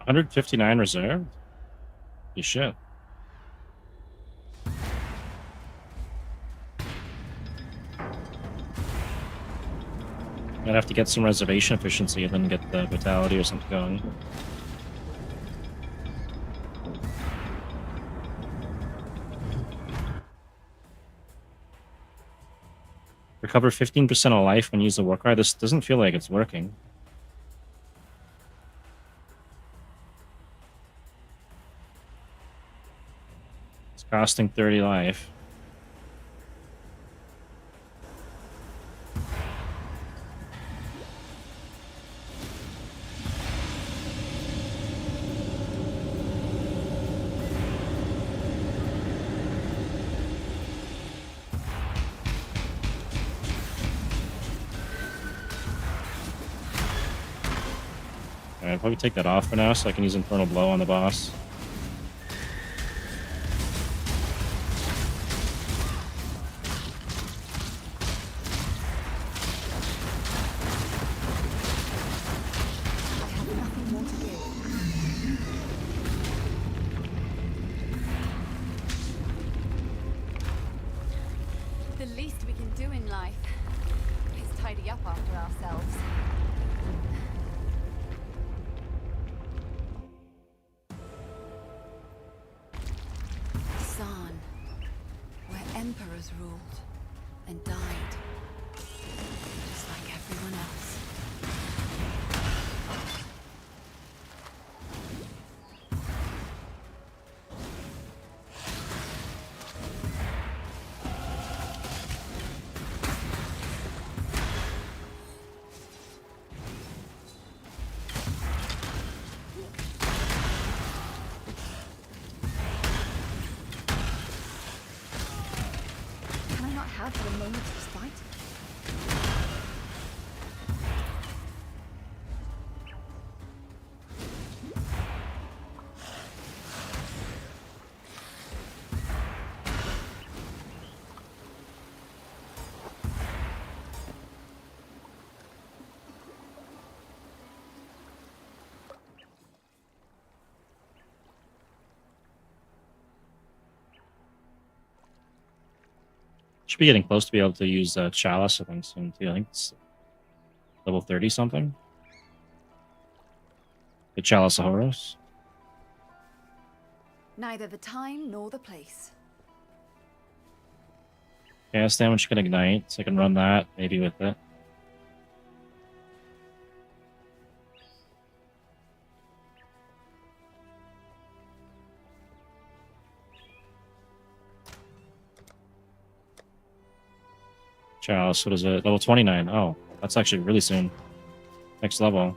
$159 reserve? You should. I'd have to get some reservation efficiency and then get the vitality or something going. Recover 15% of life when you use the war cry. This doesn't feel like it's working. It's costing 30 life. Alright, I'll probably take that off for now so I can use Infernal Blow on the boss. I have nothing more to give. The least we can do in life is tidy up after ourselves. Scion, where emperors ruled and died, just like everyone else. Can I not have for a moment's respite? Should be getting close to be able to use Chalice, I think, soon too. I think it's level 30 something. The Chalice of Horus. Neither the time nor the place. Chaos damage can ignite, so I can run that maybe with it. Chalice, what is it? Level 29. Oh, that's actually really soon. Next level.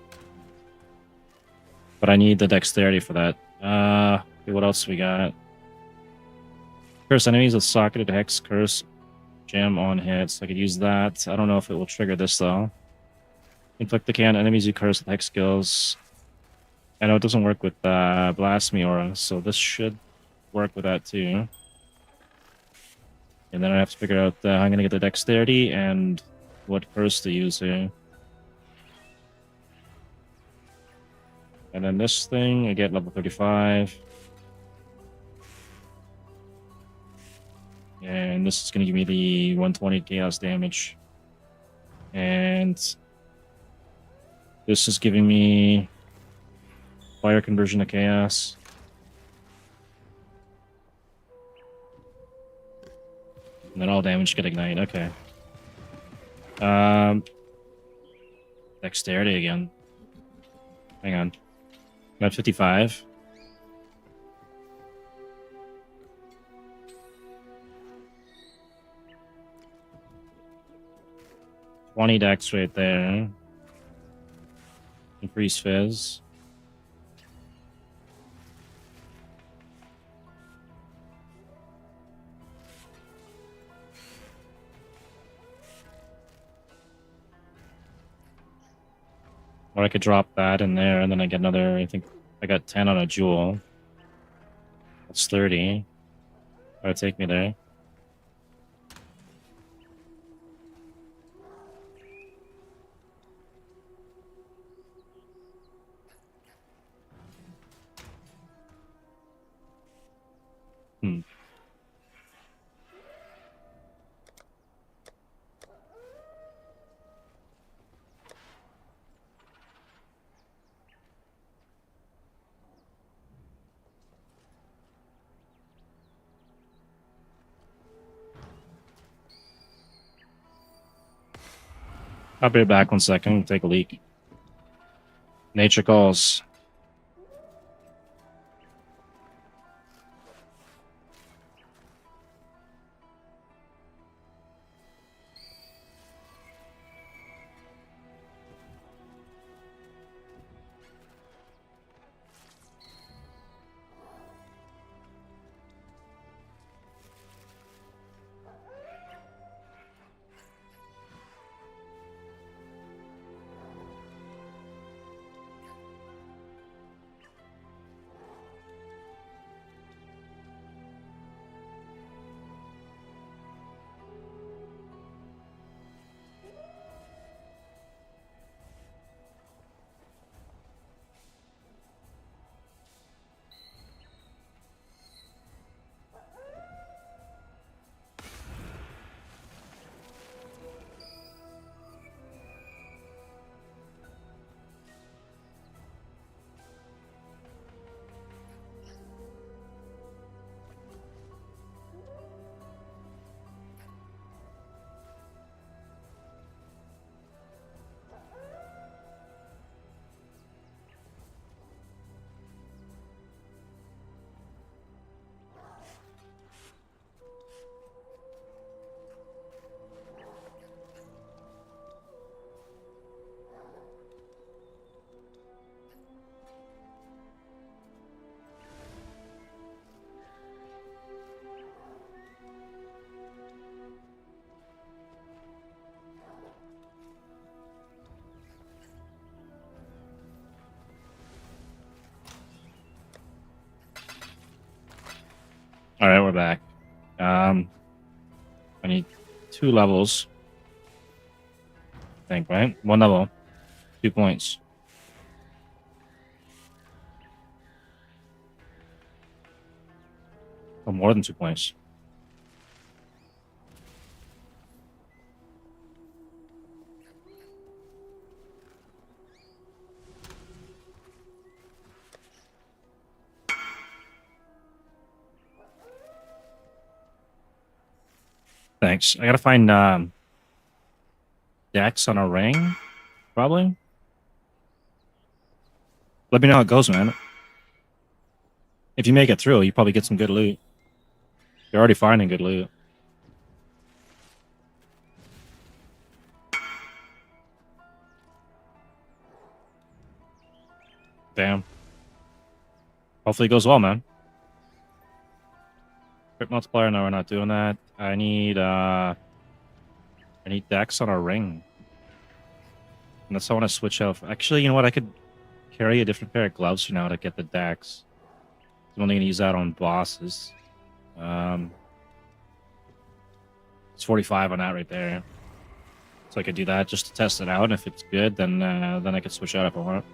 But I need the dexterity for that. Okay, what else we got? Curse enemies with socketed hex, curse, gem on hits. I could use that. I don't know if it will trigger this though. Inflict the can enemies you curse with hex skills. I know it doesn't work with Blasphemy Aura, so this should work with that too. And then I have to figure out how I'm going to get the dexterity and what curse to use here. And then this thing, I get level 35. And this is going to give me the 120 chaos damage. And this is giving me fire conversion to chaos. And then all damage can ignite. Okay. Dexterity again. Hang on. I'm at 55. $20 dex right there. Increase fizz. Or I could drop that in there, and then I get another, I think I got 10 on a jewel. That's 30. That would take me there. Hmm. I'll be back 1 second. Take a leak. Nature calls. All right, we're back. I need 2 levels. I think, right? 1 level. 2 points. Oh, more than 2 points. Thanks. I gotta find Dex on a ring, probably. Let me know how it goes, man. If you make it through, you probably get some good loot. You're already finding good loot. Damn. Hopefully it goes well, man. Crit multiplier, no, we're not doing that. I need Dex on a ring. Unless I want to switch out. Actually, you know what? I could carry a different pair of gloves for now to get the Dex. I'm only gonna use that on bosses. It's 45 on that right there. So I could do that just to test it out. And if it's good, then I could switch out if I want.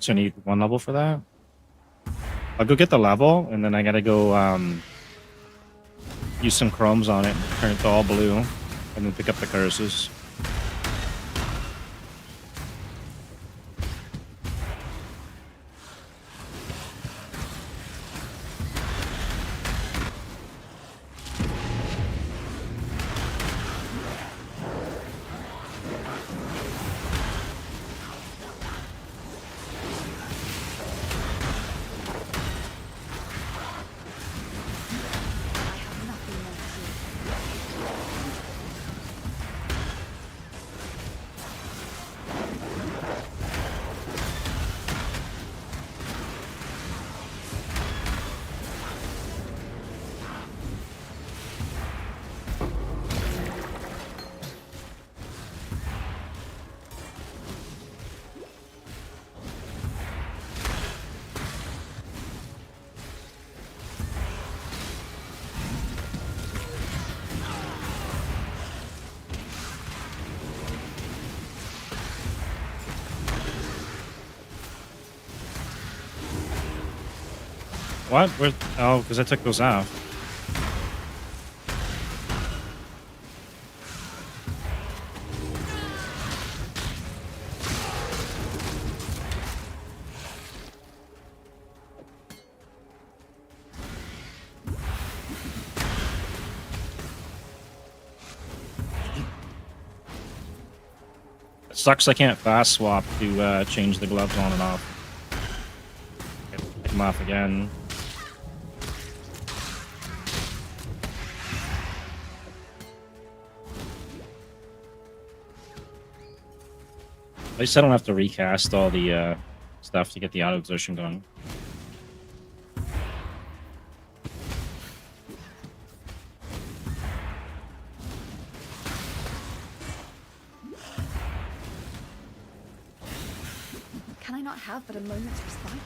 So I need 1 level for that. I'll go get the level, and then I gotta go use some chromes on it, and turn it to all blue, and then pick up the curses. I have nothing more to do. What? Where? Oh, because I took those off. It sucks I can't fast swap to change the gloves on and off. Take them off again. At least I don't have to recast all the stuff to get the auto exertion going. Can I not have but a moment's respite?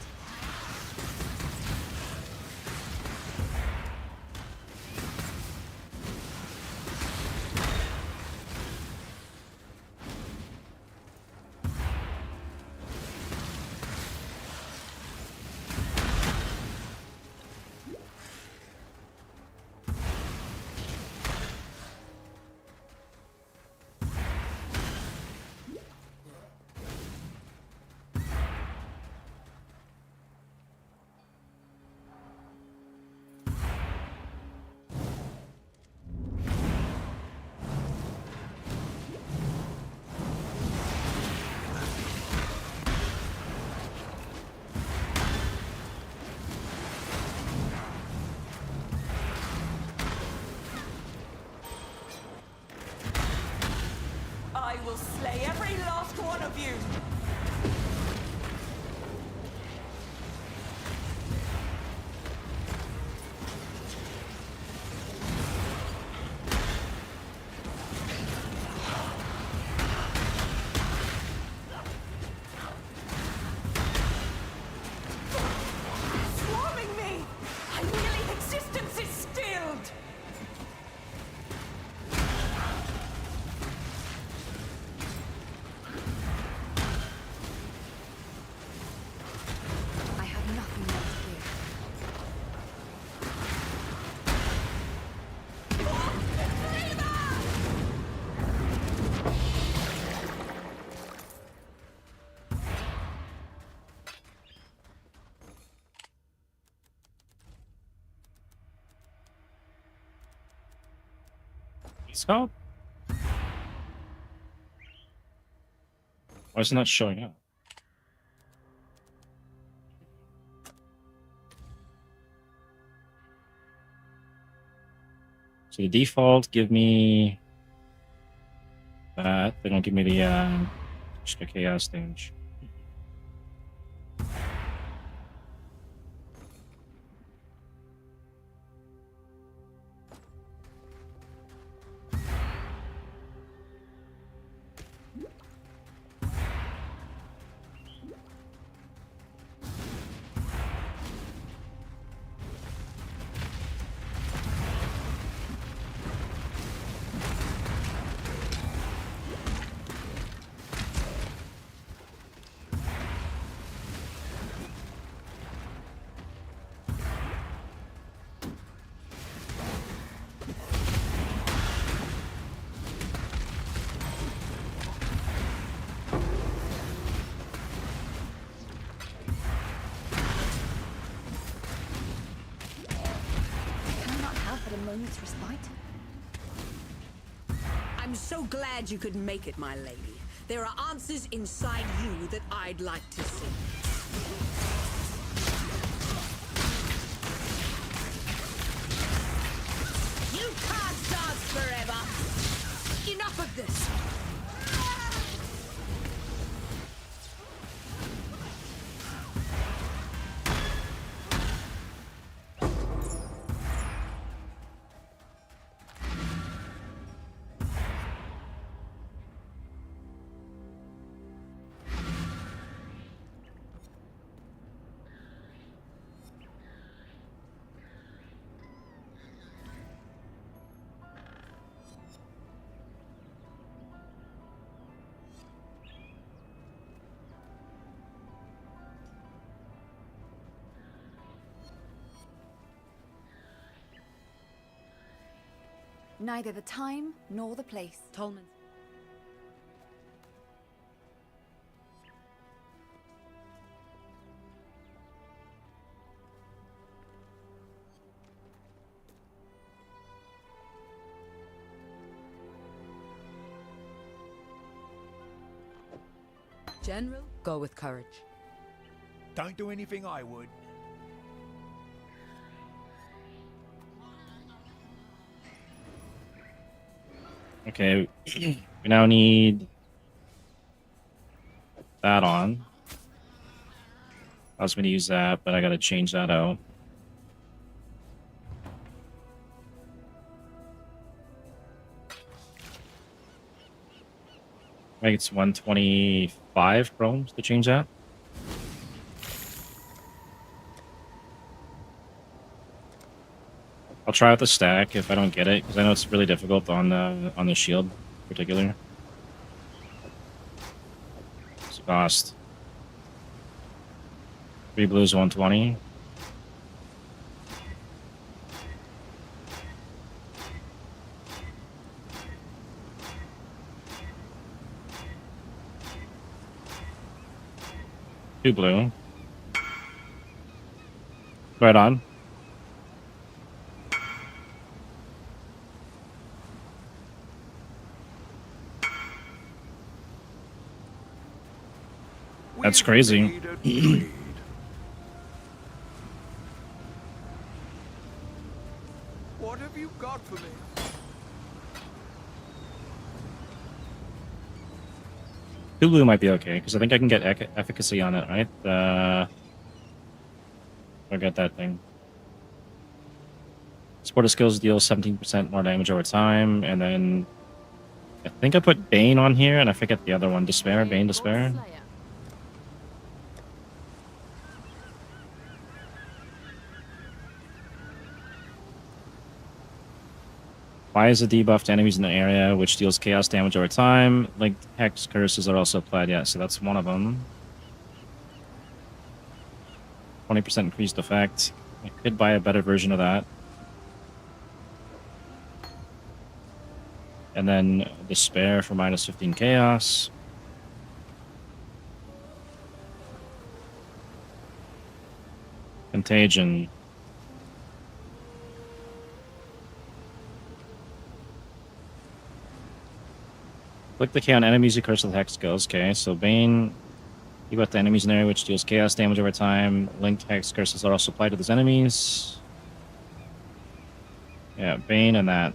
I will slay every last one of you. Swarming me! I really existence is stilled! I have nothing more to give. Scout? Why is it not showing up? So the default give me that. They don't give me the extra chaos damage. I'm so glad you could make it, my lady. There are answers inside you that I'd like to see. You can't dance forever! Enough of this! Neither the time nor the place. Tolman. General, go with courage. Don't do anything I would. Okay, we now need that on. I was going to use that, but I got to change that out. I think it's 125 chromes to change that. I'll try out the stack if I don't get it, because I know it's really difficult on the shield, in particular. It's cost 3 blues, 120. Two blue. Right on. That's crazy. What have you got for me? Two blue might be okay, because I think I can get efficacy on it, right? I'll get that thing. Supporter skills deal 17% more damage over time, and then I think I put Bane on here, and I forget the other one. Despair, Bane, Despair. Why is a debuff to enemies in the area, which deals chaos damage over time? Linked hex curses are also applied, yeah, so that's one of them. 20% increased effect. I could buy a better version of that. And then Despair for minus 15 chaos. Contagion. Click the K on enemies who curse with hex skills. Okay, so Bane, you got the enemies in there, which deals chaos damage over time. Linked hex curses are also applied to those enemies. Yeah, Bane and that.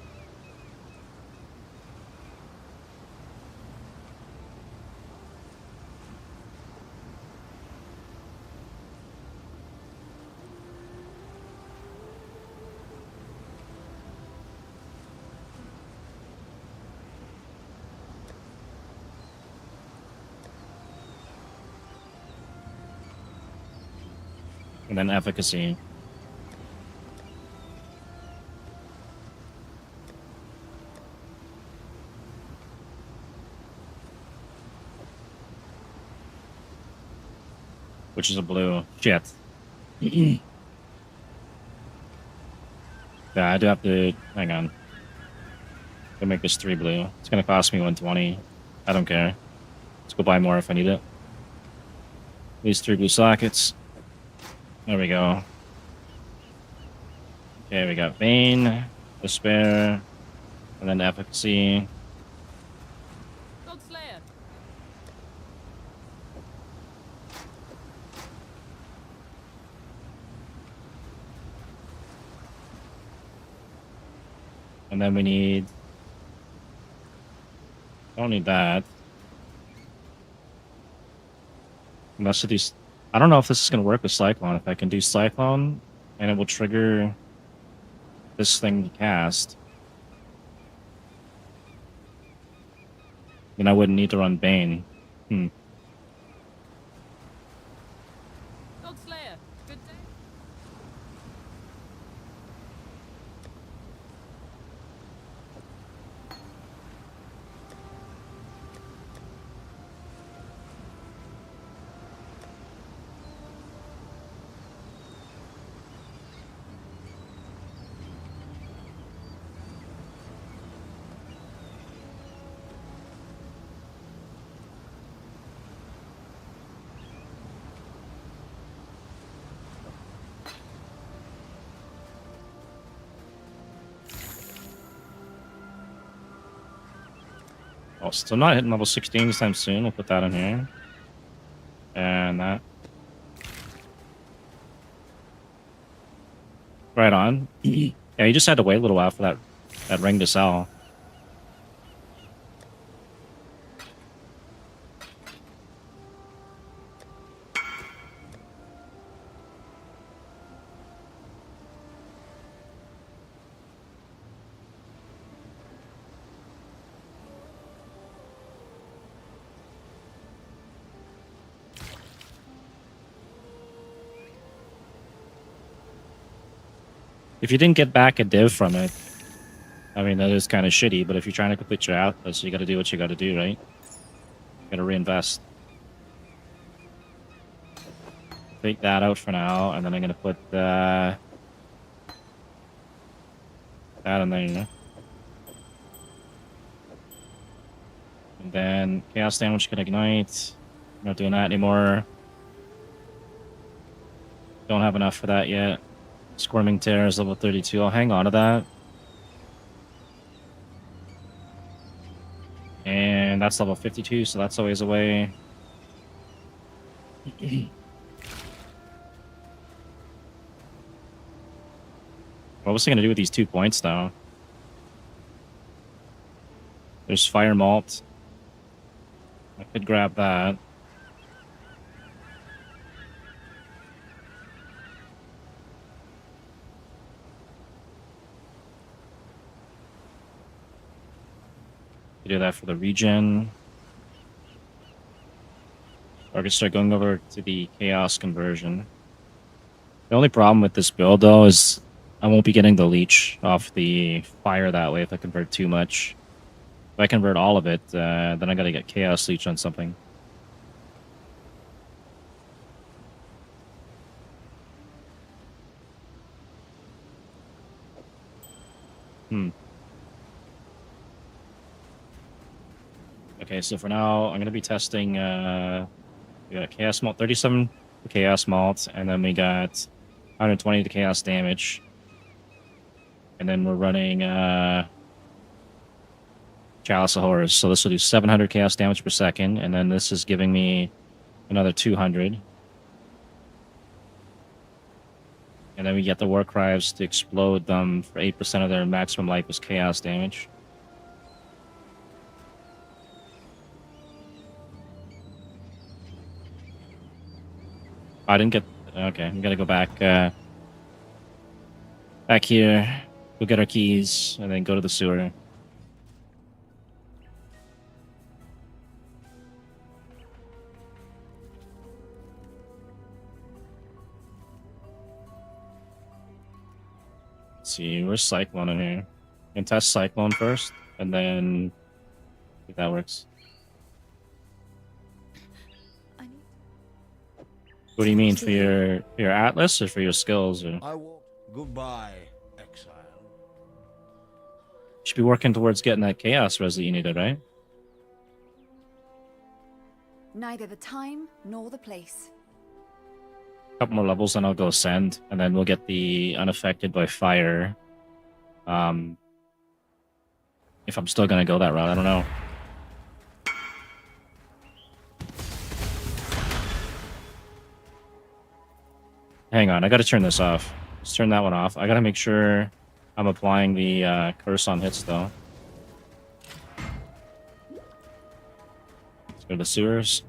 And then efficacy. Which is a blue. Shit. Yeah, I do have to... Hang on. Gonna make this 3 blue. It's gonna cost me 120. I don't care. Let's go buy more if I need it. These 3 blue sockets. There we go. Okay, we got Bane, Despair, and then Efficacy. And then we need... Don't need that. Unless it is... I don't know if this is going to work with Cyclone. If I can do Cyclone, and it will trigger this thing to cast, then I wouldn't need to run Bane. Oh, still not hitting level 16 anytime soon. We'll put that in here. And that. Right on. Yeah, you just had to wait a little while for that ring to sell. If you didn't get back a div from it, I mean, that is kind of shitty, but if you're trying to complete your outlets, you gotta do what you gotta do, right? You gotta reinvest. Take that out for now, and then I'm gonna put that in there. And then chaos damage can ignite. I'm not doing that anymore. Don't have enough for that yet. Squirming Tear is level 32. I'll hang on to that. And that's level 52, so that's always away. What was I going to do with these 2 points, though? There's Fire Malt. I could grab that. Do that for the regen. Or I could start going over to the chaos conversion. The only problem with this build, though, is I won't be getting the leech off the fire that way if I convert too much. If I convert all of it, then I gotta get chaos leech on something. Okay, so for now, I'm going to be testing, we got Chaos Malt, 37 for Chaos Malt, and then we got 120 to Chaos Damage. And then we're running Chalice of Horrors, so this will do 700 Chaos Damage per second, and then this is giving me another 200. And then we get the Warcries to explode them for 8% of their maximum life as Chaos Damage. I didn't get... Okay, I'm gonna go back back here, go get our keys, and then go to the sewer. Let's see, where's Cyclone in here? I can test Cyclone first, and then if that works. What do you mean, for your Atlas or for your skills? Or... I walk. Goodbye, exile. You should be working towards getting that chaos res that you needed, right? Neither the time nor the place. A couple more levels, and I'll go Ascend, and then we'll get the Unaffected by Fire. If I'm still gonna go that route, I don't know. Hang on, I gotta turn this off. Let's turn that one off. I gotta make sure I'm applying the curse on hits, though. Let's go to the sewers.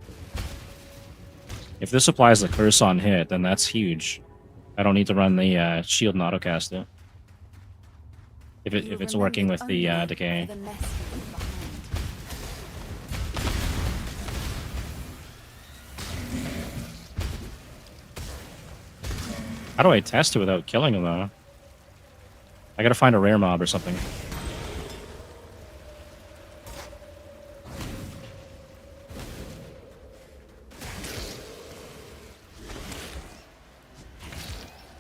If this applies the curse on hit, then that's huge. I don't need to run the shield and autocast it. If it's working with the decay. The mess you leave behind. How do I test it without killing him, though? I gotta find a rare mob or something.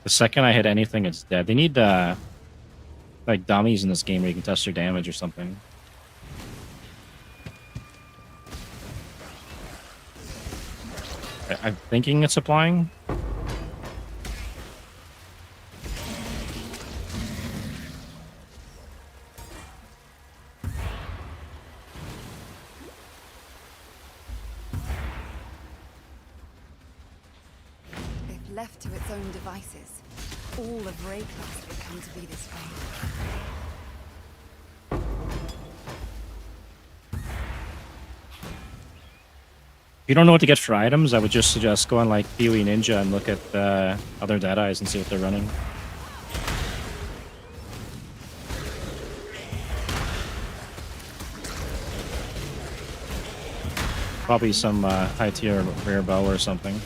The second I hit anything, it's dead. They need, like, dummies in this game where you can test your damage or something. I'm thinking it's applying. If left to its own devices, all of Raycast would come to be this way. If you don't know what to get for items, I would just suggest go on like PoE Ninja and look at other Deadeyes and see what they're running. Probably some high tier rare bow or something.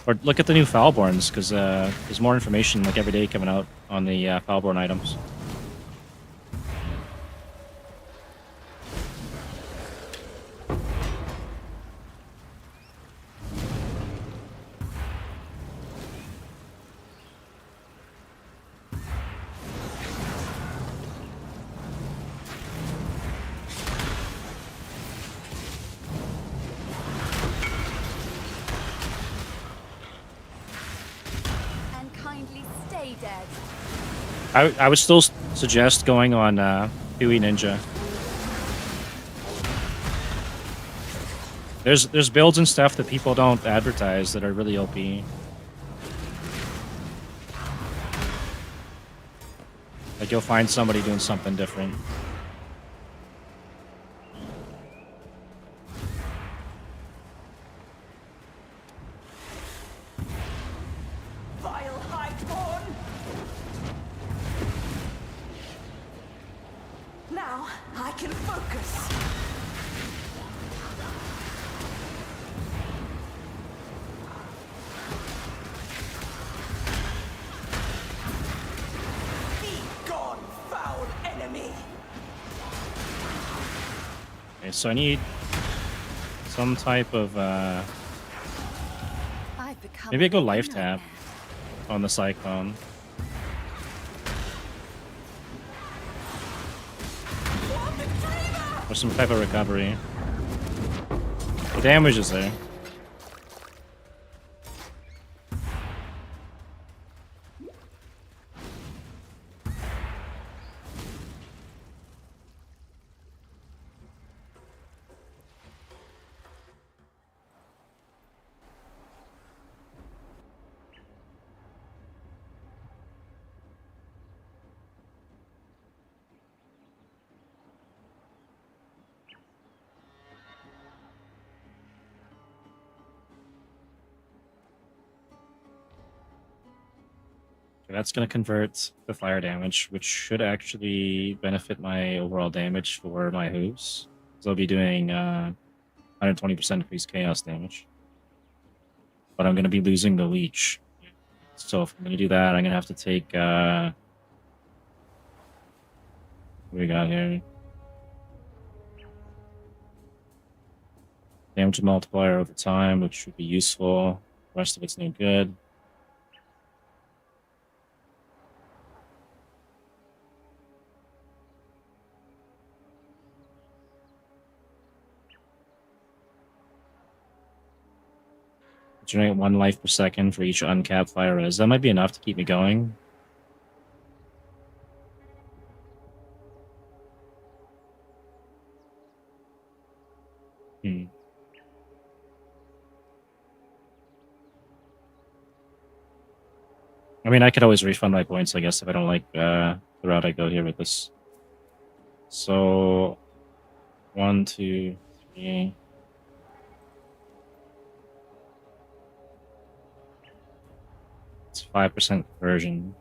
Or look at the new FoulBorns, because there's more information like every day coming out on the FoulBorn items. And kindly stay dead. I would still suggest going on PoE Ninja. There's builds and stuff that people don't advertise that are really OP. Like you'll find somebody doing something different. Vile Highborn! Now I can focus. Be gone, foul enemy! Okay, so I need some type of I've become maybe I go a life nightmare. tap on the Cyclone. Or some type of recovery. The damage is there. That's going to convert the fire damage, which should actually benefit my overall damage for my hooves. So I'll be doing 120% increased chaos damage. But I'm going to be losing the leech. So if I'm going to do that, I'm going to have to take... what do we got here? Damage multiplier over time, which would be useful. The rest of it's no good. Generate 1 life per second for each uncapped fire res. That might be enough to keep me going. I mean, I could always refund my points, I guess, if I don't like the route I go here with this. So, 1, 2, 3. It's 5% conversion.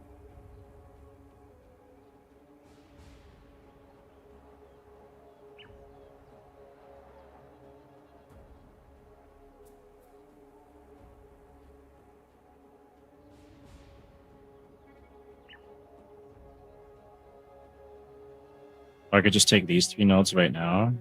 Or I could just take these 3 nodes right now.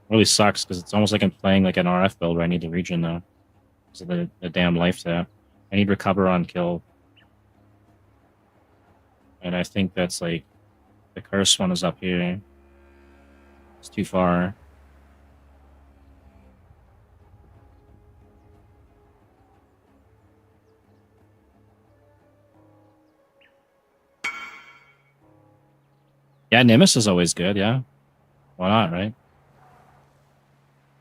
Really sucks because it's almost like I'm playing like an RF build where I need the region though. Because of the damn life tap. I need recover on kill. And I think that's like the curse one is up here. It's too far. Yeah, Nimbus is always good, yeah. Why not, right?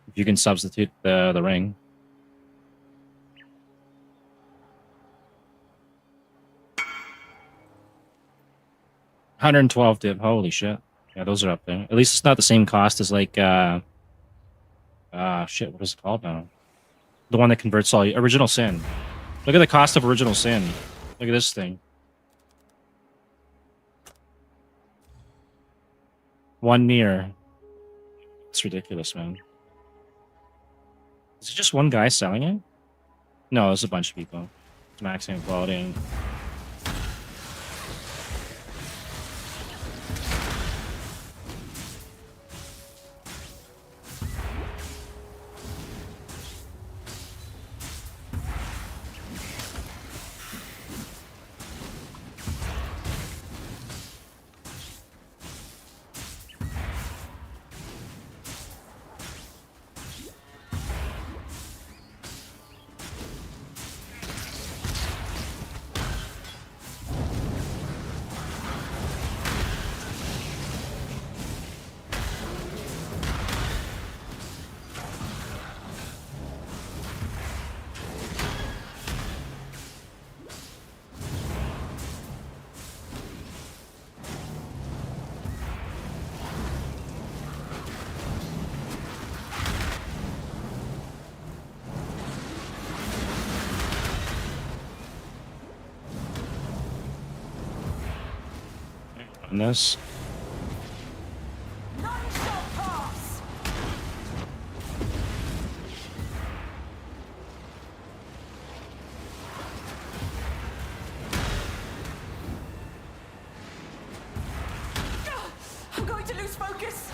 If you can substitute the ring. $112 div, holy shit. Yeah, those are up there. At least it's not the same cost as like shit, what is it called now? The one that converts all Original Sin. Look at the cost of Original Sin. Look at this thing. 1 near. It's ridiculous, man. Is it just one guy selling it? No, there's a bunch of people. It's maximum quality. And this. I'm going to lose focus.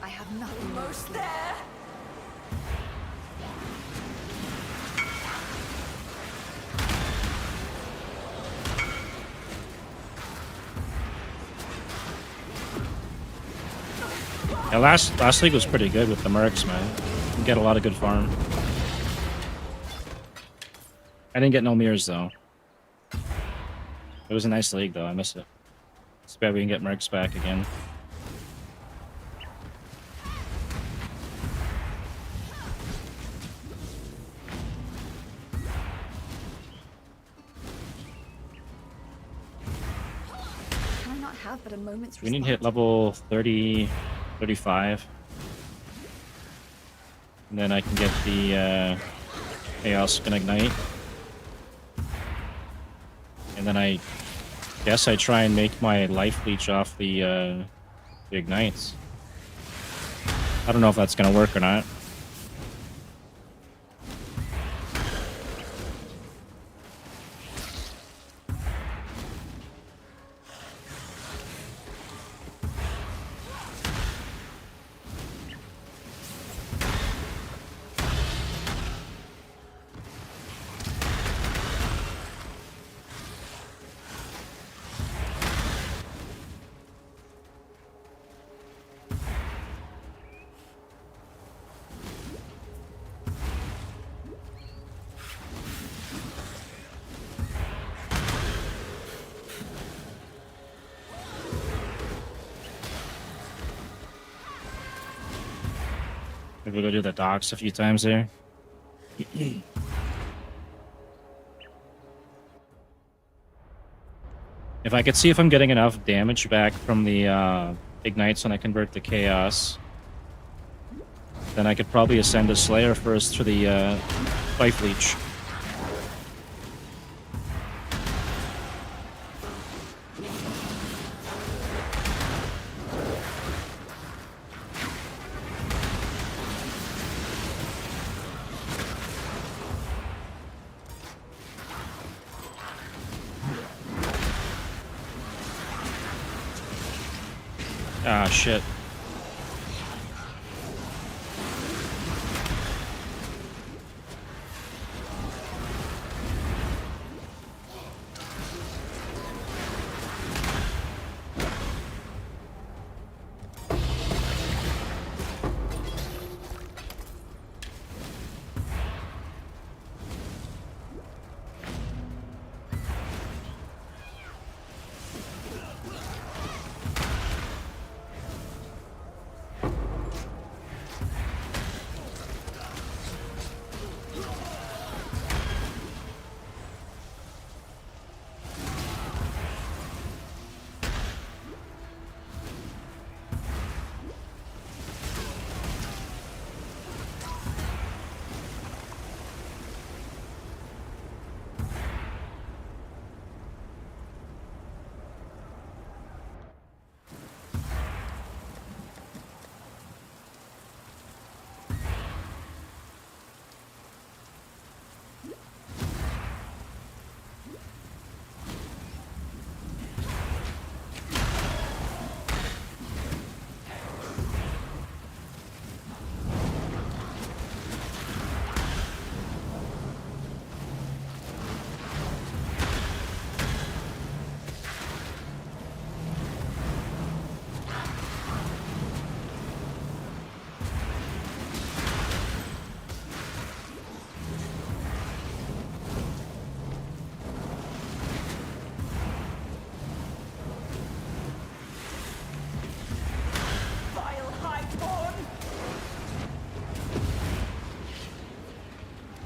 I have nothing more to Almost lose. there. Yeah, last league was pretty good with the mercs, man. You get a lot of good farm. I didn't get no mirrors though. It was a nice league though. I miss it. It's bad we can get mercs back again. Can I not have but a moment's We need to hit respite? level 30, 35. And then I can get the Chaos can ignite. And then I guess I try and make my life leech off the ignites. I don't know if that's gonna work or not. Maybe we'll go do the docks a few times there. If I could see if I'm getting enough damage back from the ignites when I convert to chaos, then I could probably ascend a Slayer first for the Life Leech. Ah, shit.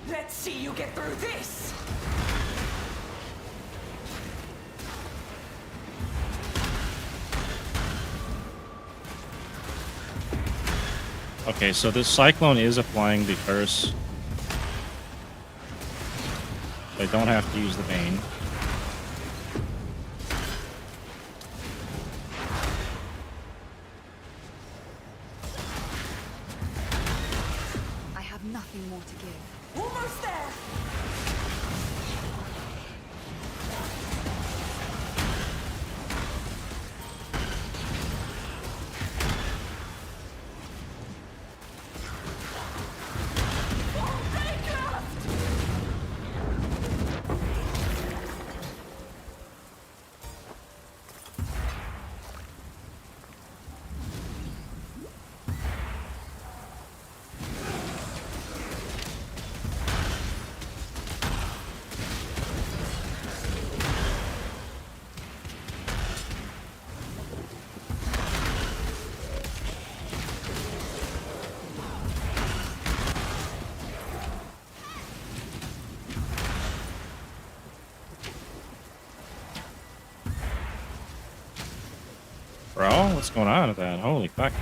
Let's see you get through this! Okay, so this Cyclone is applying the curse. I don't have to use the Bane. I have nothing more to give. Almost there! Bro, what's going on with that? Holy fuck.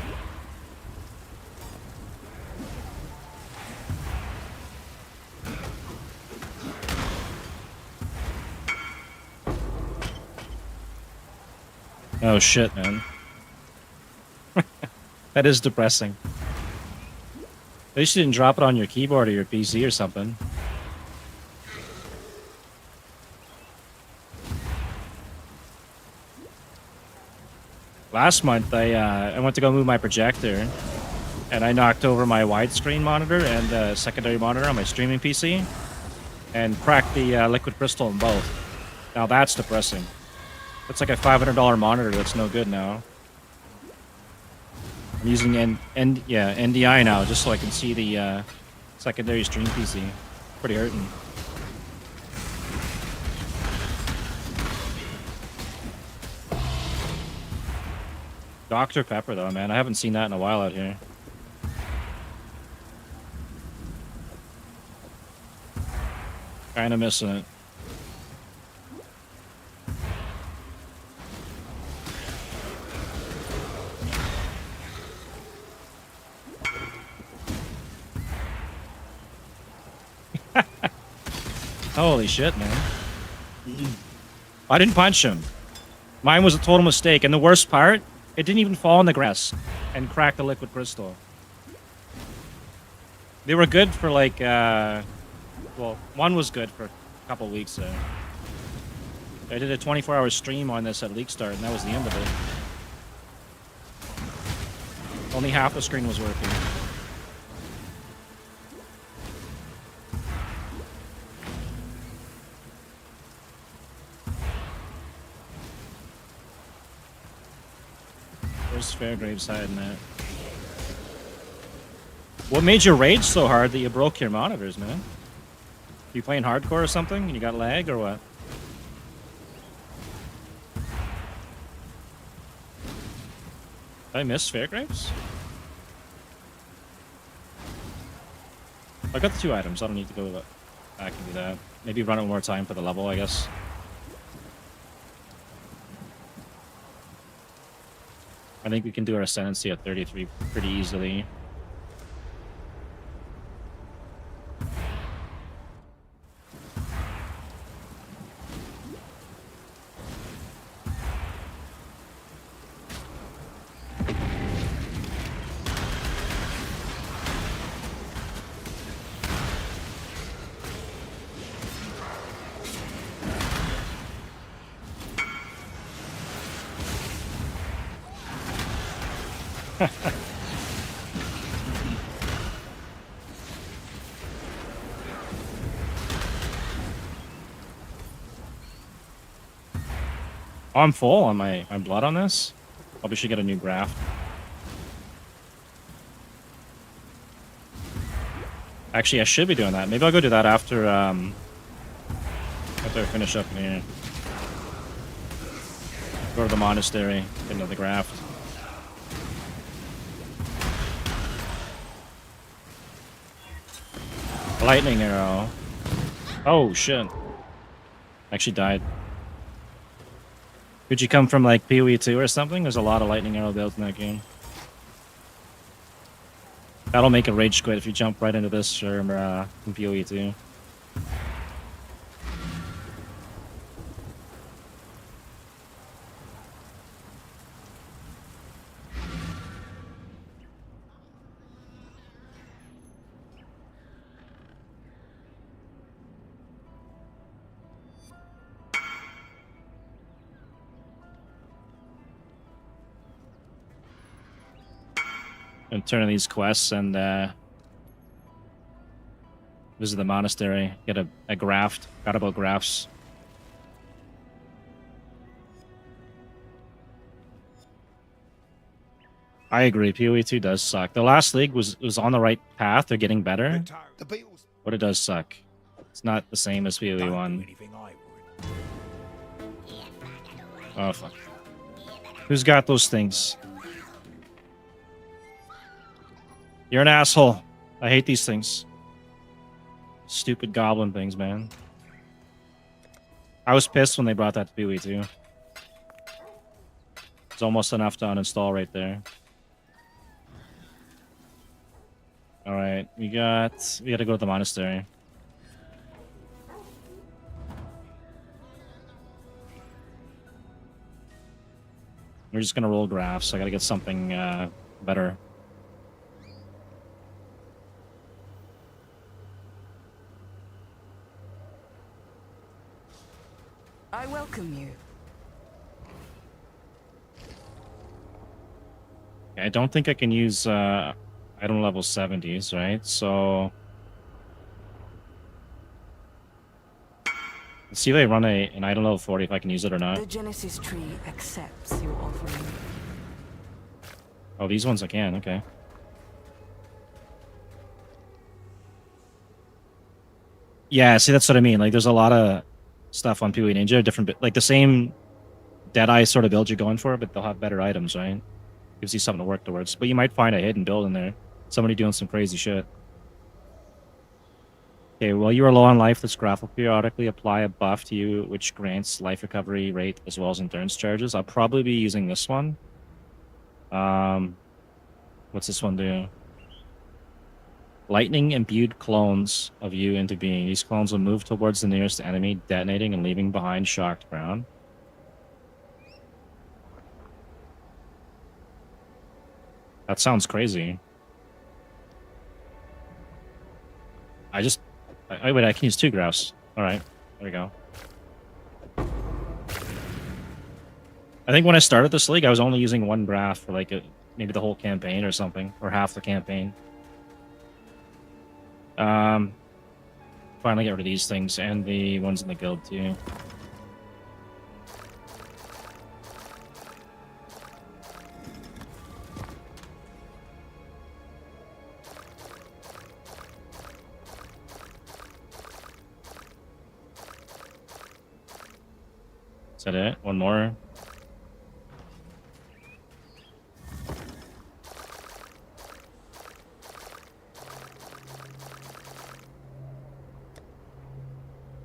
Oh shit, man. That is depressing. At least you didn't drop it on your keyboard or your PC or something. Last month, I went to go move my projector, and I knocked over my widescreen monitor and the secondary monitor on my streaming PC, and cracked the liquid crystal in both. Now that's depressing. That's like a $500 monitor that's no good now. I'm using NDI now just so I can see the secondary stream PC. Pretty hurting. Dr. Pepper though, man. I haven't seen that in a while out here. Kind of missing it. Holy shit, man. I didn't punch him. Mine was a total mistake. And the worst part, it didn't even fall in the grass and crack the liquid crystal. They were good for like, well, one was good for a couple weeks there. I did a 24-hour stream on this at leak start, and that was the end of it. Only half the screen was working. Where's Fairgraves hiding at? What made you rage so hard that you broke your monitors, man? You playing hardcore or something and you got lag or what? Did I miss Fairgraves? I got the 2 items. I don't need to go back and do that. Maybe run it one more time for the level, I guess. I think we can do our ascendancy at 33 pretty easily. Oh, I'm full on my blood on this. Probably should get a new graft. Actually, I should be doing that. Maybe I'll go do that after I finish up in here. Go to the monastery, get another graft. Lightning arrow. Oh shit. Actually died. Could you come from like PoE 2 or something? There's a lot of lightning arrow builds in that game. That'll make a rage quit if you jump right into this from PoE 2. And turn in these quests and visit the monastery, get a graft. Got about grafts. I agree, PoE 2 does suck. The last league was on the right path, they're getting better, but it does suck. It's not the same as PoE 1. Oh fuck. Who's got those things? You're an asshole. I hate these things. Stupid goblin things, man. I was pissed when they brought that to PoE 2. It's almost enough to uninstall right there. Alright, we gotta go to the monastery. We're just gonna roll graphs. I gotta get something better. I welcome you. I don't think I can use item level 70s, right? So let's see if I run an item level 40 if I can use it or not. The Genesis tree accepts your offering. Oh, these ones I can, okay. Yeah, see, that's what I mean. Like, there's a lot of stuff on PoE Ninja, different, like the same Deadeye sort of build you're going for, but they'll have better items, right? Gives you something to work towards. But you might find a hidden build in there. Somebody doing some crazy shit. Okay, while you are low on life, this graph will periodically apply a buff to you, which grants life recovery rate as well as endurance charges. I'll probably be using this one. What's this one do? Lightning imbued clones of you into being. These clones will move towards the nearest enemy, detonating and leaving behind shocked ground. That sounds crazy. Wait, I can use 2 grouse. Alright, there we go. I think when I started this league, I was only using 1 graph for like maybe the whole campaign or something, or half the campaign. Finally get rid of these things and the ones in the guild too. Is that it? One more?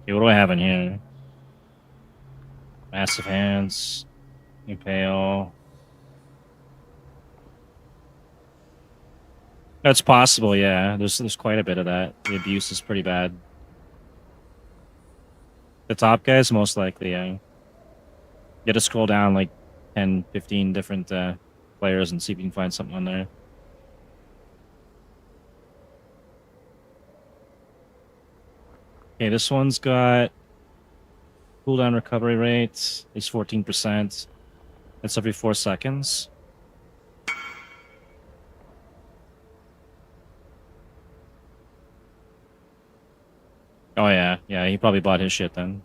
Okay, what do I have in here? Massive hands. Impale. That's possible, yeah. There's quite a bit of that. The abuse is pretty bad. The top guys, most likely, yeah. You gotta scroll down like 10, 15 different players and see if you can find something on there. Okay, this one's got cooldown recovery rate is 14%. That's every 4 seconds. Oh yeah, yeah, he probably bought his shit then.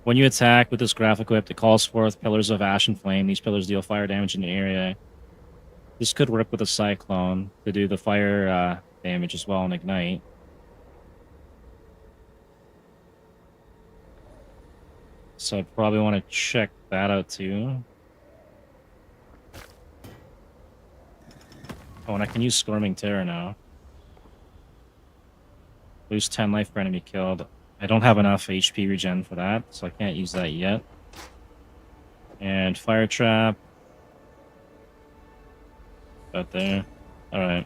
When you attack with this graph equipped, it calls forth pillars of ash and flame. These pillars deal fire damage in the area. This could work with a cyclone to do the fire damage as well and ignite. So I probably want to check that out too. Oh, and I can use Storming Terror now. Lose 10 life per enemy killed. I don't have enough HP regen for that, so I can't use that yet. And Fire Trap. Out there. Alright.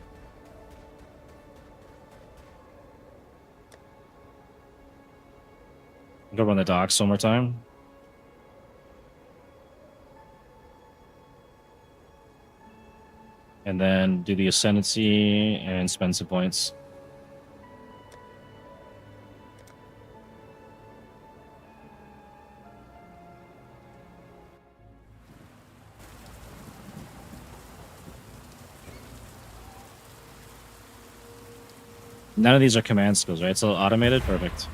Go run the docks one more time. And then do the Ascendancy and spend some points. None of these are command skills, right? So automated? Perfect.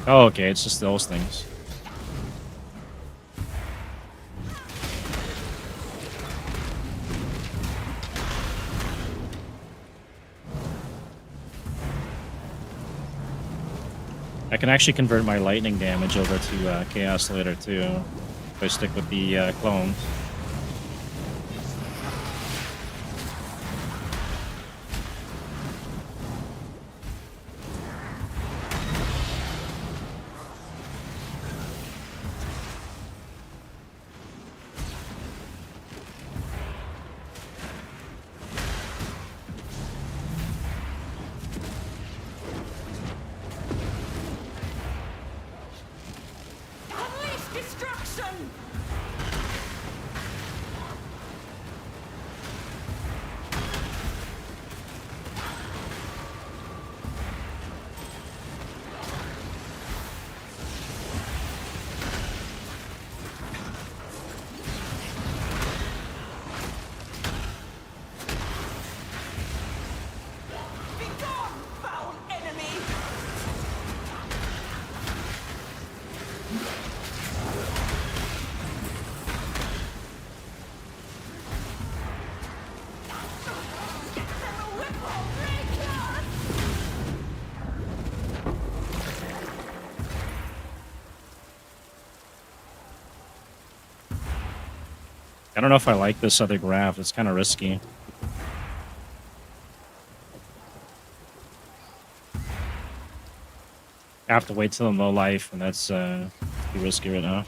Oh, okay, it's just those things. I can actually convert my lightning damage over to chaos later too, if I stick with the clones. I don't know if I like this other graph. It's kind of risky. I have to wait till I'm low life, and that's too risky right now.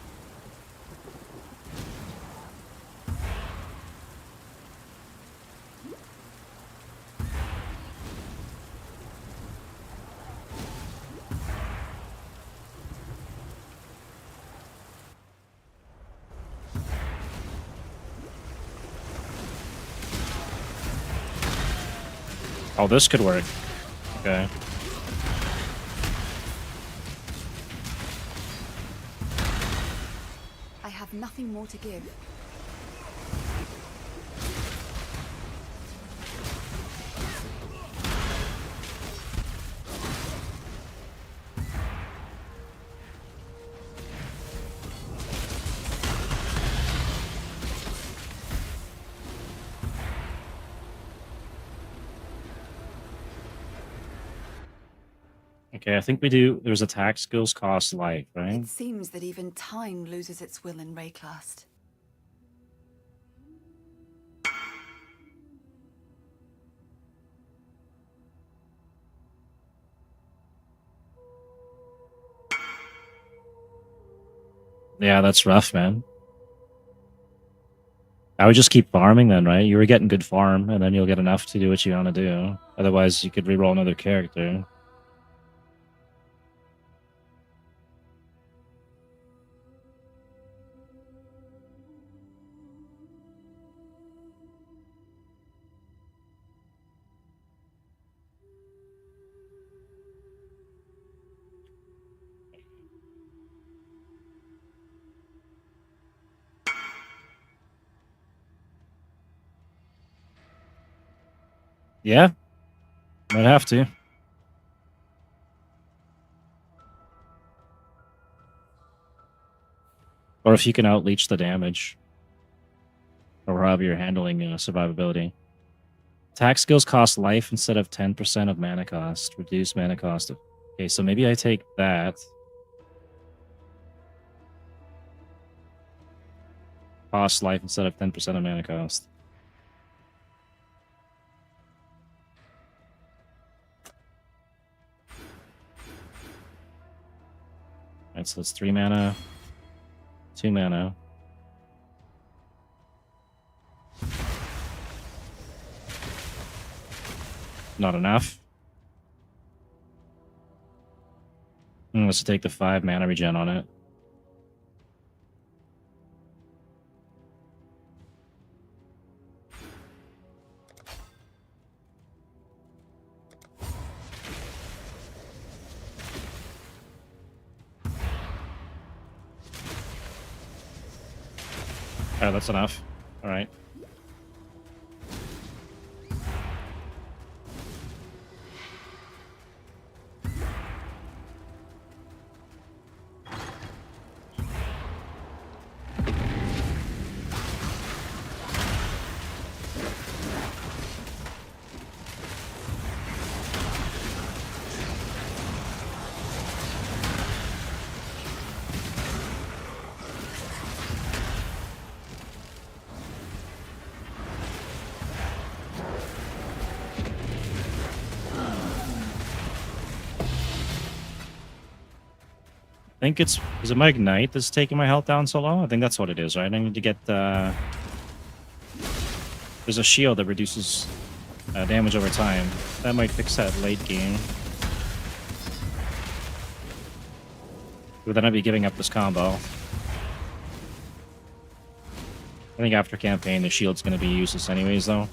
Oh, this could work. Okay. I have nothing more to give. Okay, I think we do. There's attack skills cost life, right? It seems that even time loses its will in Rayclast. Yeah, that's rough, man. I would just keep farming then, right? You were getting good farm, and then you'll get enough to do what you want to do. Otherwise, you could reroll another character. Yeah, might have to. Or if you can outleach the damage. Or however you're handling survivability. Attack skills cost life instead of 10% of mana cost. Reduce mana cost. Okay, so maybe I take that. Cost life instead of 10% of mana cost. Alright, so it's 3 mana. 2 mana. Not enough. Let's take the 5 mana regen on it. Oh, that's enough. All right. I think is it my Ignite that's taking my health down so low? I think that's what it is, right? I need to get there's a shield that reduces damage over time. That might fix that late game. But then I'd be giving up this combo. I think after campaign, the shield's going to be useless anyways, though.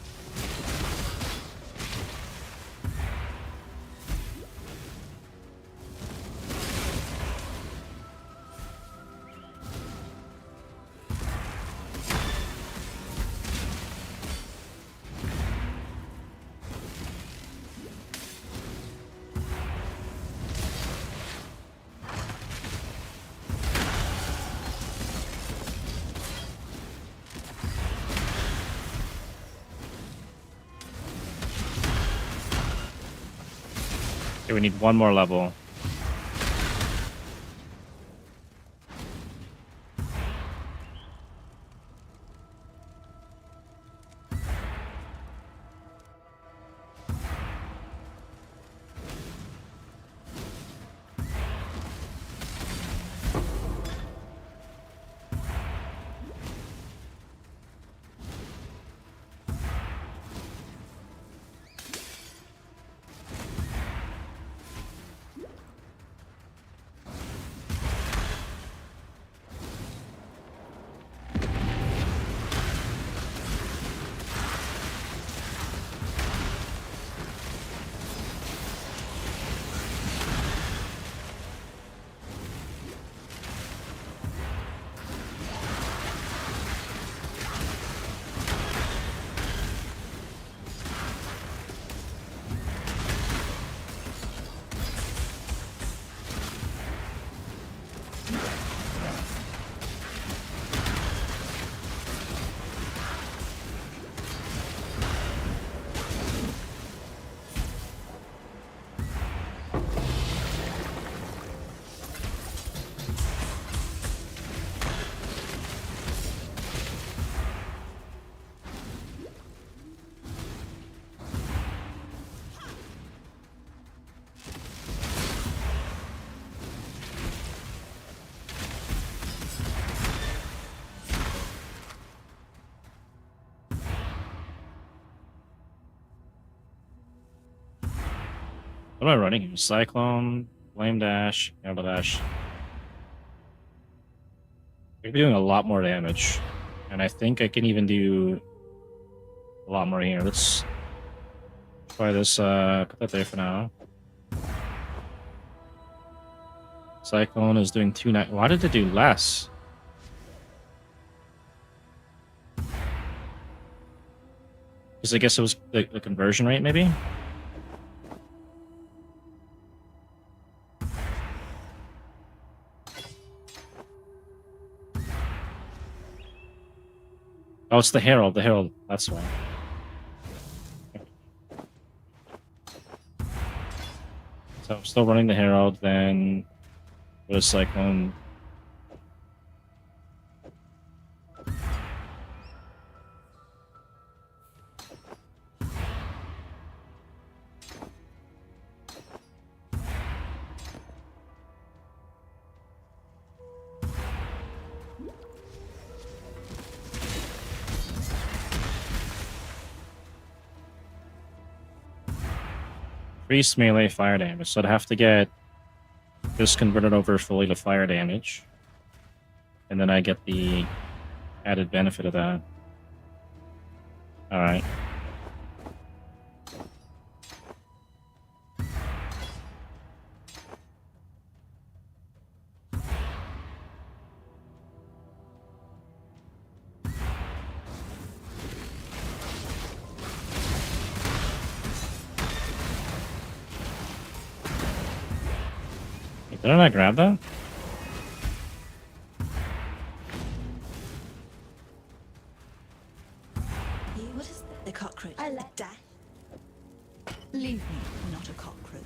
Okay, we need one more level. What am I running here? Cyclone, Flame Dash, Counter Dash. We're doing a lot more damage. And I think I can even do a lot more here. Let's try this, put that there for now. Cyclone is doing 290. Why did it do less? Because I guess it was the conversion rate, maybe? Oh, it's the Herald. The Herald. That's why. So I'm still running the Herald, then with a Cyclone. Increased melee fire damage, so I'd have to get this converted over fully to fire damage. And then I get the added benefit of that. Alright. Didn't I grab that? What is the cockroach? I like that. Leave me, not a cockroach.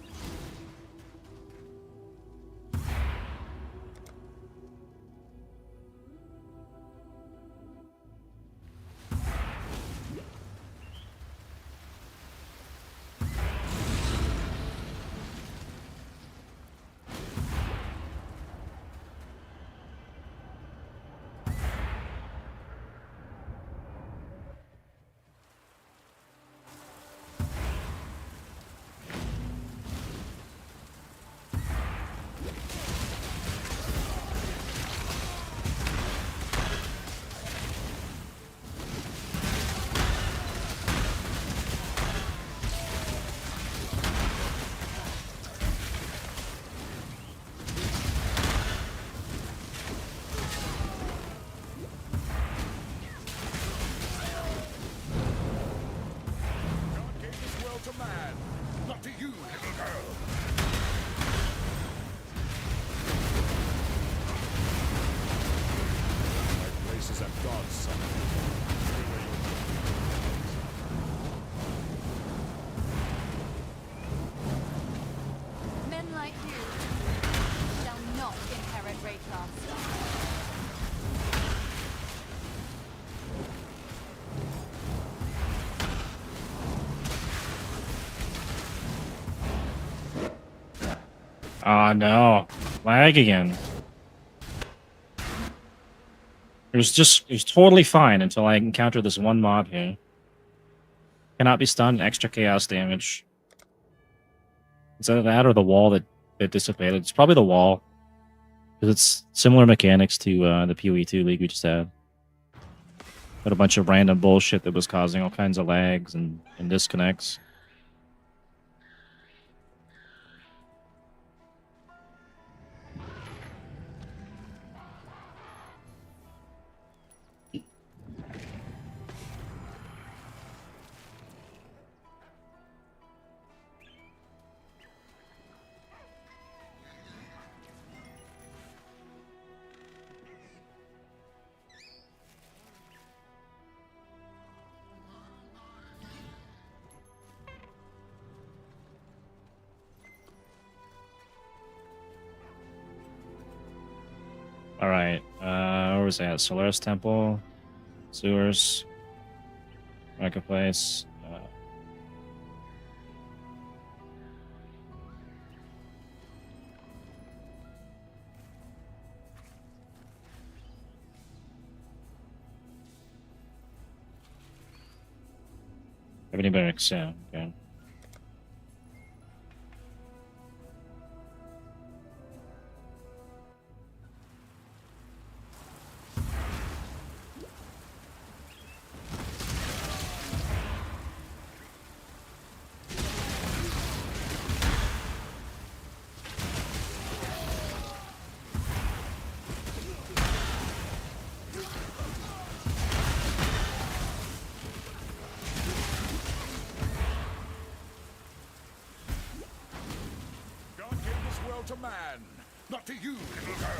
Men like you shall not inherit Raycraft. Oh no. Lag again. It was totally fine until I encountered this one mob here. Cannot be stunned, extra chaos damage. Is that that or the wall that dissipated? It's probably the wall. Because it's similar mechanics to the PoE2 league we just had. But a bunch of random bullshit that was causing all kinds of lags and disconnects. Alright, where was that? Solaris Temple, Sewers, Marketplace. Have any barracks? Yeah, okay. to man, not to you, little girl.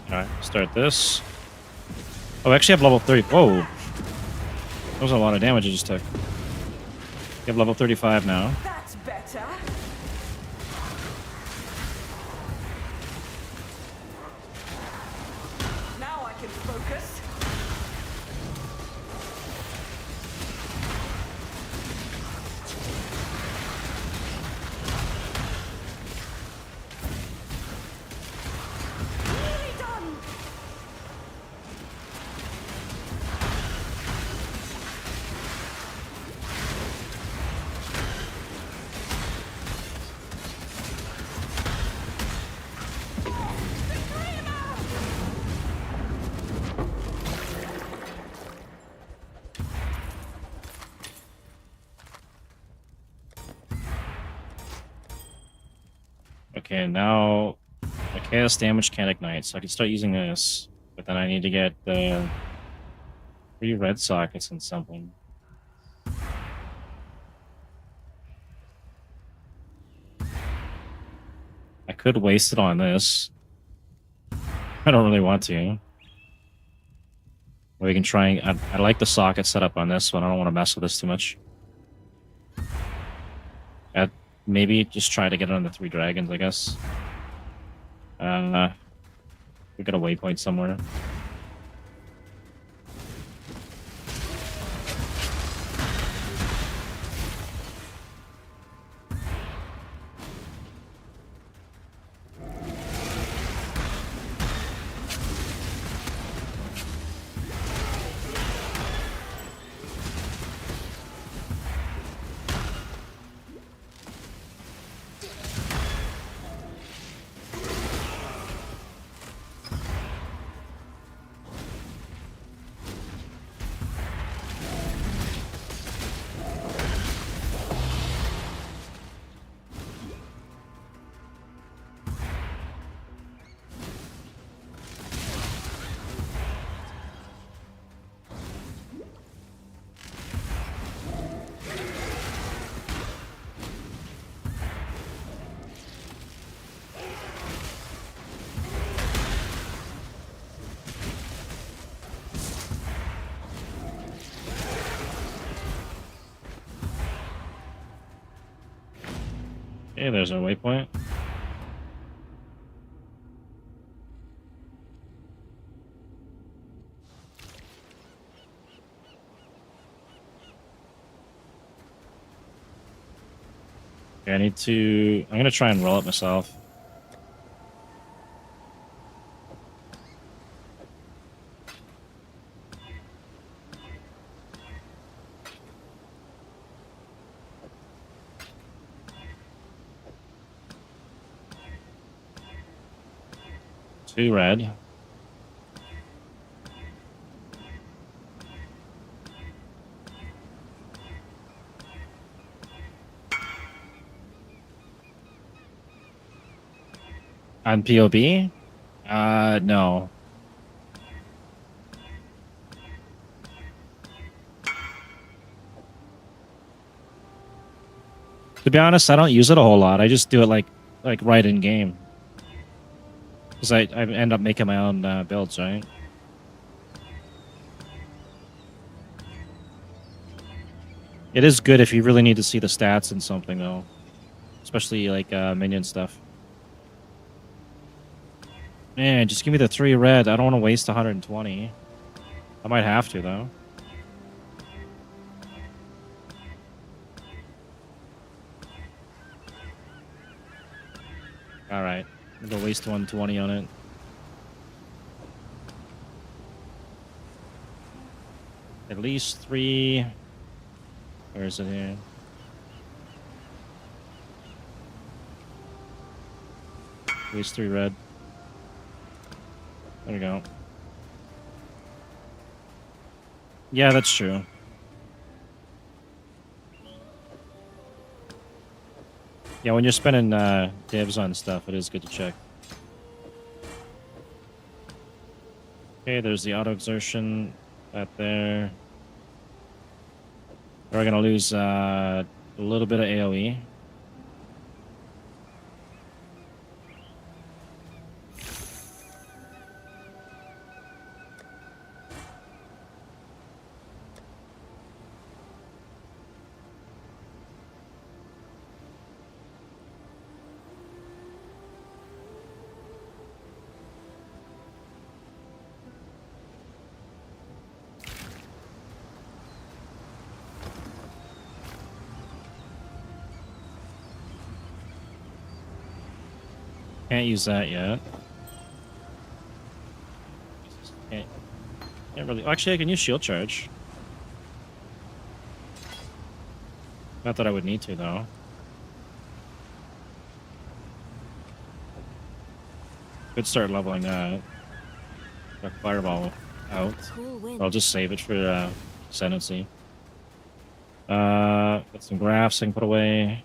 Alright, start this. Oh, I actually have level 30. Whoa. That was a lot of damage I just took. You have level 35 now. That's better. Now I can focus. Nearly done. Okay, now the chaos damage can't ignite, so I can start using this. But then I need to get the 3 red sockets and something. I could waste it on this. I don't really want to. Or we can try and... I like the socket setup on this one. I don't want to mess with this too much. Maybe just try to get it on the 3 dragons, I guess. We got a waypoint somewhere. Okay, there's our waypoint. Okay, I need to... I'm gonna try and roll it myself. Two red. On POB? No. To be honest, I don't use it a whole lot. I just do it like right in game. Because I end up making my own builds, right? It is good if you really need to see the stats in something, though. Especially, like, minion stuff. Man, just give me the 3 red. I don't want to waste 120. I might have to, though. Alright. I'm gonna waste 120 on it. At least 3... Where is it here? At least 3 red. There we go. Yeah, that's true. Yeah, when you're spending divs on stuff, it is good to check. Okay, there's the auto exertion. That there. We're gonna lose a little bit of AoE. Can't use that yet. Can't really. Actually, I can use shield charge. Not that I would need to, though. Could start leveling that. Got fireball out. Cool wind. I'll just save it for Ascendancy. Got some graphs I can put away.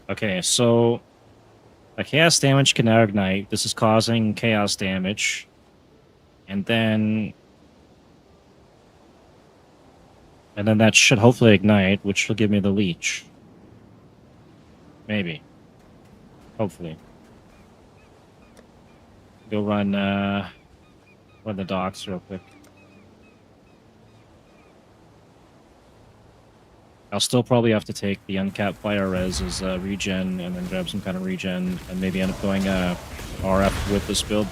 Okay, so a chaos damage can now ignite. This is causing chaos damage. And then that should hopefully ignite, which will give me the leech. Maybe. Hopefully. Go run the docks real quick. I'll still probably have to take the uncapped fire res as regen, and then grab some kind of regen, and maybe end up going RF with this build.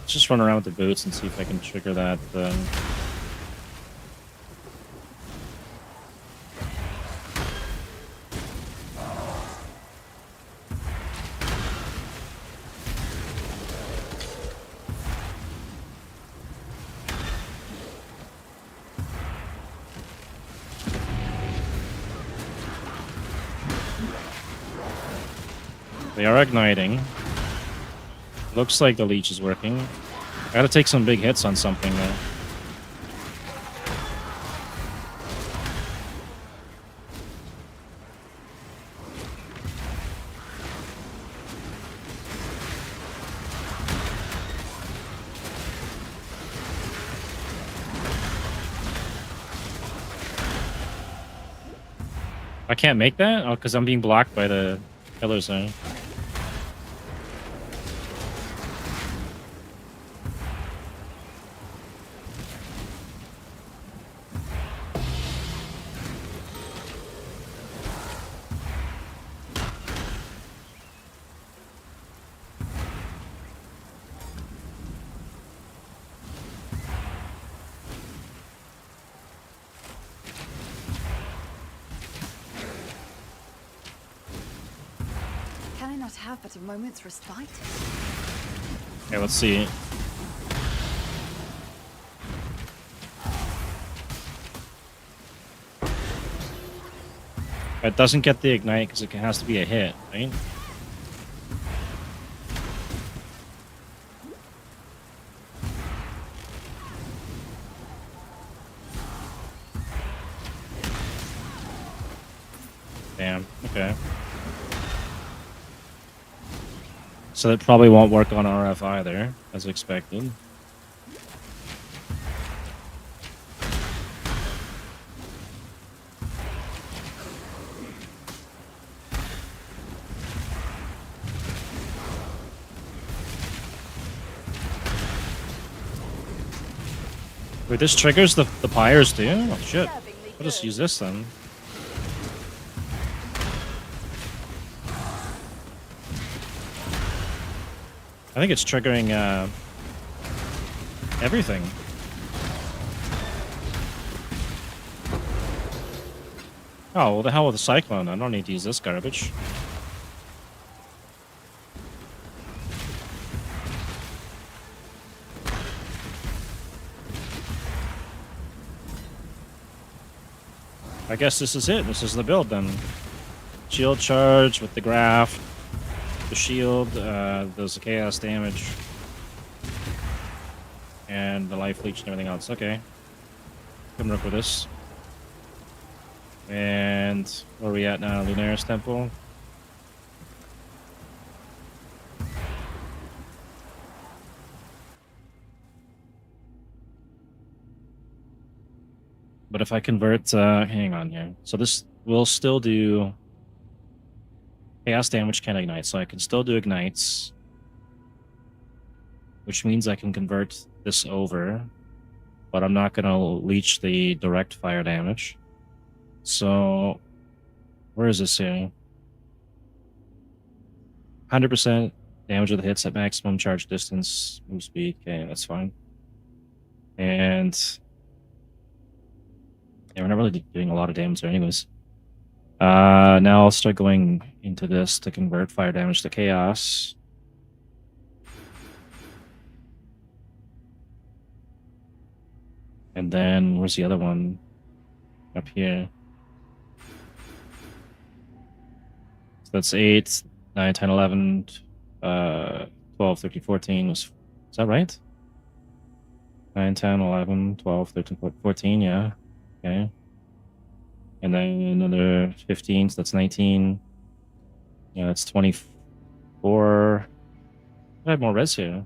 Just run around with the boots and see if I can trigger that. They are igniting. Looks like the leech is working. I gotta take some big hits on something though. I can't make that? Oh, because I'm being blocked by the killer zone. Can I not have but a moment's respite? Okay, let's see. It doesn't get the ignite because it has to be a hit, right? Damn, okay. So that probably won't work on RF either, as expected. Wait, this triggers the pyres too? Oh shit. I'll just use this then. I think it's triggering everything. Oh, well, the hell with the cyclone. I don't need to use this garbage. I guess this is it. This is the build then. Shield charge with the graph, the shield, does the chaos damage, and the life leech and everything else. Okay. Can work with this. And where are we at now? Lunaris Temple. But if I convert, hang on here. So this will still do chaos damage, can ignite. So I can still do ignites, which means I can convert this over, but I'm not going to leech the direct fire damage. So where is this here? 100% damage of the hits at maximum charge distance, move speed. Okay, that's fine. And yeah, we're not really doing a lot of damage there anyways. Now I'll start going into this to convert fire damage to chaos. And then, where's the other one? Up here. So that's 8, 9, 10, 11, 12, 13, 14. Is that right? 9, 10, 11, 12, 13, 14, yeah. Okay. And then another 15, so that's 19. Yeah, that's 24. I have more res here.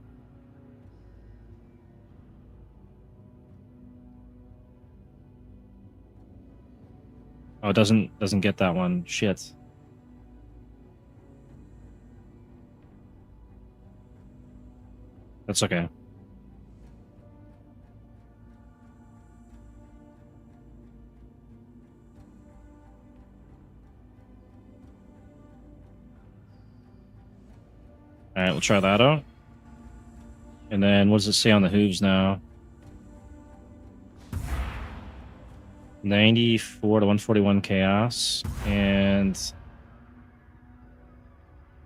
Oh, it doesn't get that one. Shit. That's okay. Alright, we'll try that out. And then what does it say on the hooves now? 94 to 141 chaos. And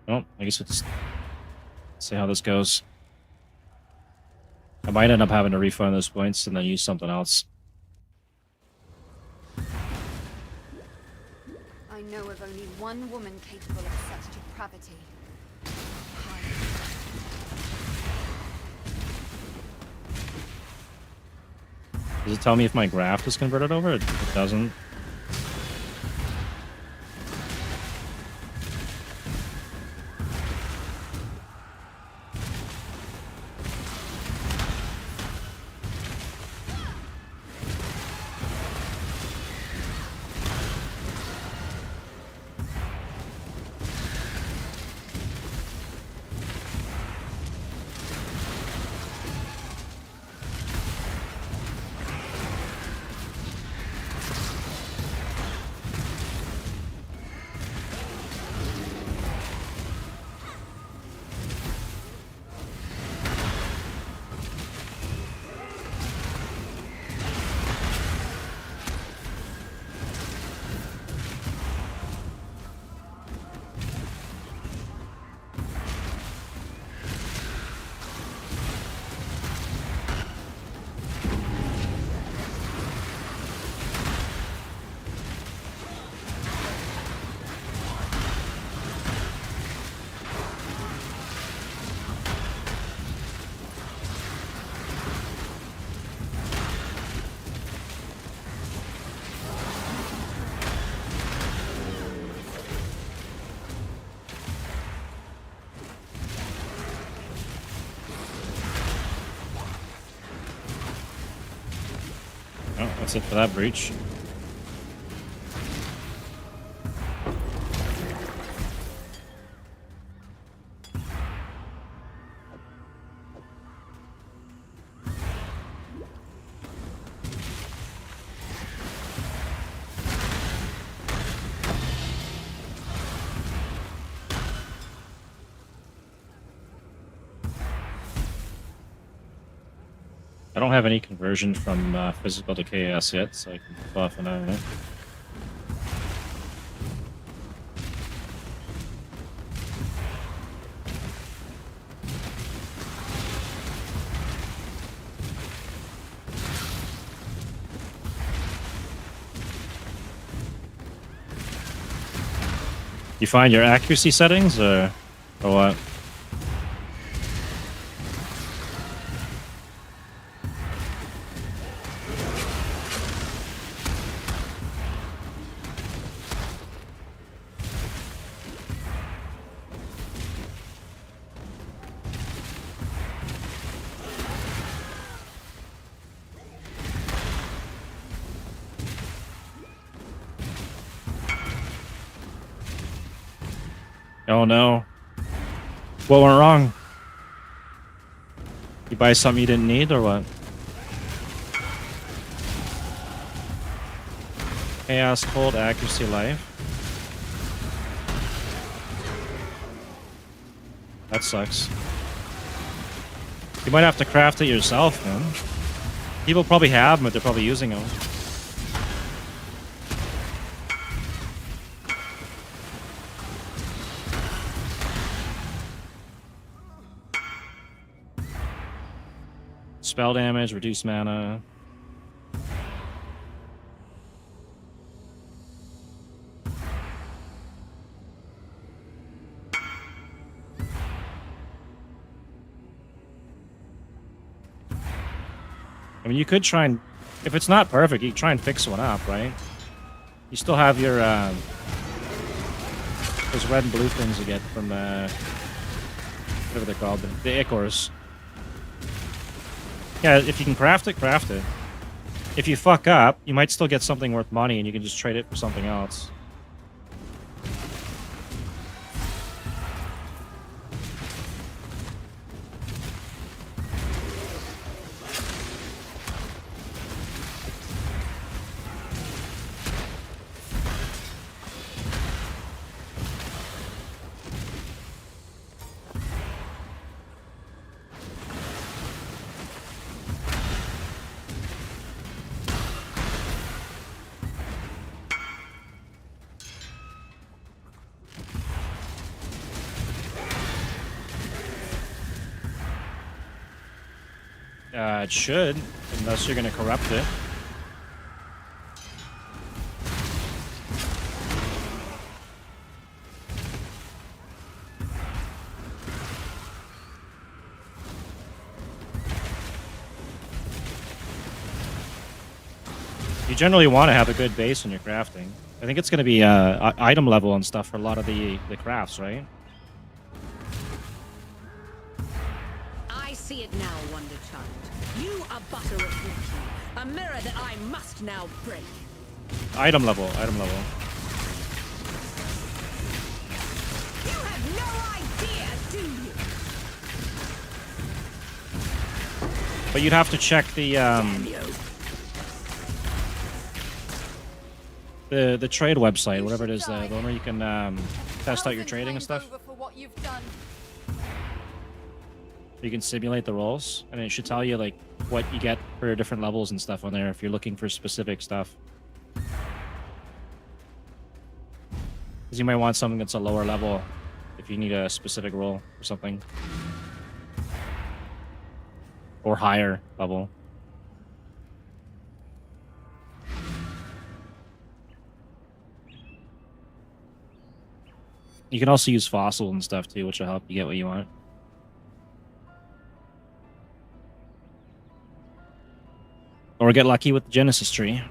oh, I guess we'll just see how this goes. I might end up having to refund those points and then use something else. I know of only one woman capable of such depravity. Does it tell me if my graft is converted over? It doesn't. That's it for that breach. I don't have any conversion from physical to chaos yet, so I can buff an eye. You find your accuracy settings, or what? Oh no. What went wrong? You buy something you didn't need, or what? Chaos, cold, accuracy, life. That sucks. You might have to craft it yourself, man. People probably have them, but they're probably using them. Spell damage, reduce mana. I mean, you could try and... If it's not perfect, you try and fix one up, right? You still have your... those red and blue things you get from... whatever they're called. The Ichors. Yeah, if you can craft it, craft it. If you fuck up, you might still get something worth money and you can just trade it for something else. It should, unless you're gonna corrupt it. You generally want to have a good base when you're crafting. I think it's going to be item level and stuff for a lot of the crafts, right? I see it now, Wonder Child. You are but a reflection, a mirror that I must now break. Item level, item level. You have no idea, do you? But you'd have to check the trade website, whatever it is, the one where you can test out your trading and stuff. You can simulate the rolls, and it should tell you like what you get for different levels and stuff on there if you're looking for specific stuff. Because you might want something that's a lower level if you need a specific roll or something. Or higher level. You can also use fossil and stuff too, which will help you get what you want. Or get lucky with the Genesis tree.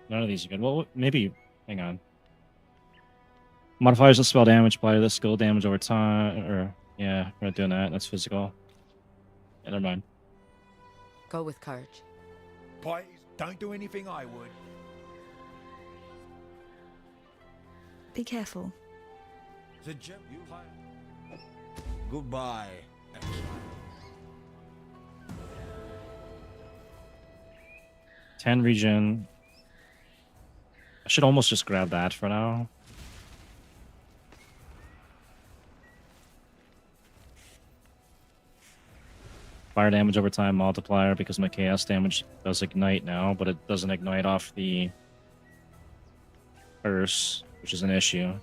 None of these are good. Well, maybe... Hang on. Modifiers of spell damage apply to this skill damage over time. Or yeah, we're not doing that. That's physical. Yeah, never mind. Go with courage. Please, don't do anything I would. Be careful. The gem you hire. Goodbye. 10 regen. I should almost just grab that for now. Fire damage over time multiplier because my chaos damage does ignite now, but it doesn't ignite off the curse, which is an issue.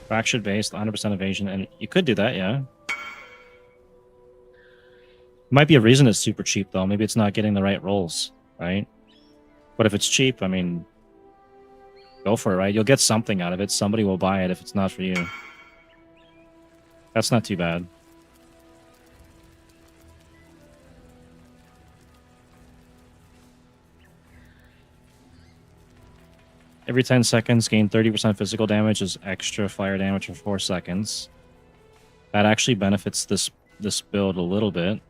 Fractured based, 100% evasion, and you could do that, yeah. Might be a reason it's super cheap, though. Maybe it's not getting the right rolls, right? But if it's cheap, I mean, go for it, right? You'll get something out of it. Somebody will buy it if it's not for you. That's not too bad. Every 10 seconds, gain 30% physical damage as extra fire damage for 4 seconds. That actually benefits this build a little bit.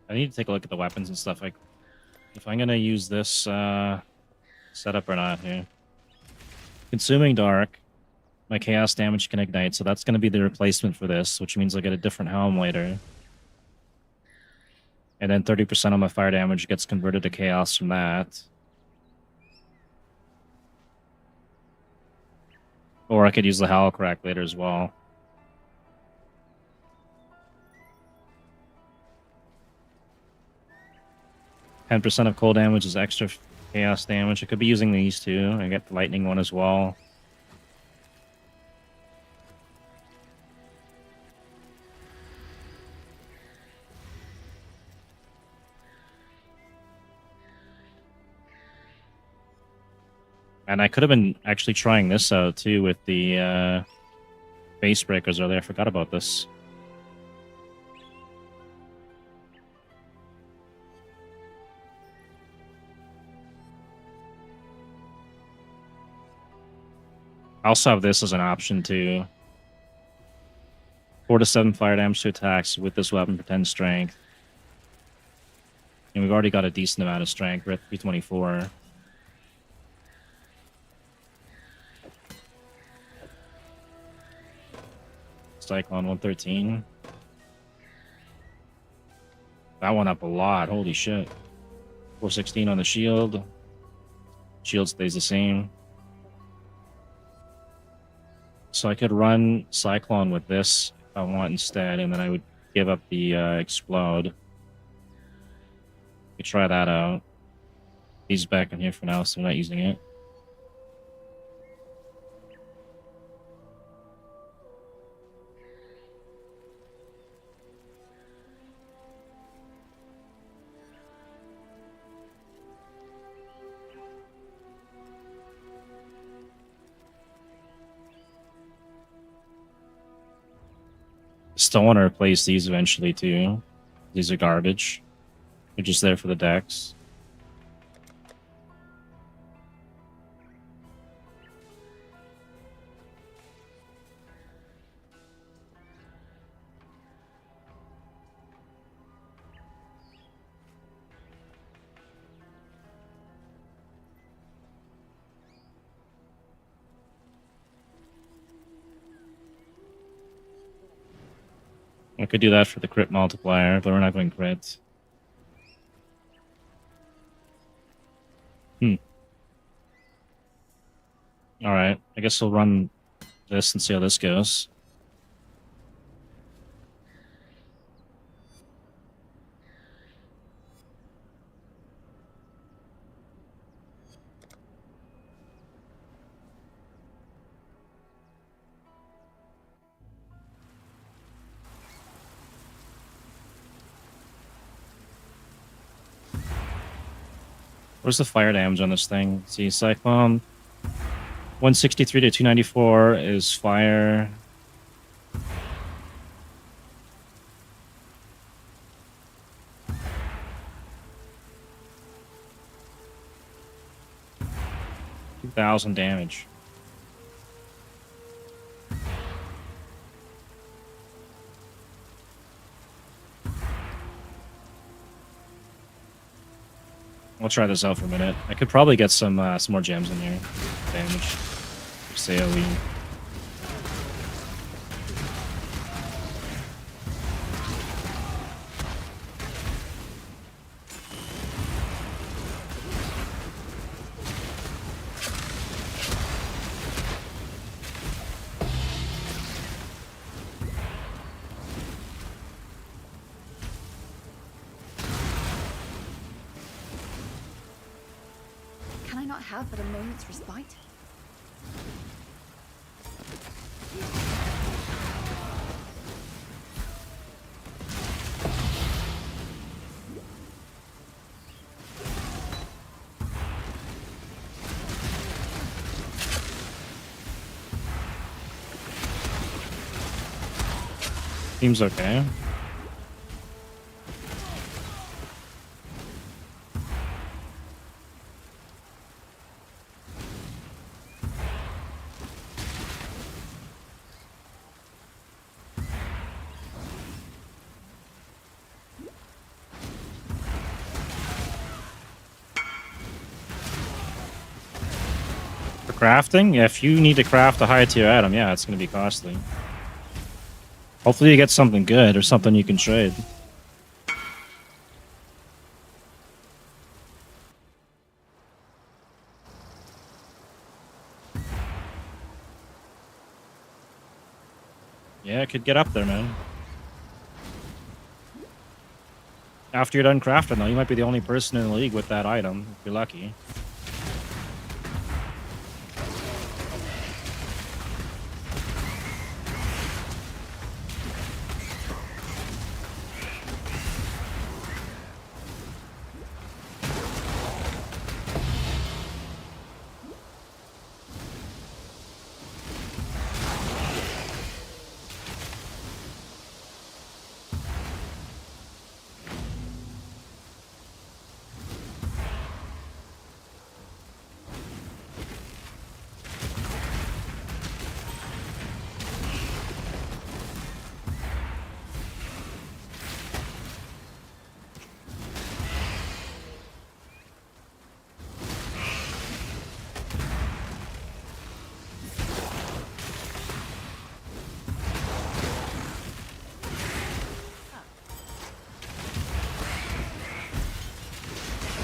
I need to take a look at the weapons and stuff. Like, if I'm gonna use this setup or not here. Consuming Dark, my chaos damage can ignite, so that's gonna be the replacement for this, which means I'll get a different helm later. And then 30% of my fire damage gets converted to chaos from that. Or I could use the Howl Crack later as well. %10 of cold damage is extra chaos damage. I could be using these two. I get the lightning one as well. And I could have been actually trying this out too with the base breakers earlier. I forgot about this. I also have this as an option too. 4 to 7 fire damage to attacks with this weapon for 10 strength. And we've already got a decent amount of strength. We're at 324. Cyclone 113. That one up a lot. Holy shit. 416 on the shield. Shield stays the same. So I could run Cyclone with this if I want instead, and then I would give up the Explode. We could try that out. He's back in here for now, so we're not using it. Still want to replace these eventually too. These are garbage. They're just there for the decks. I could do that for the crit multiplier, but we're not going crit. Alright, I guess we'll run this and see how this goes. Where's the fire damage on this thing? See, Cyclone 163 to 294 is fire. $2,000 damage. I'll try this out for a minute. I could probably get some more gems in here. Damage. Just AoE. Can I not have but a moment's respite? Seems okay. For crafting? Yeah, if you need to craft a high tier item, yeah, it's going to be costly. Hopefully you get something good or something you can trade. Yeah, it could get up there, man. After you're done crafting, though, you might be the only person in the league with that item, if you're lucky.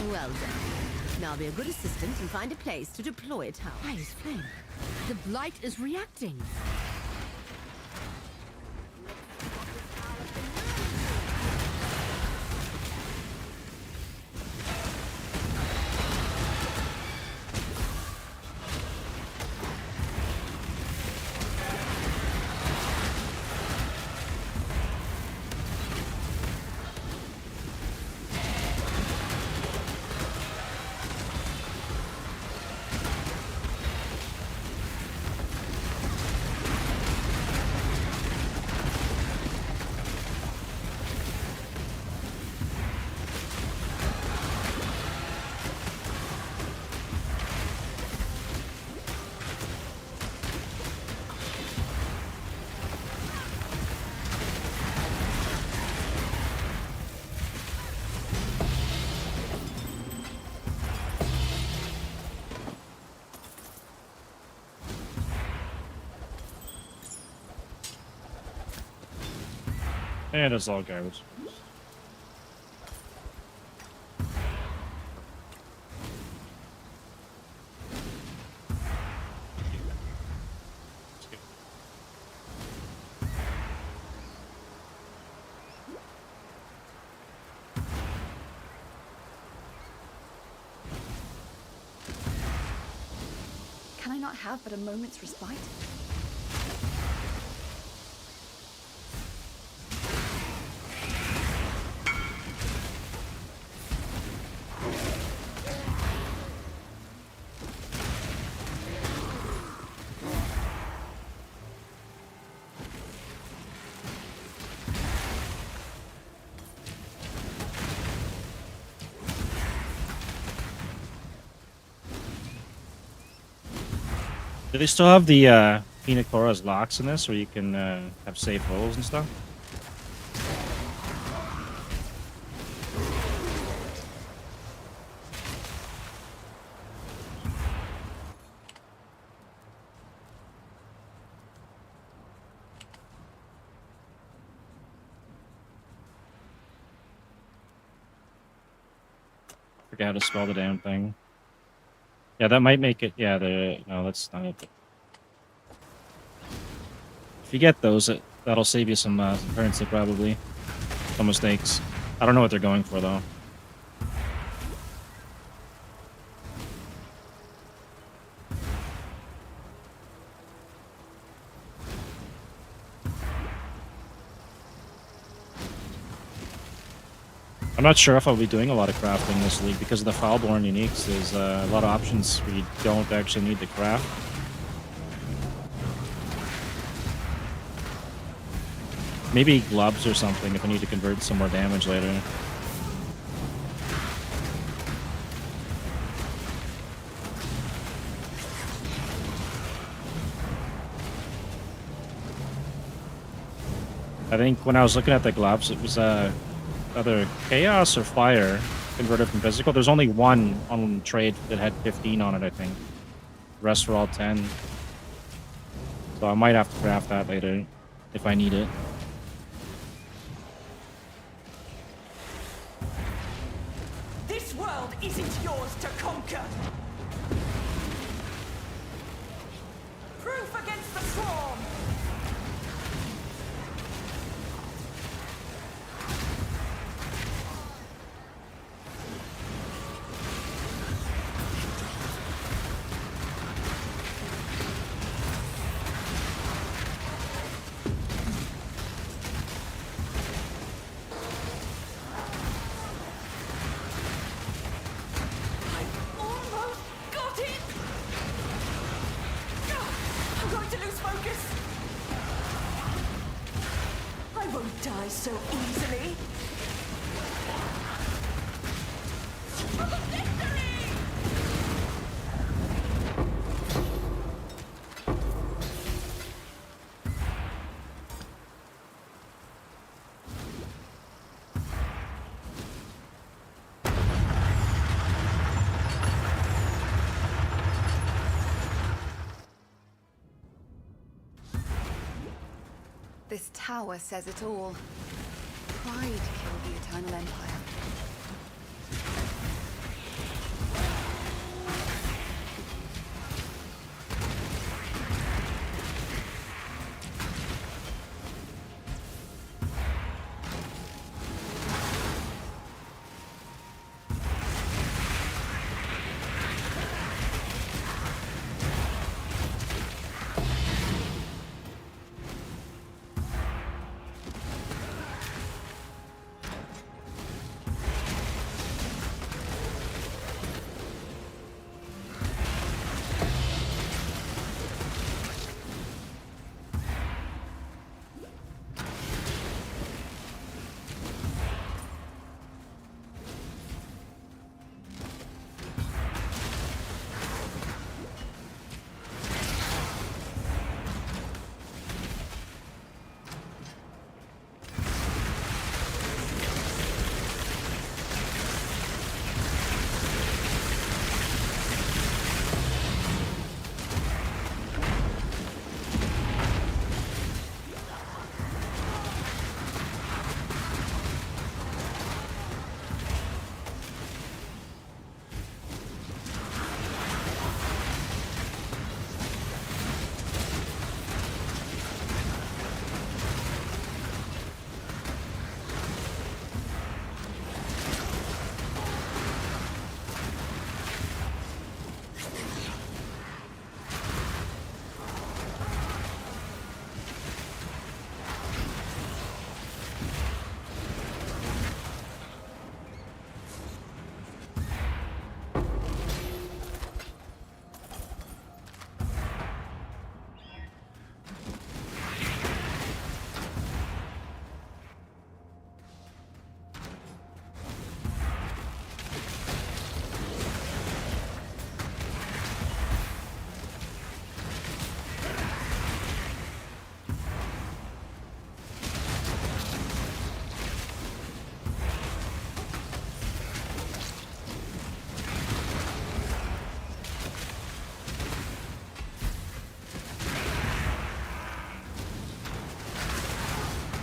Well done. Now be a good assistant and find a place to deploy a tower. Why is flame? The blight is reacting. And it's all garbage. Can I not have but a moment's respite? Do they still have the Pina Cora's locks in this, where you can have safe rolls and stuff? Forget how to spell the damn thing. Yeah, that might make it. Yeah, no, that's not it. If you get those, that'll save you some currency probably. Some mistakes. I don't know what they're going for though. I'm not sure if I'll be doing a lot of crafting this league because of the FoulBorn uniques. There's a lot of options where you don't actually need to craft. Maybe gloves or something if I need to convert some more damage later. I think when I was looking at the gloves, it was either chaos or fire converted from physical. There's only one on trade that had 15 on it, I think. The rest were all 10. So I might have to craft that later if I need it. This world isn't yours to conquer. Proof against the swarm. Die so easily. For the victory! This tower says it all. Pride killed the Eternal Empire.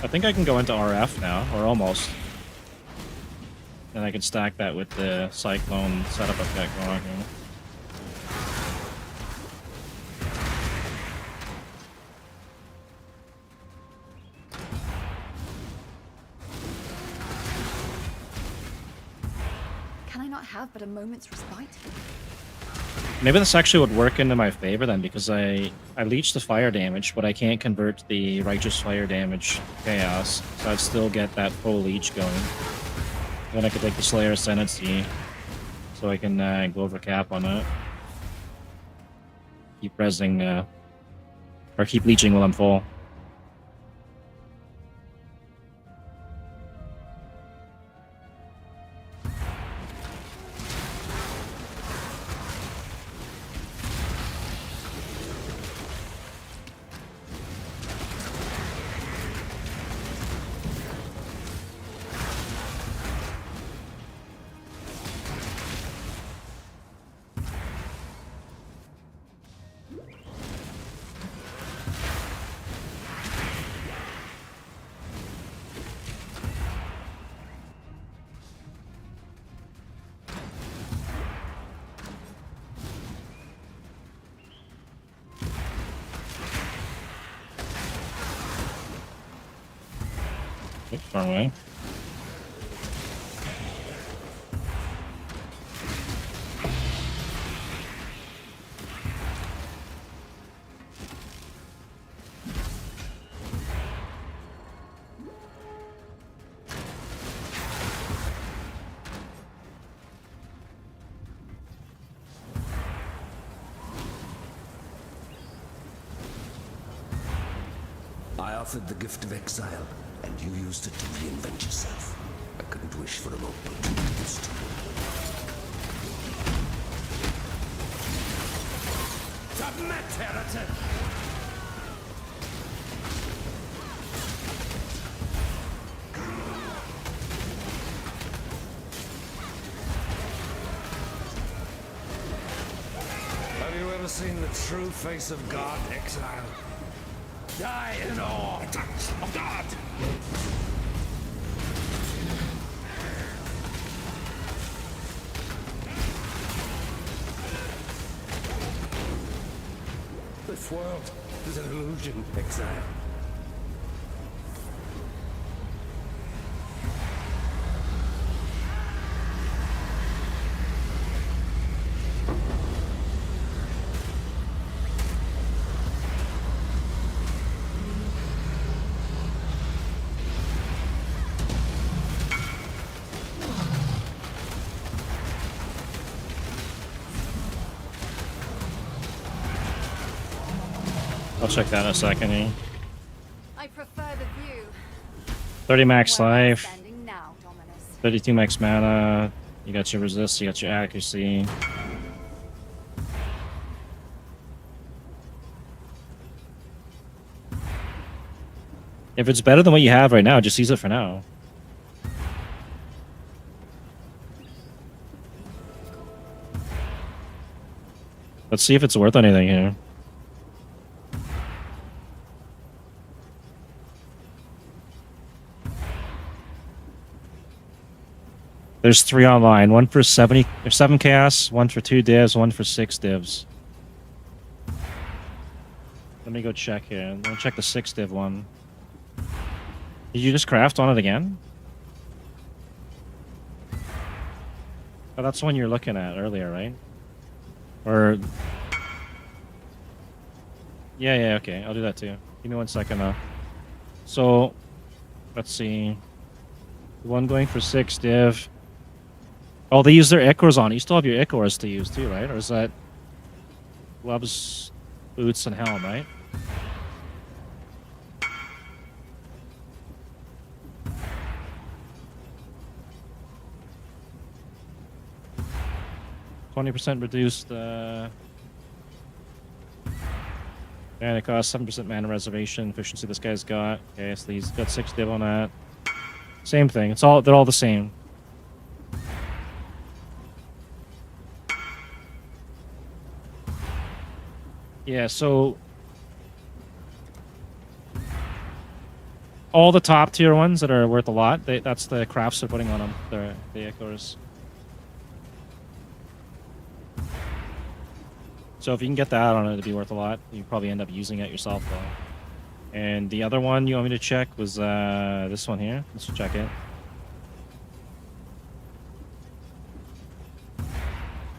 I think I can go into RF now, or almost. And I can stack that with the Cyclone setup I've got going here. Can I not have but a moment's respite? Maybe this actually would work into my favor then, because I leech the fire damage, but I can't convert the righteous fire damage chaos, so I'd still get that full leech going. Then I could take the Slayer Ascendancy, so I can go over cap on it. Keep resing, or keep leeching while I'm full. Oops, wrong way. I offered the gift of exile, and you used it to reinvent yourself. I couldn't wish for a more potent gift. Submit, heretic! Have you ever seen the true face of God, exile? Die in awe of God! This world is an illusion, exile. I'll check that in a second. Eh? I prefer the view. 30 max Where am I life, standing now, Dominus? 32 max mana. You got your resist, you got your accuracy. If it's better than what you have right now, just use it for now. Let's see if it's worth anything here. There's 3 online. One for 70 or 7 chaos, one for 2 divs, one for 6 divs. Let me go check here. Let me check the 6 div one. Did you just craft on it again? Oh, that's the one you're looking at earlier, right? Or... Yeah, okay. I'll do that too. Give me 1 second though. So, let's see. The one going for 6 div. Oh, they use their Ichors on. You still have your Ichors to use too, right? Or is that gloves, boots, and helm, right? %20 reduced mana cost, 7% mana reservation efficiency this guy's got. Okay, so he's got 6 div on that. Same thing. They're all the same. Yeah, so all the top tier ones that are worth a lot, that's the crafts they're putting on them. They're the echoes. So if you can get that on it, it'd be worth a lot. You probably end up using it yourself though. And the other one you want me to check was this one here. Let's check it.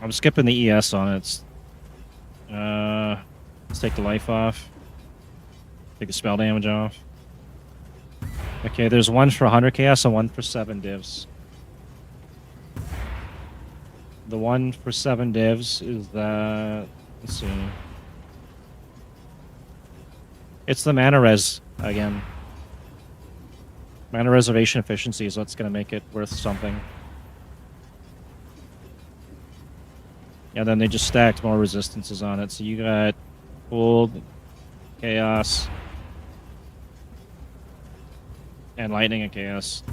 I'm skipping the ES on it. Let's take the life off. Take the spell damage off. Okay, there's one for 100 chaos and one for 7 divs. The one for 7 divs is the... Let's see. It's the mana res again. Mana reservation efficiency is what's going to make it worth something. Yeah, then they just stacked more resistances on it. So you got cold, chaos, and lightning and chaos.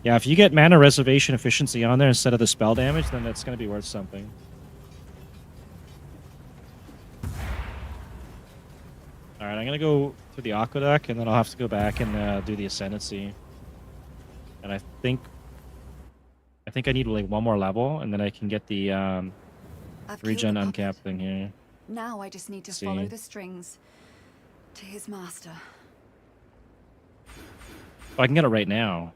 Yeah, if you get mana reservation efficiency on there instead of the spell damage, then that's going to be worth something. Alright, I'm going to go to the Aqueduct, and then I'll have to go back and do the Ascendancy. And I think I need like one more level, and then I can get the regen uncapped thing here. Now I just need to follow the strings to his master. Oh, I can get it right now.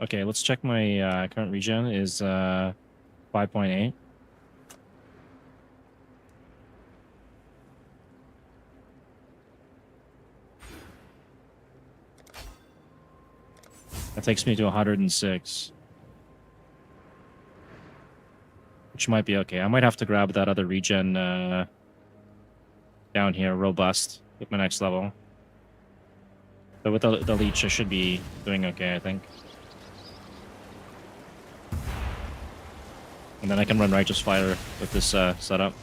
Okay, let's check my current regen is 5.8. That takes me to 106. Which might be okay. I might have to grab that other regen down here, robust, with my next level. But with the leech, I should be doing okay, I think. And then I can run Righteous Fire with this setup.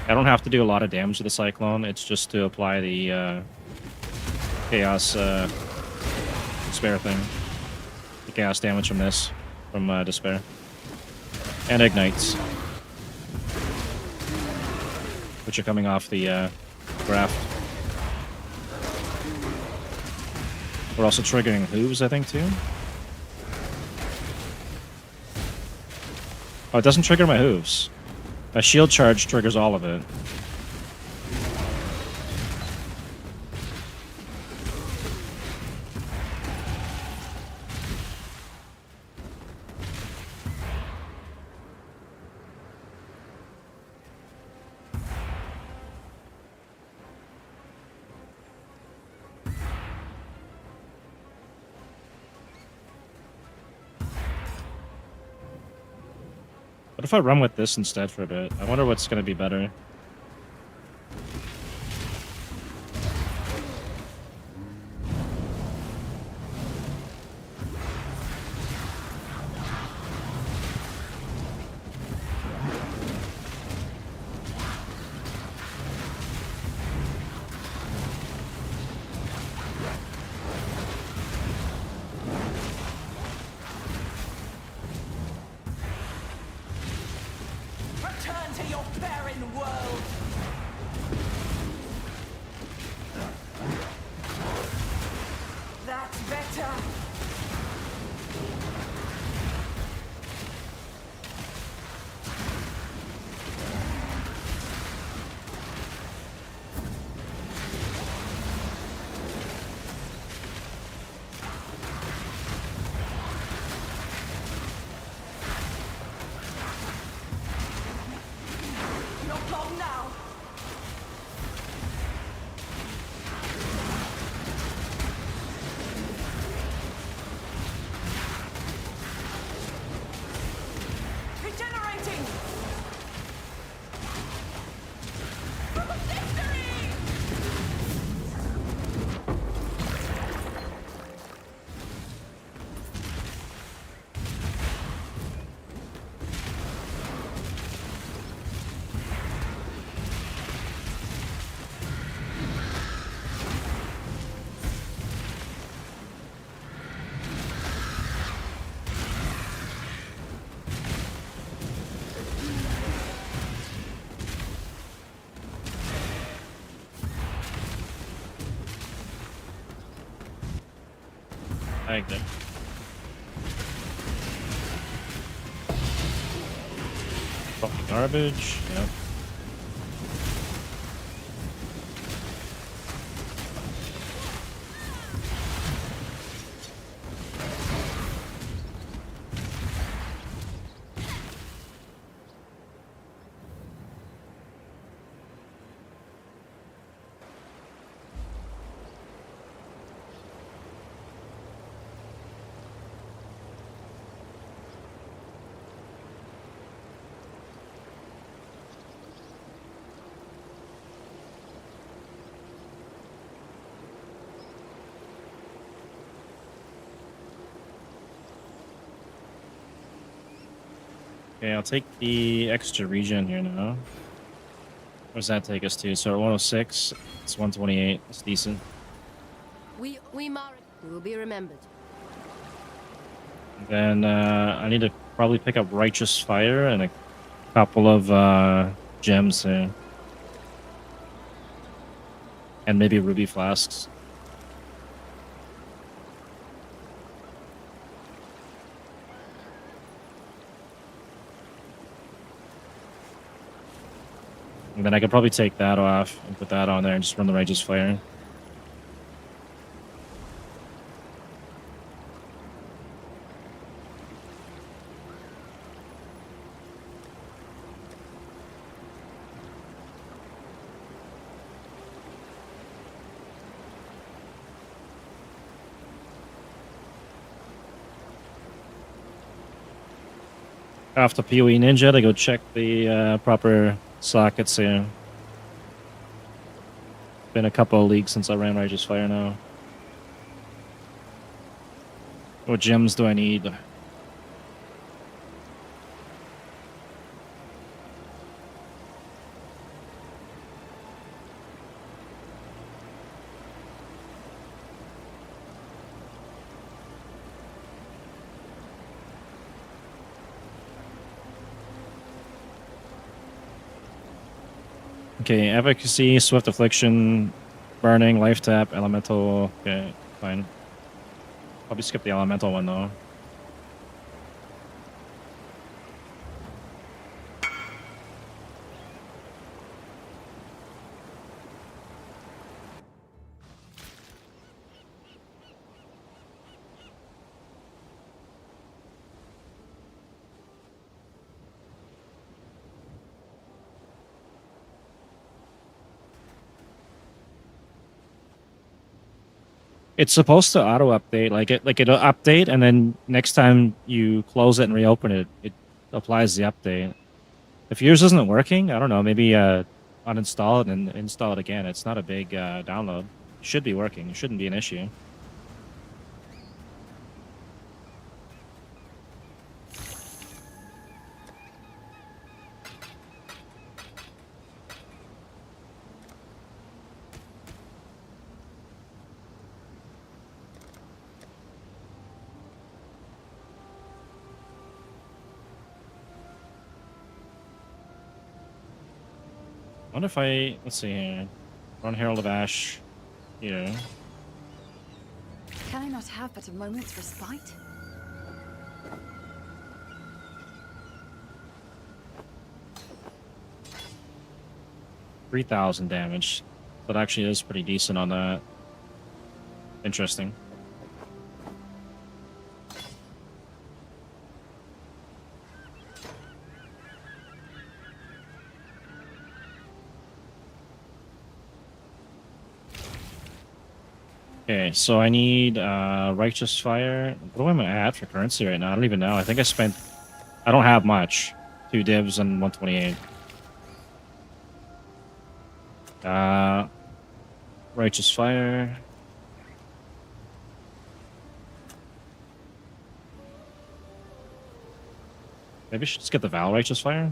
I don't have to do a lot of damage to the Cyclone. It's just to apply the Chaos Despair thing. The Chaos damage from this, from Despair. And Ignites. Which are coming off the graph. We're also triggering Hooves, I think, too. Oh, it doesn't trigger my Hooves. A shield charge triggers all of it. What if I run with this instead for a bit? I wonder what's going to be better. Tagged it. Fucking garbage. Yep. Okay, I'll take the extra regen here now. What does that take us to? So we're 106. It's 128. It's decent. We will be remembered. Then I need to probably pick up Righteous Fire and a couple of gems here. And maybe Ruby Flasks. And then I could probably take that off and put that on there and just run the Righteous Fire. After PoE Ninja to go check the proper sockets here. Been a couple of leagues since I ran Righteous Fire now. What gems do I need? Okay, Efficacy, Swift Affliction, Burning, Life Tap, Elemental. Okay, fine. Probably skip the Elemental one though. It's supposed to auto update, it'll update, and then next time you close it and reopen it, it applies the update. If yours isn't working, I don't know, maybe uninstall it and install it again. It's not a big download. It should be working. It shouldn't be an issue. I wonder if let's see here. Run Herald of Ash here. Can I not have but a moment's respite? $3,000 damage. That actually is pretty decent on that. Interesting. Okay, so I need Righteous Fire. What am I at for currency right now? I don't even know. I think I don't have much. 2 divs and 128. Righteous Fire. Maybe I should just get the Val Righteous Fire.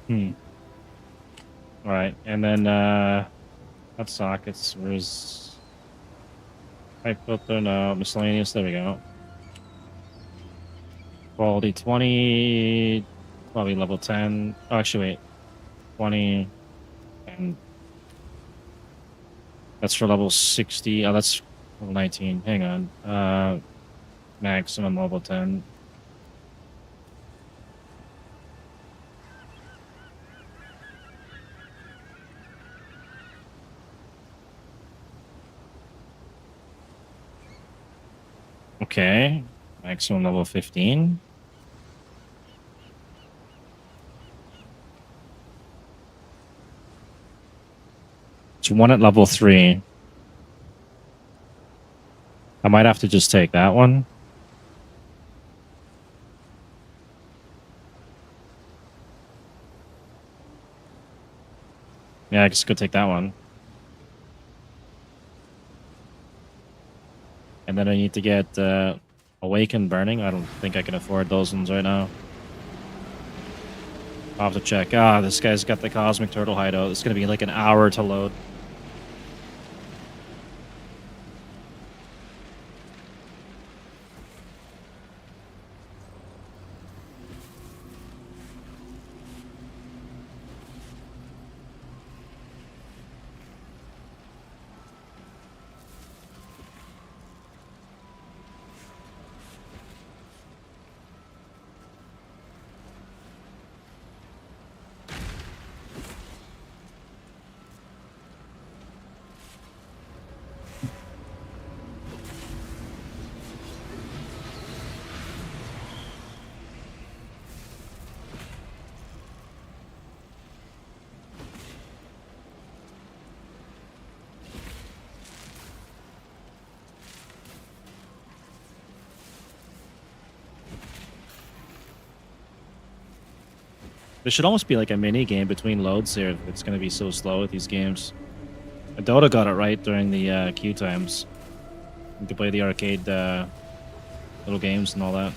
All right, and then hot sockets. Where's pipe filter? No, miscellaneous. There we go. Quality 20, probably level 10. Oh, actually, wait, 20, and that's for level 60. Oh, that's level 19. Hang on. Maximum level 10. Okay, maximum level 15. It's one at level 3. I might have to just take that one. Yeah, I guess go take that one. And then I need to get Awakened Burning. I don't think I can afford those ones right now. I'll have to check. Ah, this guy's got the Cosmic Turtle Hideout. It's going to be like an hour to load. There should almost be like a mini game between loads here if it's going to be so slow with these games. Dota got it right during the queue times. You can play the arcade little games and all that.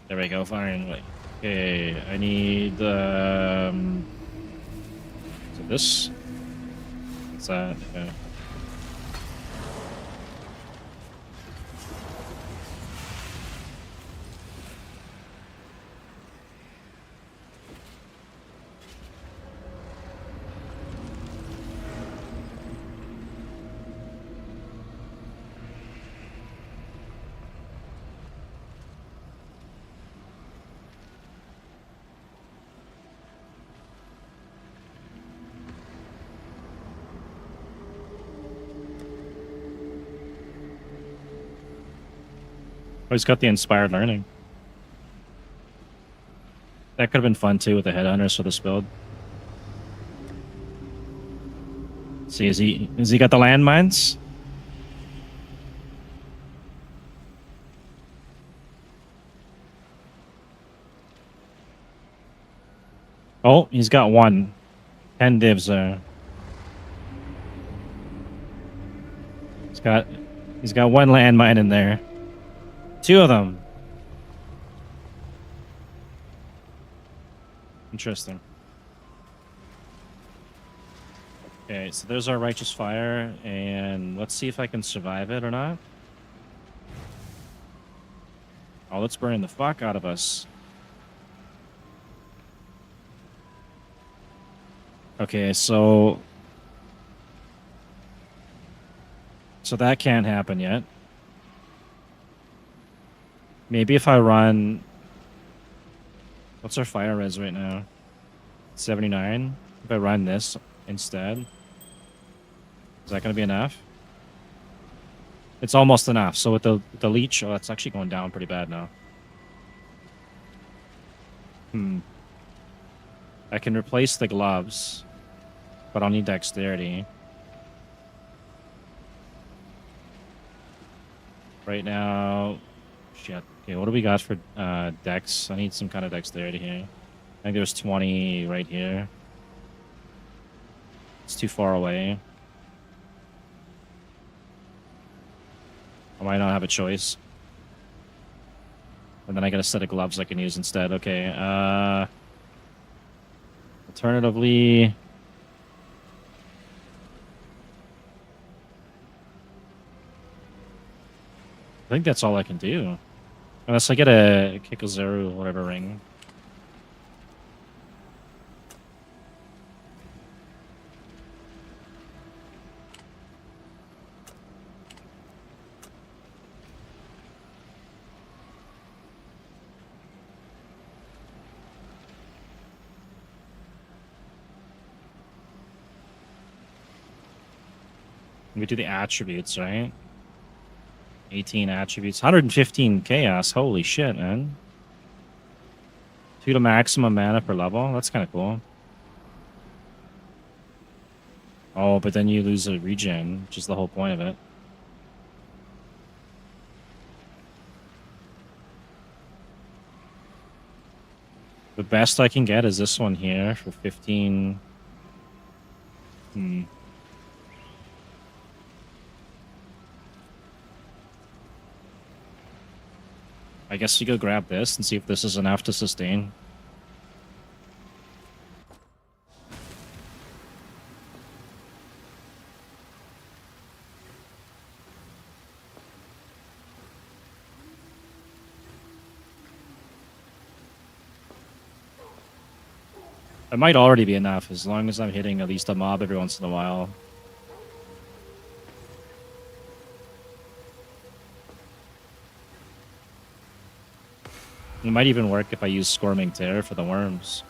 There we go, finally. Okay, I need so this. What's that? Yeah. Oh, he's got the inspired learning. That could have been fun too with the headhunters for this build. See, is he got the landmines? Oh, he's got one. 10 divs there. He's got one landmine in there. 2 of them. Interesting. Okay, so there's our Righteous Fire, and let's see if I can survive it or not. Oh, it's burning the fuck out of us. Okay, so that can't happen yet. Maybe if I run... What's our fire res right now? 79. If I run this instead, is that going to be enough? It's almost enough. So with the leech, oh, it's actually going down pretty bad now. I can replace the gloves, but I'll need dexterity. Right now, shit. Okay, what do we got for dex? I need some kind of dexterity here. I think there's 20 right here. It's too far away. I might not have a choice. And then I got a set of gloves I can use instead. Okay. Alternatively, I think that's all I can do. Unless I get a Kikozaru whatever ring. We do the attributes, right? 18 attributes. 115 chaos. Holy shit, man. 2 to maximum mana per level. That's kind of cool. Oh, but then you lose a regen, which is the whole point of it. The best I can get is this one here for 15. I guess you go grab this and see if this is enough to sustain. It might already be enough as long as I'm hitting at least a mob every once in a while. It might even work if I use Squirming Tear for the worms.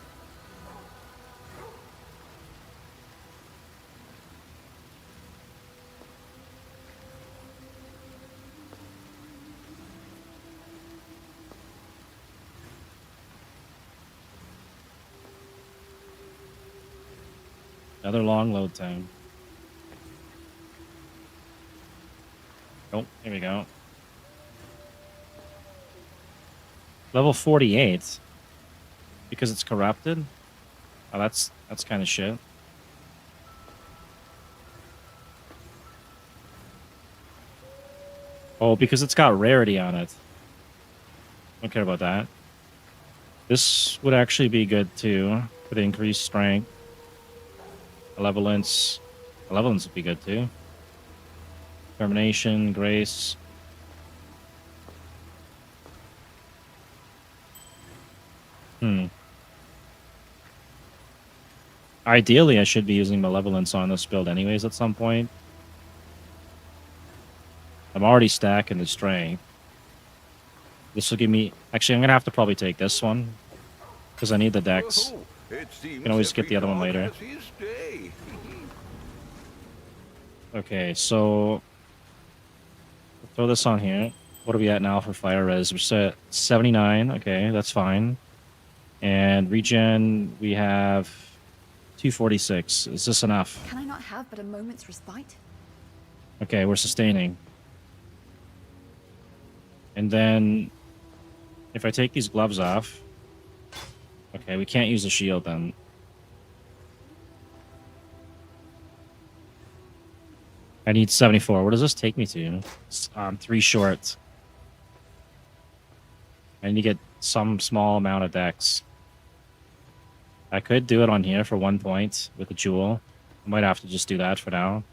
Another long load time. Oh, here we go. Level 48. Because it's corrupted? Oh, that's kind of shit. Oh, because it's got rarity on it. Don't care about that. This would actually be good too, for the increased strength. Malevolence. Malevolence would be good too. Determination, grace. Ideally, I should be using Malevolence on this build anyways at some point. I'm already stacking the strength. This will give me... Actually, I'm going to have to probably take this one. Because I need the dex. You can always get the other one later. Okay, so... throw this on here. What are we at now for fire res? We're set 79. Okay, that's fine. And regen, we have 246. Is this enough? Can I not have but a moment's respite? Okay, we're sustaining. And then, if I take these gloves off... Okay, we can't use the shield then. I need 74. What does this take me to? 3 short. I need to get some small amount of dex. I could do it on here for 1 point with a jewel. I might have to just do that for now.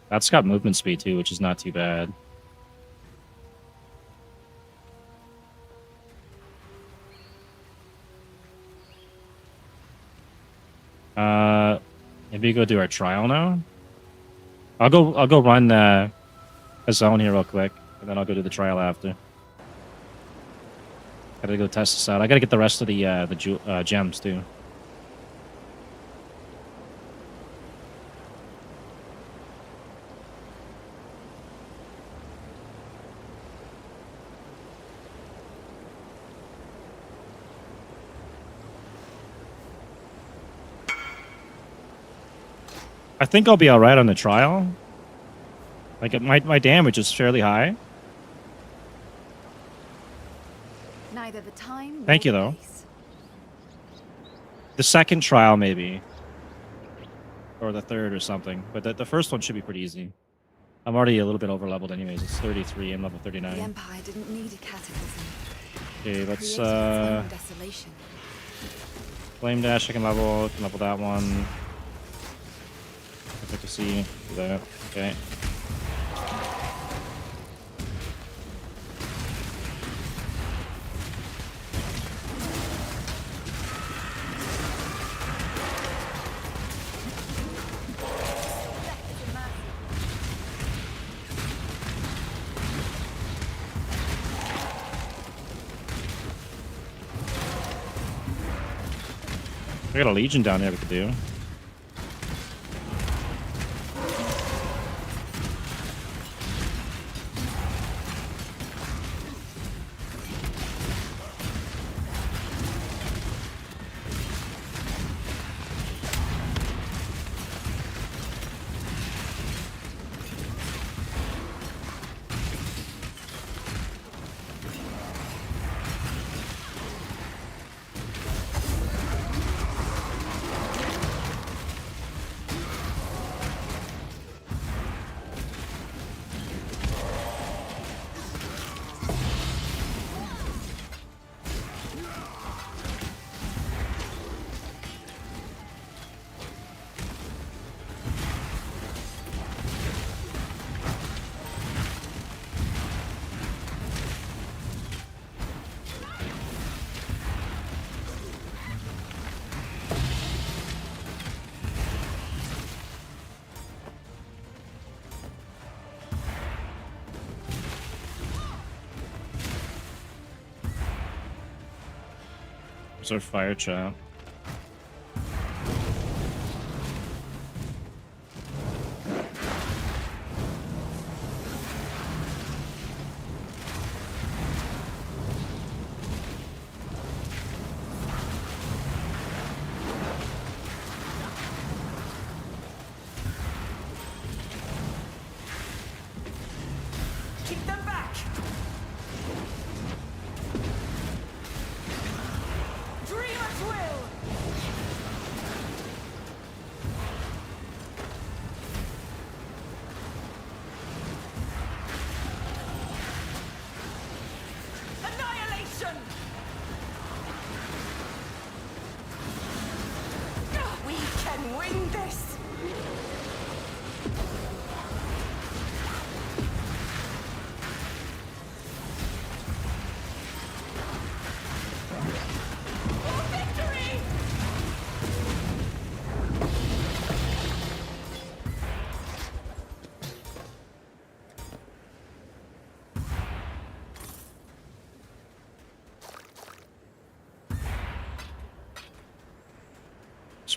That's got movement speed too, which is not too bad. Maybe go do our trial now. I'll go run a zone here real quick, and then I'll go do the trial after. Gotta go test this out. I gotta get the rest of the gems too. I think I'll be alright on the trial. Like, my damage is fairly high. Neither the time. Thank you, though. The second trial, maybe. or the third or something. But the first one should be pretty easy. I'm already a little bit over leveled anyways. It's 33. I'm level The 39. Empire didn't need a cataclysm. Okay, It let's created its own desolation. flame dash. I can level that one. Perfect to see. Do that. Okay. I got a Legion down here we could do. There's our fire trap. Keep them back! Dream at will! Annihilation! We can win this! For victory!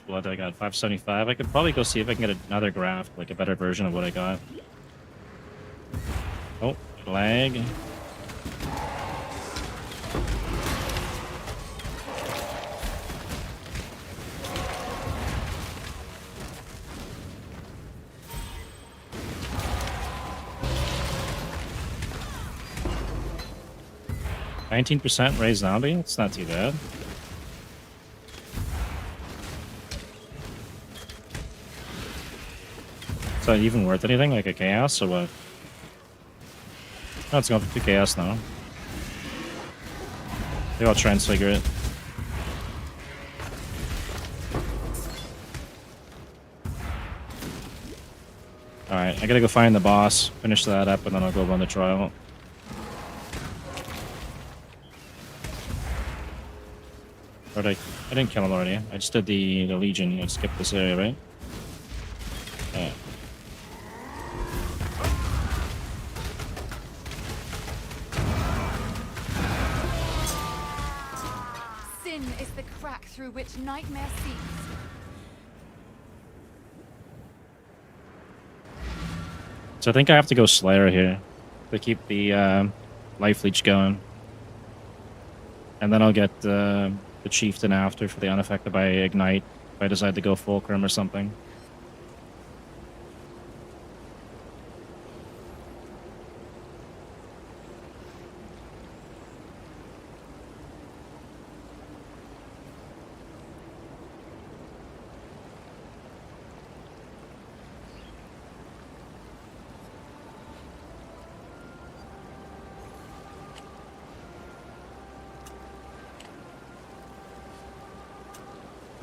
Blood, I got 575. I could probably go see if I can get another graph, like a better version of what I got. Oh, lag. %, raised zombie? It's not too bad. Is that even worth anything? Like a chaos or what? No, it's going for 2 chaos now. Maybe I'll transfigure it. Alright, I gotta go find the boss, finish that up, and then I'll go run the trial. Or I didn't kill him already. I just did the Legion. I skipped this area, right? Yeah. Sin is the crack through which nightmare seeps. So I think I have to go Slayer here to keep the life leech going. And then I'll get the Chieftain after for the unaffected by Ignite if I decide to go Fulcrum or something.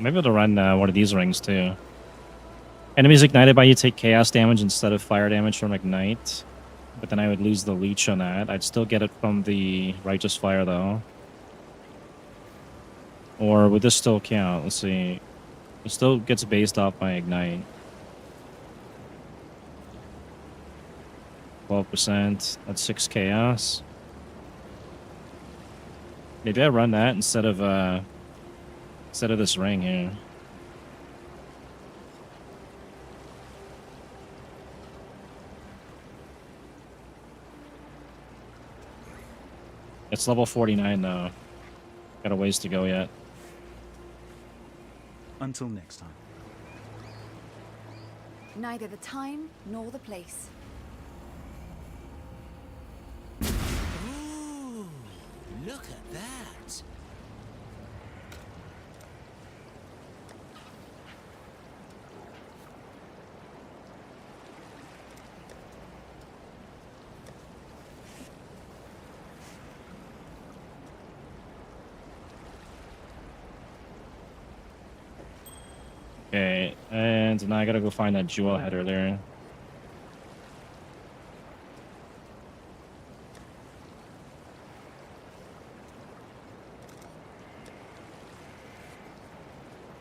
Maybe to run one of these rings too. Enemies ignited by you take chaos damage instead of fire damage from ignite. But then I would lose the leech on that. I'd still get it from the righteous fire though. Or would this still count? Let's see. It still gets based off my ignite. 12%. That's 6 chaos. Maybe I run that instead of this ring here. It's level 49 though. Got a ways to go yet. Until next time. Neither the time nor the place. Ooh, look at that. Okay, and now I gotta go find that jewel header there.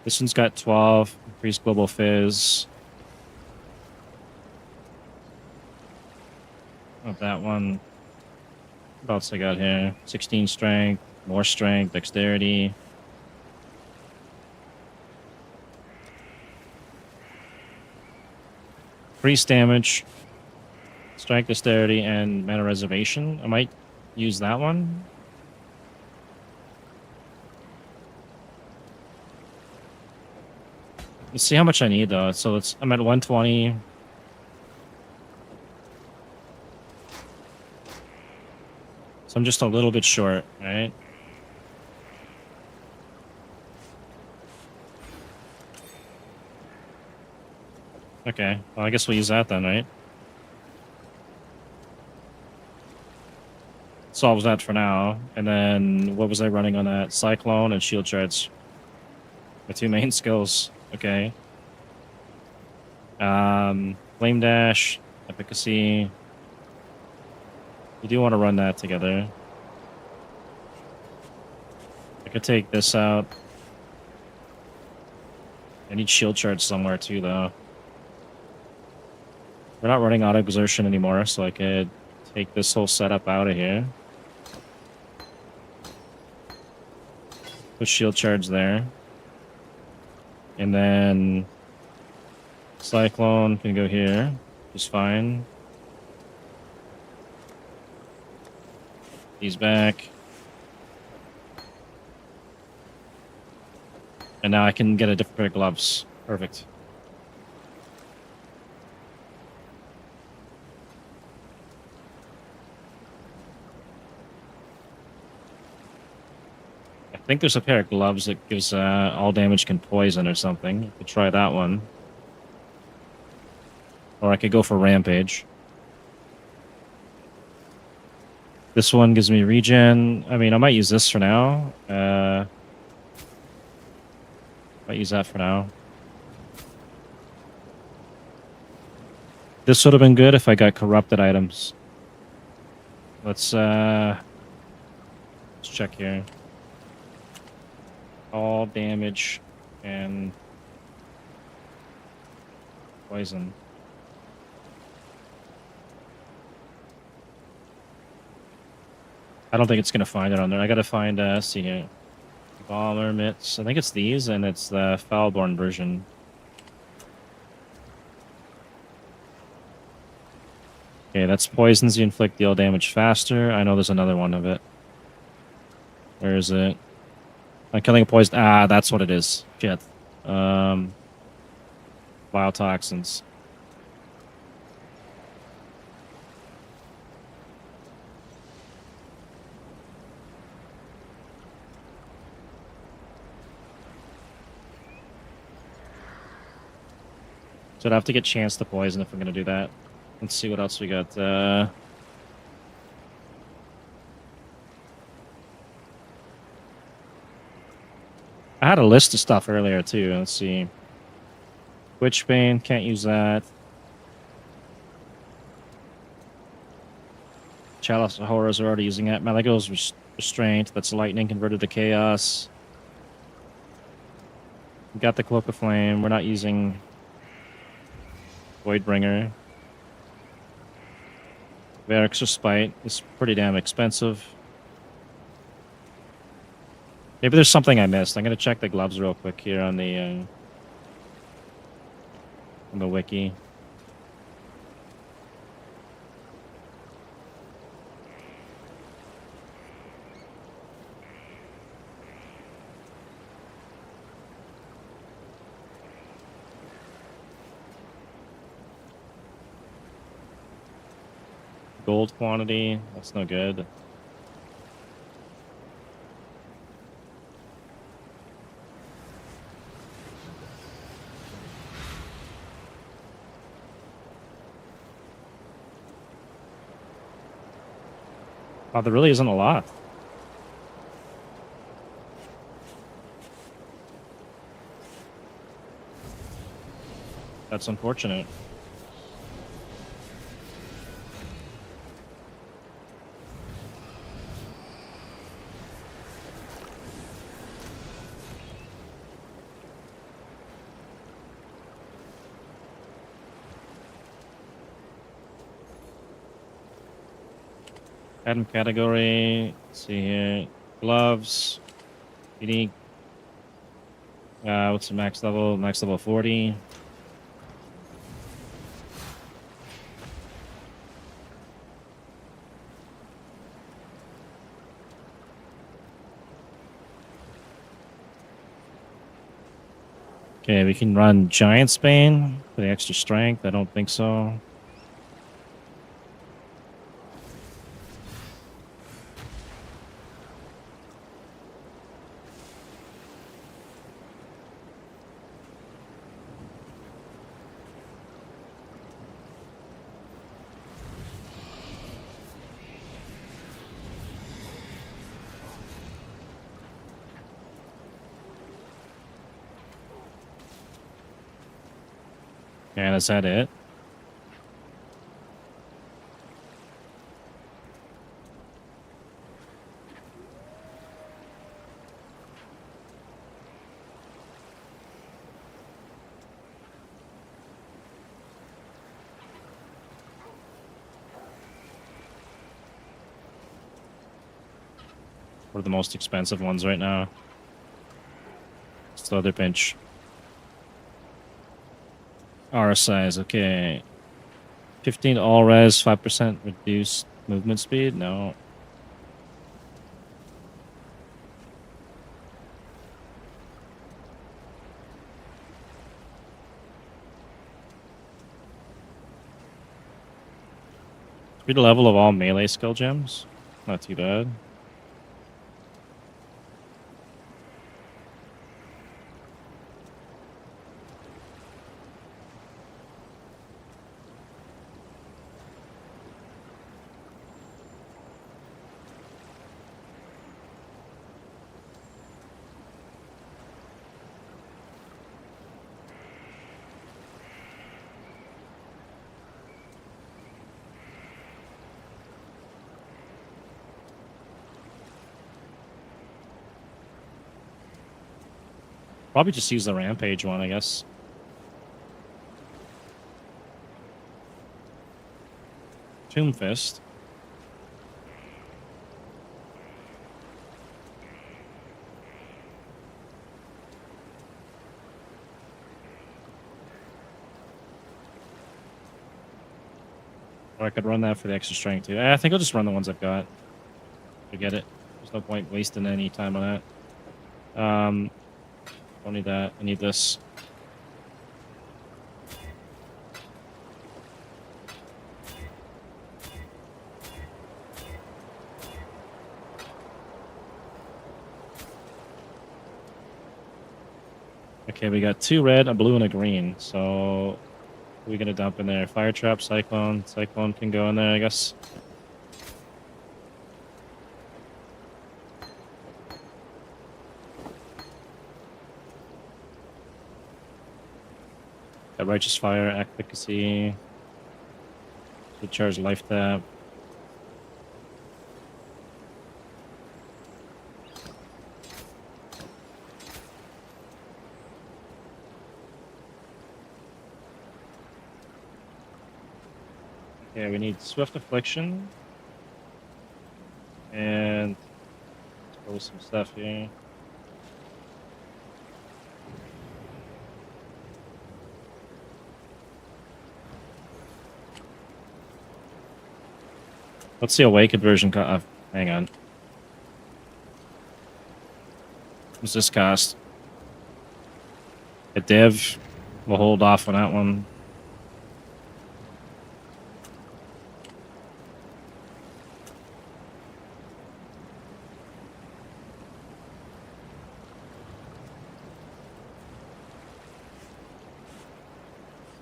This one's got 12, increased global fizz. Oh, that one. What else I got here? 16 strength, more strength, dexterity. Increased damage, strength, dexterity, and mana reservation. I might use that one. Let's see how much I need though. So I'm at 120. So I'm just a little bit short, right? Okay, well I guess we'll use that then, right? Solves that for now. And then what was I running on that? Cyclone and shield charge. My two main skills. Okay. Flame dash, efficacy. You do want to run that together. I could take this out. I need shield charge somewhere too, though. We're not running auto exertion anymore, so I could take this whole setup out of here. Put shield charge there. And then Cyclone can go here, just fine. He's back. And now I can get a different pair of gloves. Perfect. I think there's a pair of gloves that gives all damage can poison or something. You could try that one. Or I could go for Rampage. This one gives me regen. I mean, I might use this for now. Might use that for now. This would have been good if I got corrupted items. Let's check here. All damage and poison. I don't think it's gonna find it on there. I gotta find see here. Bomber mitts. I think it's these, and it's the FoulBorn version. Okay, that's poisons. You inflict deal damage faster. I know there's another one of it. Where is it? I'm killing a poison. Ah, that's what it is. Shit. Biotoxins. So I'd have to get chance to poison if I'm going to do that. Let's see what else we got. I had a list of stuff earlier too. Let's see. Witchbane, can't use that. Chalice of Horrors are already using it. Malago's Restraint, that's lightning converted to chaos. We got the Cloak of Flame. We're not using Voidbringer. Varix or Spite is pretty damn expensive. Maybe there's something I missed. I'm gonna check the gloves real quick here on the wiki. Gold quantity, that's no good. Wow, there really isn't a lot. That's unfortunate. Item category. Let's see here. Gloves. Unique. What's the max level? Max level 40. Okay, we can run Giant Bane for the extra strength. I don't think so. And is that it? What are the most expensive ones right now? It's the other pinch. R size, okay. 15 all res, 5% reduced movement speed? No. Speed level of all melee skill gems? Not too bad. Probably just use the Rampage one, I guess. Tomb Fist. Or I could run that for the extra strength too. I think I'll just run the ones I've got. Forget it. There's no point wasting any time on that. Don't need that. I need this. Okay, we got 2 red, a blue, and a green. So, what are we gonna dump in there? Fire trap, cyclone. Cyclone can go in there, I guess. Got Righteous Fire, Efficacy. Good charge life tap. Okay, we need Swift Affliction. And let's go with some stuff here. What's the away conversion cost? Hang on. What's this cost? A div. We'll hold off on that one.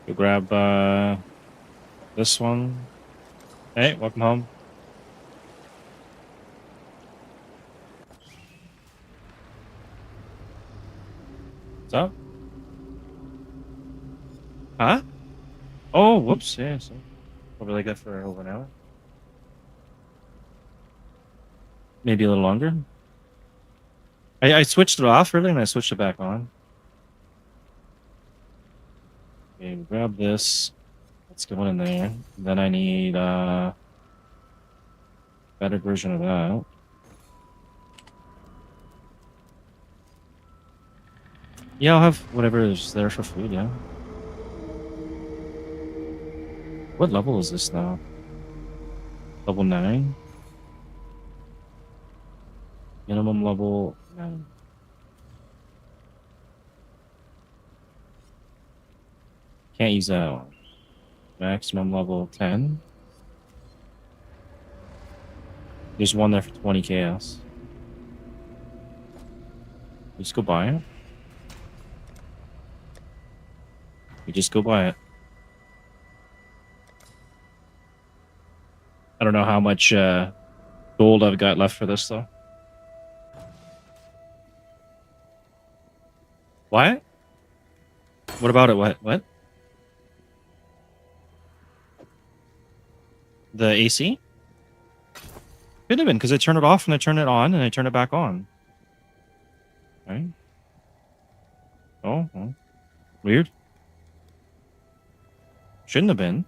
Go grab this one. Hey, welcome home. What's up? Huh? Oh, whoops. Yeah, so probably like that for over an hour. Maybe a little longer. I switched it off earlier and I switched it back on. Okay, grab this. Let's go in there. Then I need a better version of that. Yeah, I'll have whatever is there for food, yeah. What level is this now? Level 9? Minimum level 9. Can't use that one. Maximum level 10. There's one there for 20 chaos. Just go buy it. You just go buy it. I don't know how much gold I've got left for this though. What? What about it? What? The AC? Could have been, because I turned it off and I turned it on and I turned it back on. Right? Oh, well. Weird. Shouldn't have been.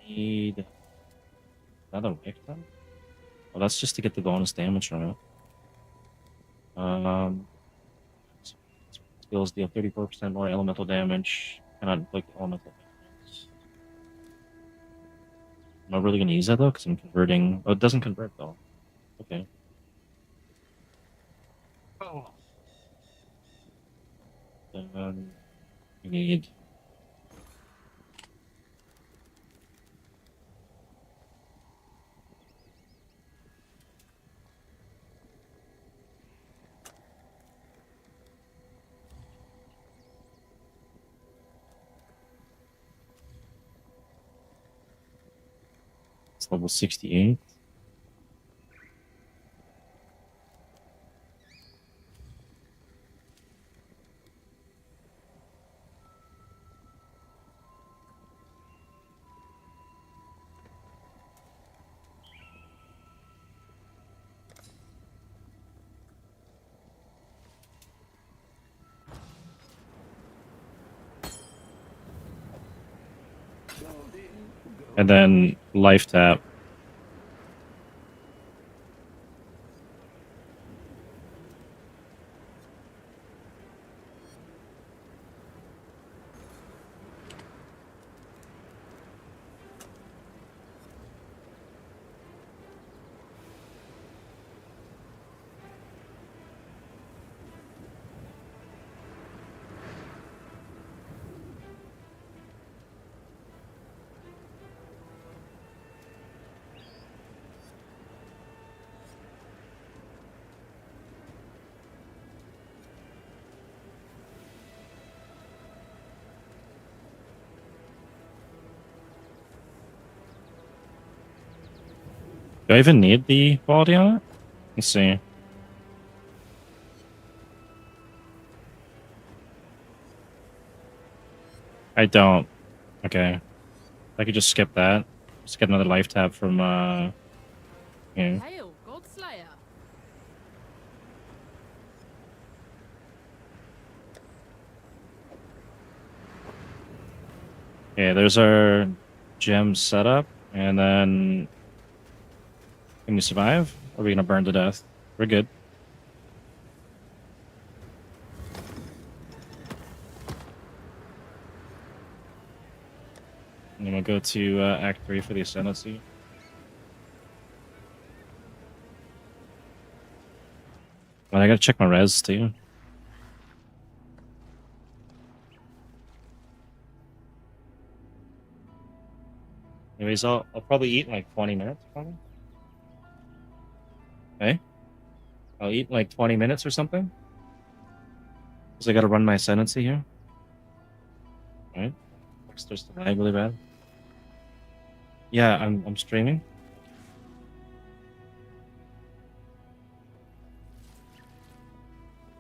Need another victim? Well, that's just to get the bonus damage from it. Skills deal 34% more elemental damage. Cannot inflict elemental damage. Am I really going to use that though? Because I'm converting. Oh, it doesn't convert though. Okay. Oh. Then we need. It's level 68. And then life tap. Do I even need the quality on it? Let's see. I don't. Okay. I could just skip that. Just get another life tab from here. Hail, Godslayer. Okay, there's our gem setup, and then can we survive? Or are we gonna burn to death? We're good. And then we'll go to Act 3 for the Ascendancy. Well, I gotta check my res too. Anyways, I'll probably eat in like 20 minutes, probably. Okay. I'll eat in like 20 minutes or something. Because I gotta run my Ascendancy here. Alright. There's the lag really bad. Yeah, I'm streaming.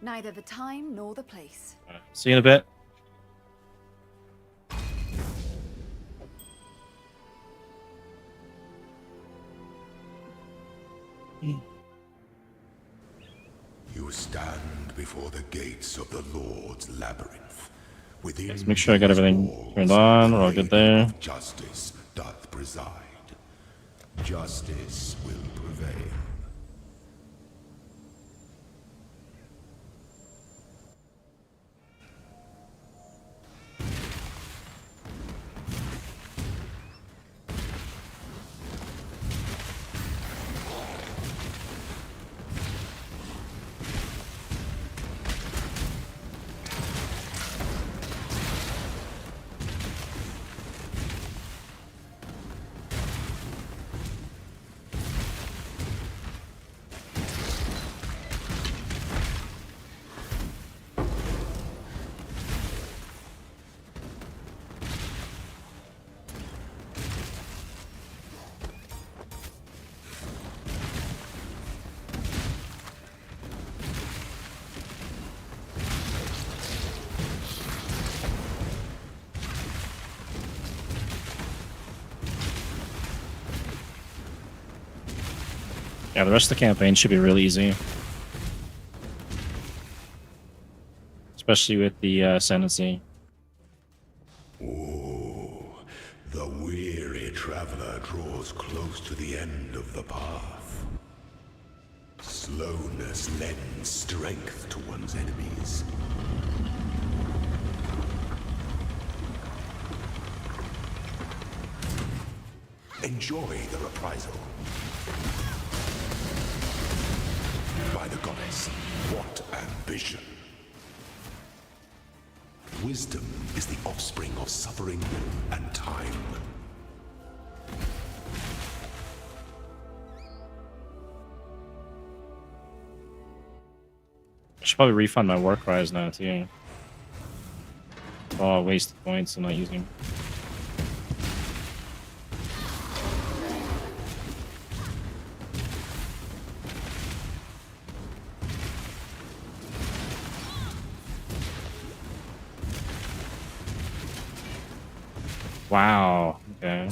Neither the time nor the place. Alright, see you in a bit. You stand before the gates of the Lord's labyrinth. Within Let's make sure I got these everything walls, turned on. We're all the good there. of justice doth preside. Justice will prevail. Yeah, the rest of the campaign should be really easy. Especially with the Ascendancy. Oh, the weary traveler draws close to the end of the path. Slowness lends strength to one's enemies. Enjoy the reprisal. By the goddess, what ambition! Wisdom is the offspring of suffering and time. I should probably refund my war cries now too. Oh, wasted points I'm not using. Wow. Okay.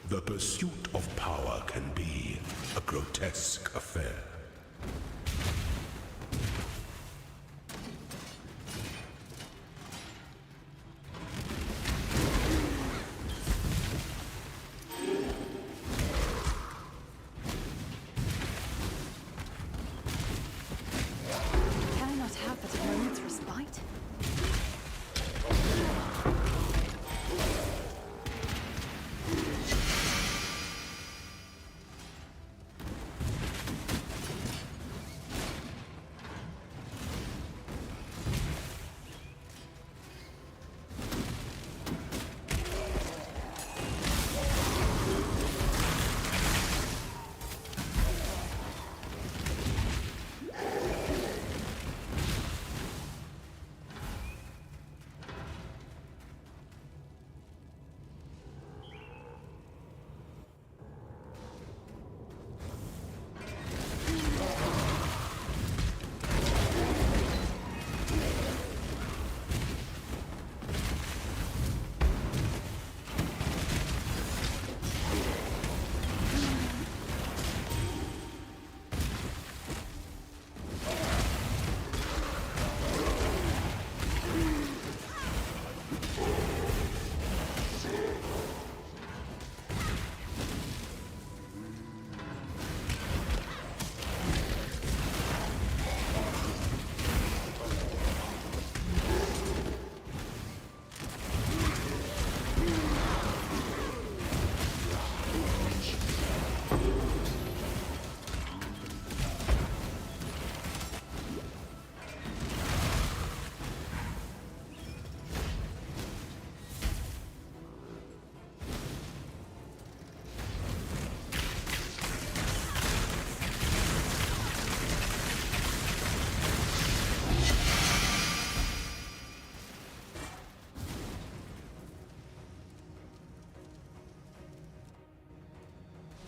The pursuit of power can be a grotesque affair. Can I not have but a moment's respite?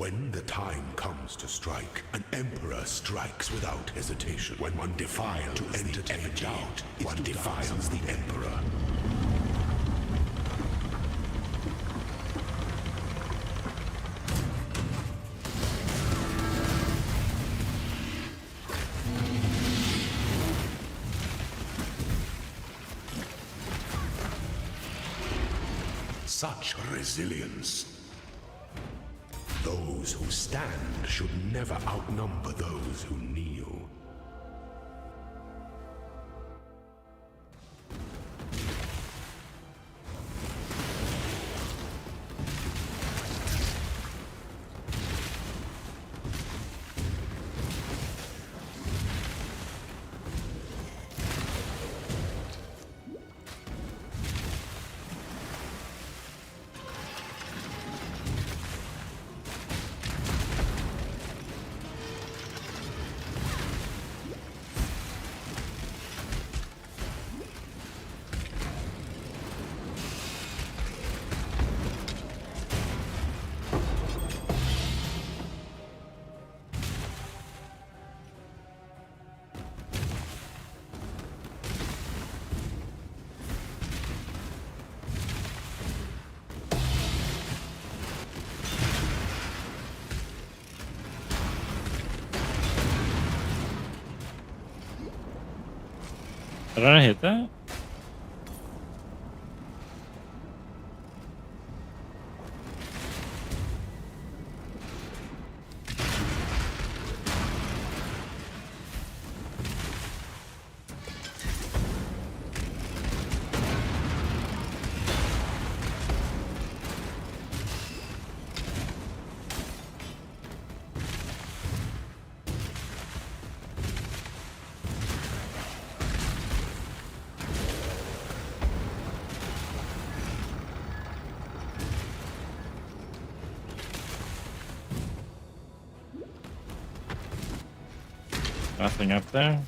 When the time comes to strike, an emperor strikes without hesitation. When one defiles to entertain doubt, one defiles the emperor. Such resilience. Those who stand should never outnumber those who kneel. Did I hit that? Nothing up there.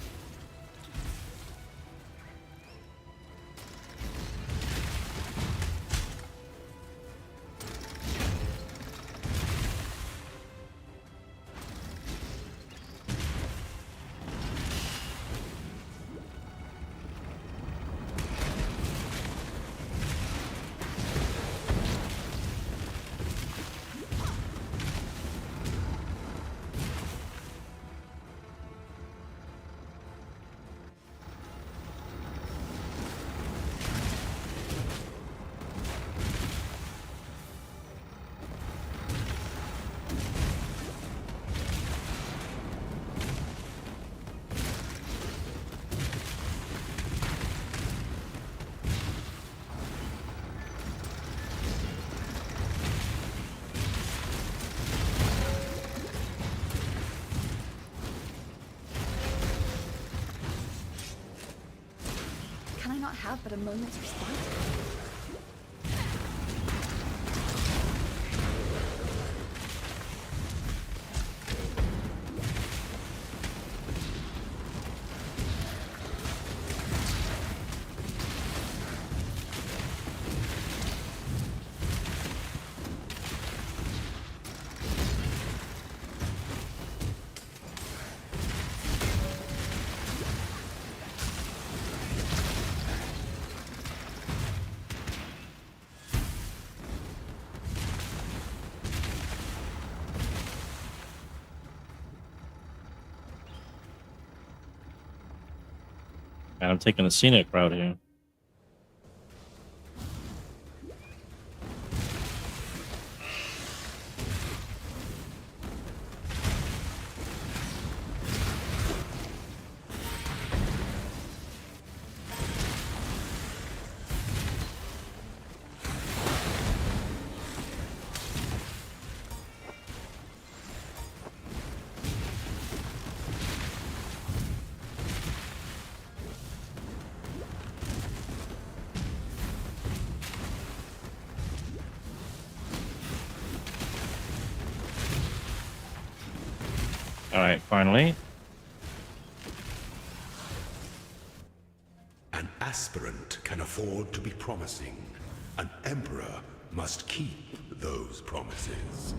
Can I not have but a moment's respite? And I'm taking the scenic route here. Alright, finally. An aspirant can afford to be promising. An emperor must keep those promises.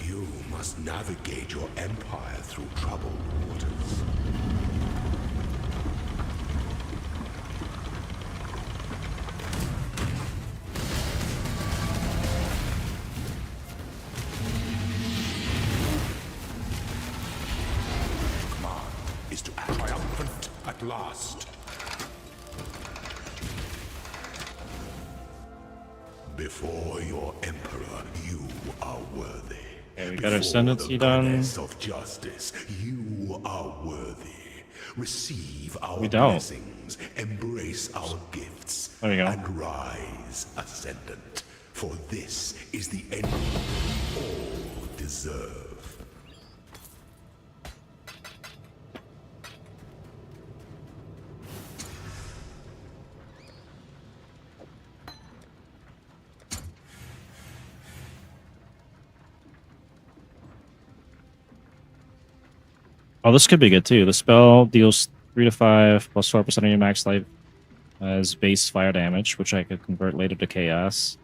You must navigate your empire through troubled waters. Command is to act triumphant at last. Before your emperor, you are worthy. Okay, we got our ascendancy done. Goddess of justice, you are worthy. Receive our We don't. blessings, embrace our gifts, There we go. and rise ascendant. For this is the end all deserve. Oh, this could be good too. The spell deals 3 to 5 plus 4% of your max life as base fire damage, which I could convert later to chaos.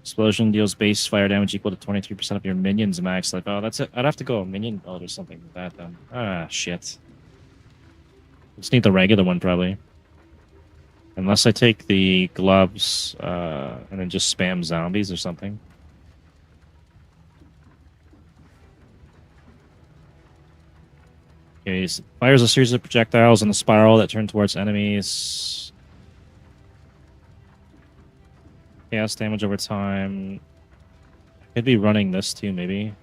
Explosion deals base fire damage equal to 23% of your minions' max life. Oh, that's it. I'd have to go a minion build or something like that then. Ah, shit. Just need the regular one probably. Unless I take the gloves and then just spam zombies or something. Okay, so fires a series of projectiles in a spiral that turn towards enemies. Chaos damage over time. Could be running this too, maybe.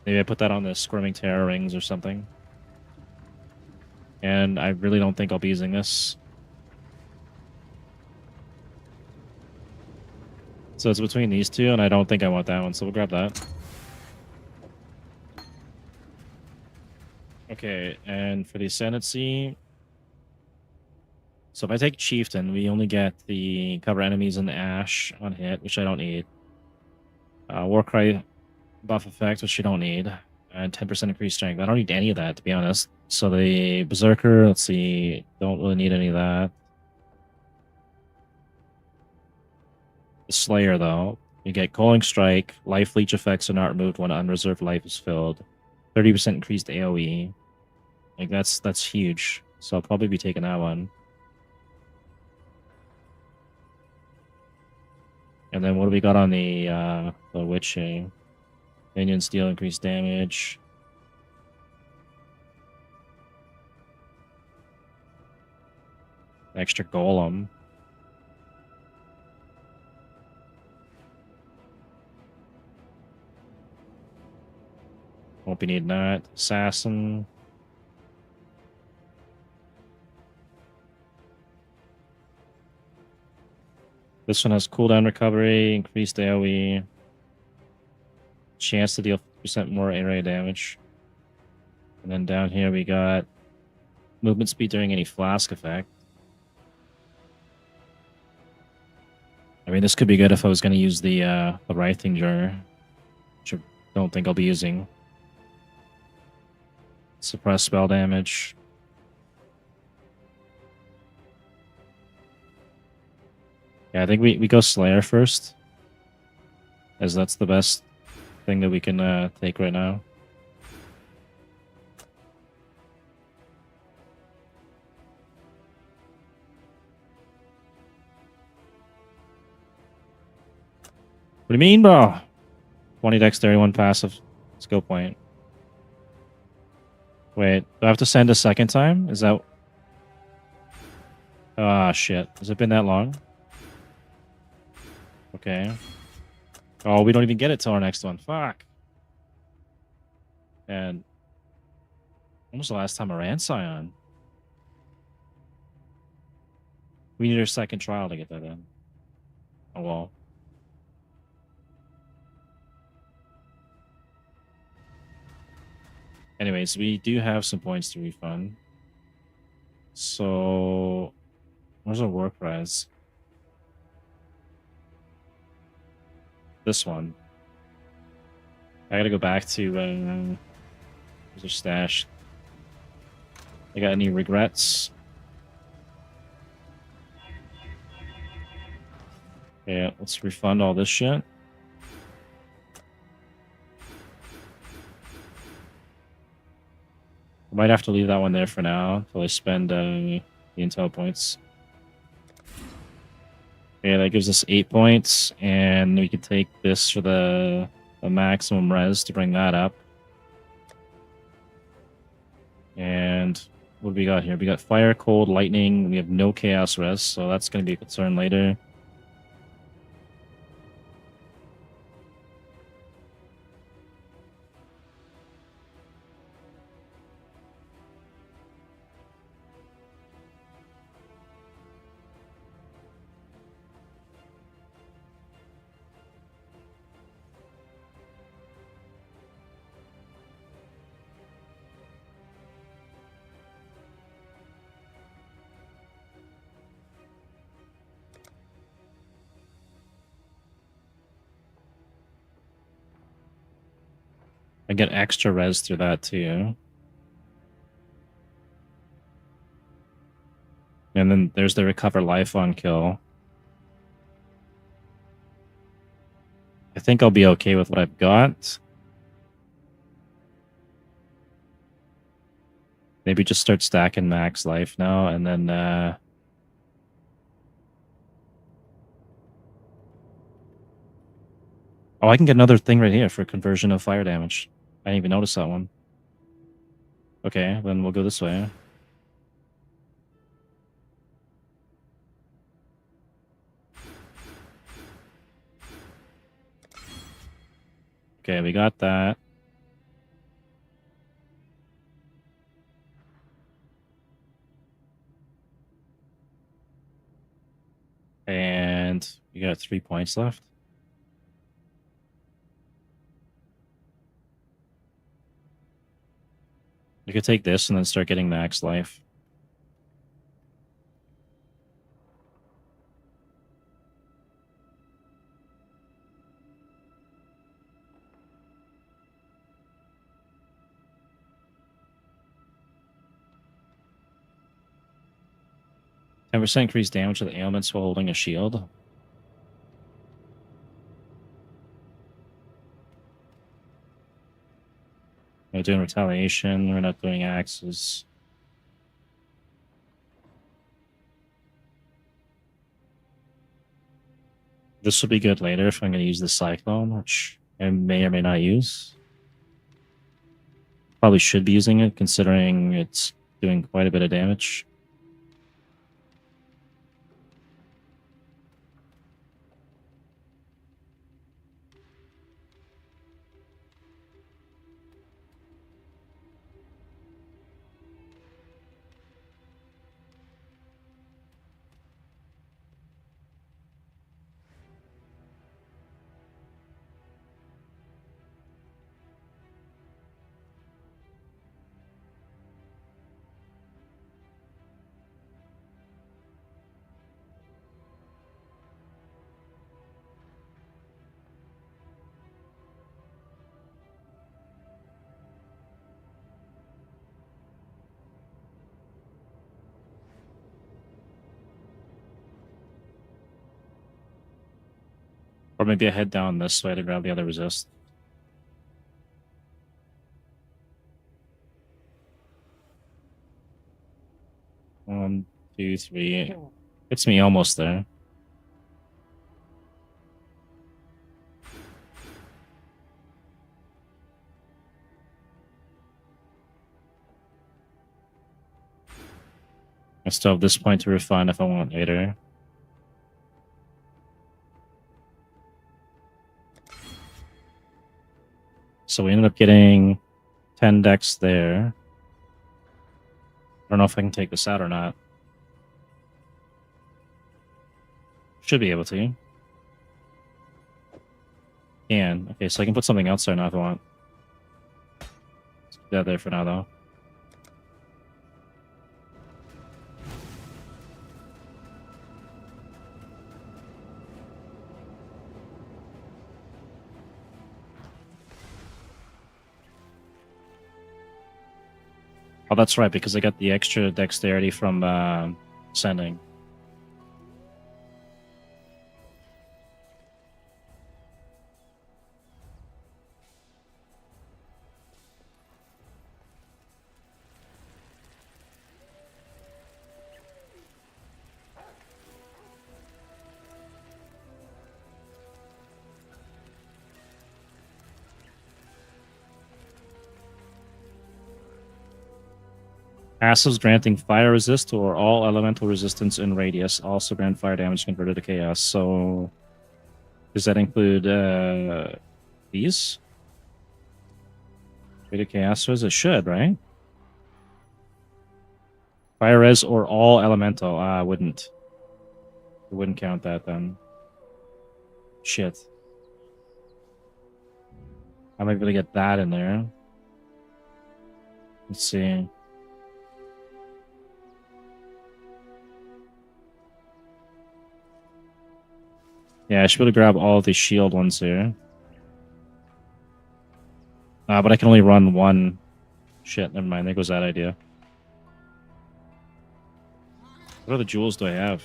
Maybe I put that on the Squirming Terror Rings or something. And I really don't think I'll be using this. So it's between these two, and I don't think I want that one, so we'll grab that. Okay, and for the Ascendancy... So if I take Chieftain, we only get the cover enemies in the Ash on hit, which I don't need. Warcry buff effect, which you don't need. And 10% increased strength. I don't need any of that, to be honest. So the Berserker, let's see, don't really need any of that. The Slayer, though, you get Coaling Strike, Life Leech effects are not removed when unreserved life is filled. 30% increased AoE. Like, that's huge. So I'll probably be taking that one. And then what do we got on the Witching? Minions deal increased damage. Extra Golem. Won't be needing that. Assassin. This one has cooldown recovery, increased AoE. Chance to deal 50% more area damage. And then down here we got movement speed during any flask effect. I mean, this could be good if I was going to use the Writhing Jar, which I don't think I'll be using. Suppress spell damage. Yeah, I think we go Slayer first, as that's the best thing that we can take right now. What do you mean, bro? 20 dexterity, 1 passive. Skill point. Wait, do I have to send a second time? Is that... Ah, shit. Has it been that long? Okay. Oh, we don't even get it till our next one. Fuck. And... when was the last time I ran Scion? We need our second trial to get that in. Oh, well. Anyways, we do have some points to refund. So, where's our work prize? This one. I gotta go back to, where's our stash? I got any regrets? Okay, let's refund all this shit. I might have to leave that one there for now until I spend the intel points. Okay, that gives us 8 points, and we could take this for the maximum res to bring that up. And what do we got here? We got fire, cold, lightning. We have no chaos res, so that's going to be a concern later. I get extra res through that too. And then there's the recover life on kill. I think I'll be okay with what I've got. Maybe just start stacking max life now, and then oh, I can get another thing right here for conversion of fire damage. I didn't even notice that one. Okay, then we'll go this way. Okay, we got that. And we got 3 points left. We could take this and then start getting max life. %, increased damage to the ailments while holding a shield. We're doing retaliation. We're not doing axes. This will be good later if I'm going to use the Cyclone, which I may or may not use. Probably should be using it, considering it's doing quite a bit of damage. Or maybe I head down this way to grab the other resist. One, two, three. It's me almost there. I still have this point to refine if I want later. So we ended up getting 10 decks there. I don't know if I can take this out or not. Should be able to. Can. Okay, so I can put something else there now if I want. Let's keep that there for now, though. Oh, that's right, because I got the extra dexterity from sending. Passives granting fire resist or all elemental resistance in radius. Also grant fire damage converted to chaos. So does that include these? Create chaos res? It should, right? Fire res or all elemental. I wouldn't. It wouldn't count that then. Shit. I might be able to get that in there. Let's see. Yeah, I should be able to grab all the shield ones here. But I can only run one. Shit, never mind. There goes that idea. What other jewels do I have?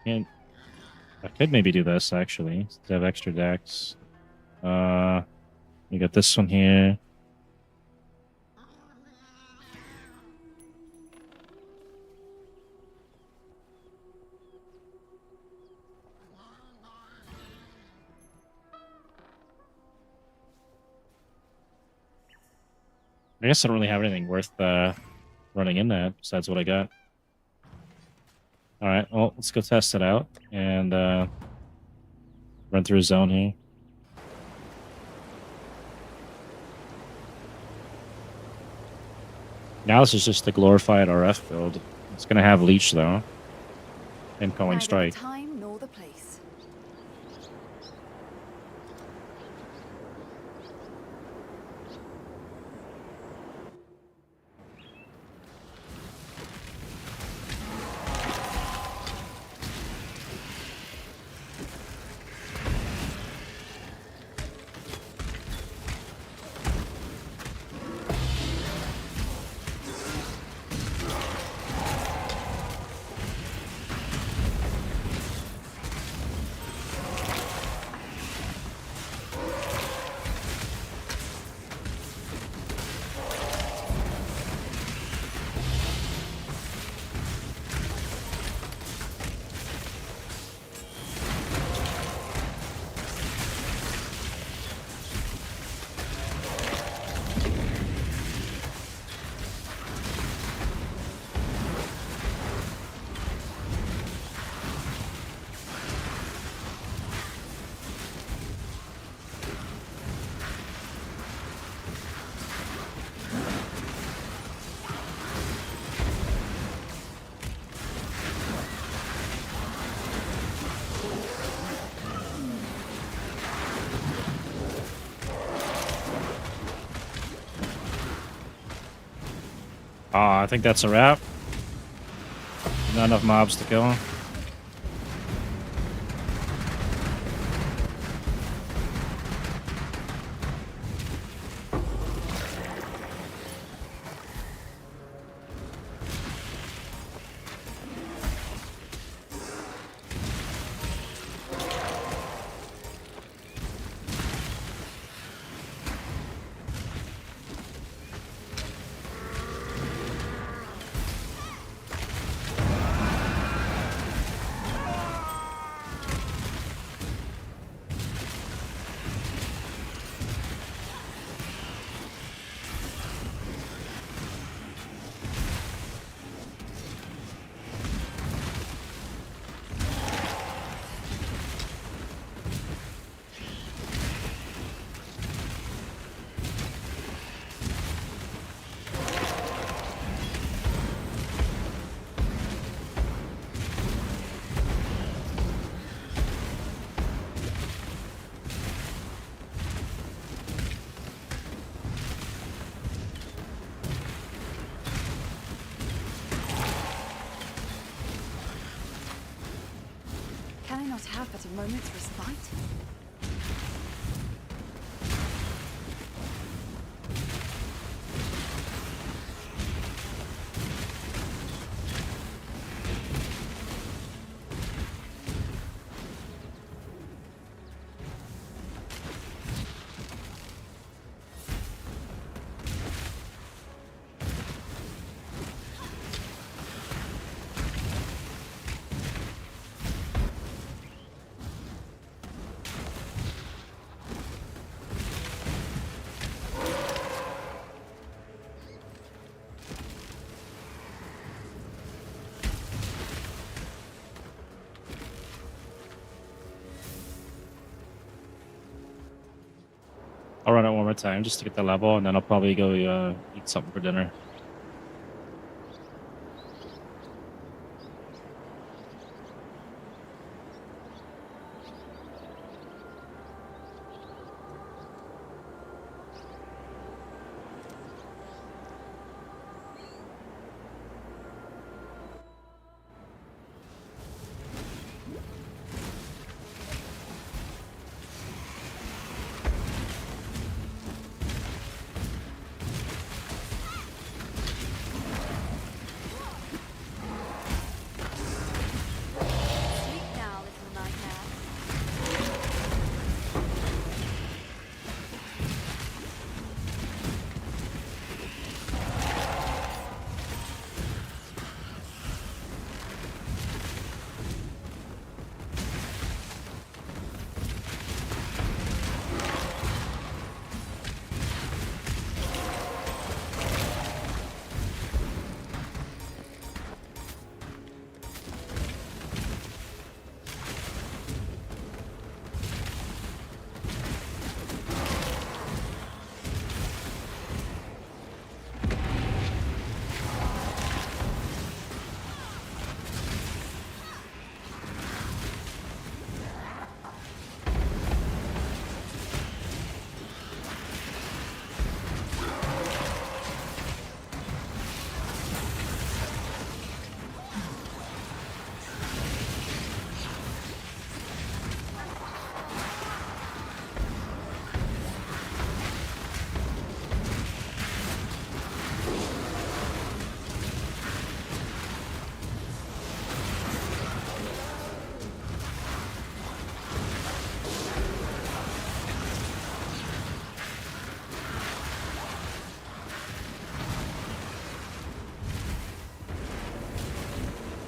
And I could maybe do this, actually. To have extra decks. You got this one here. I guess I don't really have anything worth running in that besides what I got. Alright, well, let's go test it out and run through a zone here. Now this is just a glorified RF build. It's going to have Leech, though. And Calling Neither Strike. the time nor the place. I think that's a wrap. Not enough mobs to kill. Can I not have but a moment's respite? of time just to get the level, and then I'll probably go eat something for dinner. Sleep now, little nightmare.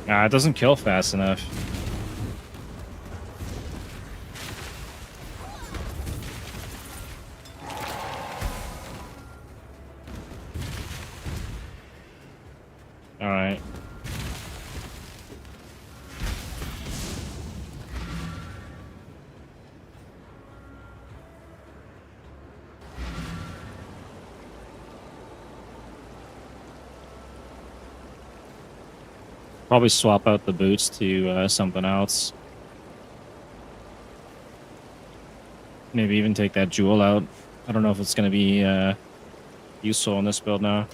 It doesn't kill fast enough. Alright. Probably swap out the boots to something else. Maybe even take that jewel out. I don't know if it's going to be useful in this build now.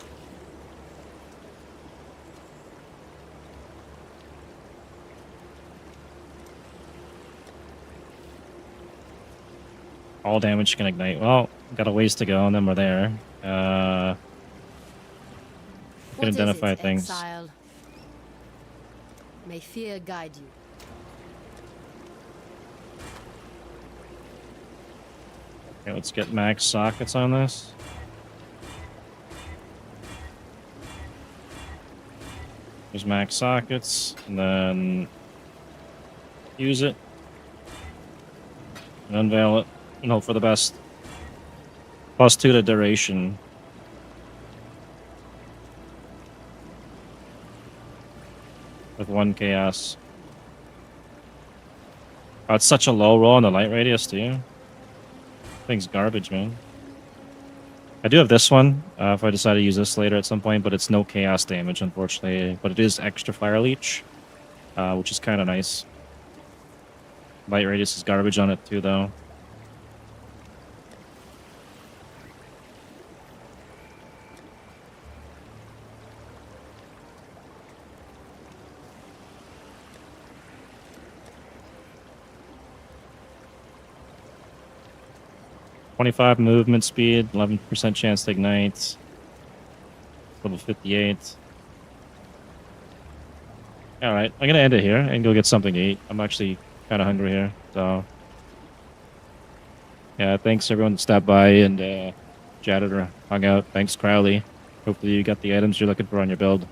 All damage can ignite. Well, got a ways to go, and then we're there. Can What is identify it, things. exile? May fear guide you. Okay, let's get max sockets on this. There's max sockets, and then use it, and unveil it, and hope for the best. +2 to duration. With 1 chaos. Oh, it's such a low roll on the light radius, too. Thing's garbage, man. I do have this one, if I decide to use this later at some point, but it's no chaos damage, unfortunately. But it is extra fire leech, which is kind of nice. Light radius is garbage on it, too, though. .25 movement speed, 11% chance to ignite. Level 58. Alright, I'm gonna end it here and go get something to eat. I'm actually kind of hungry here, so... Yeah, thanks everyone that stopped by and chatted or hung out. Thanks, Crowley. Hopefully you got the items you're looking for on your build.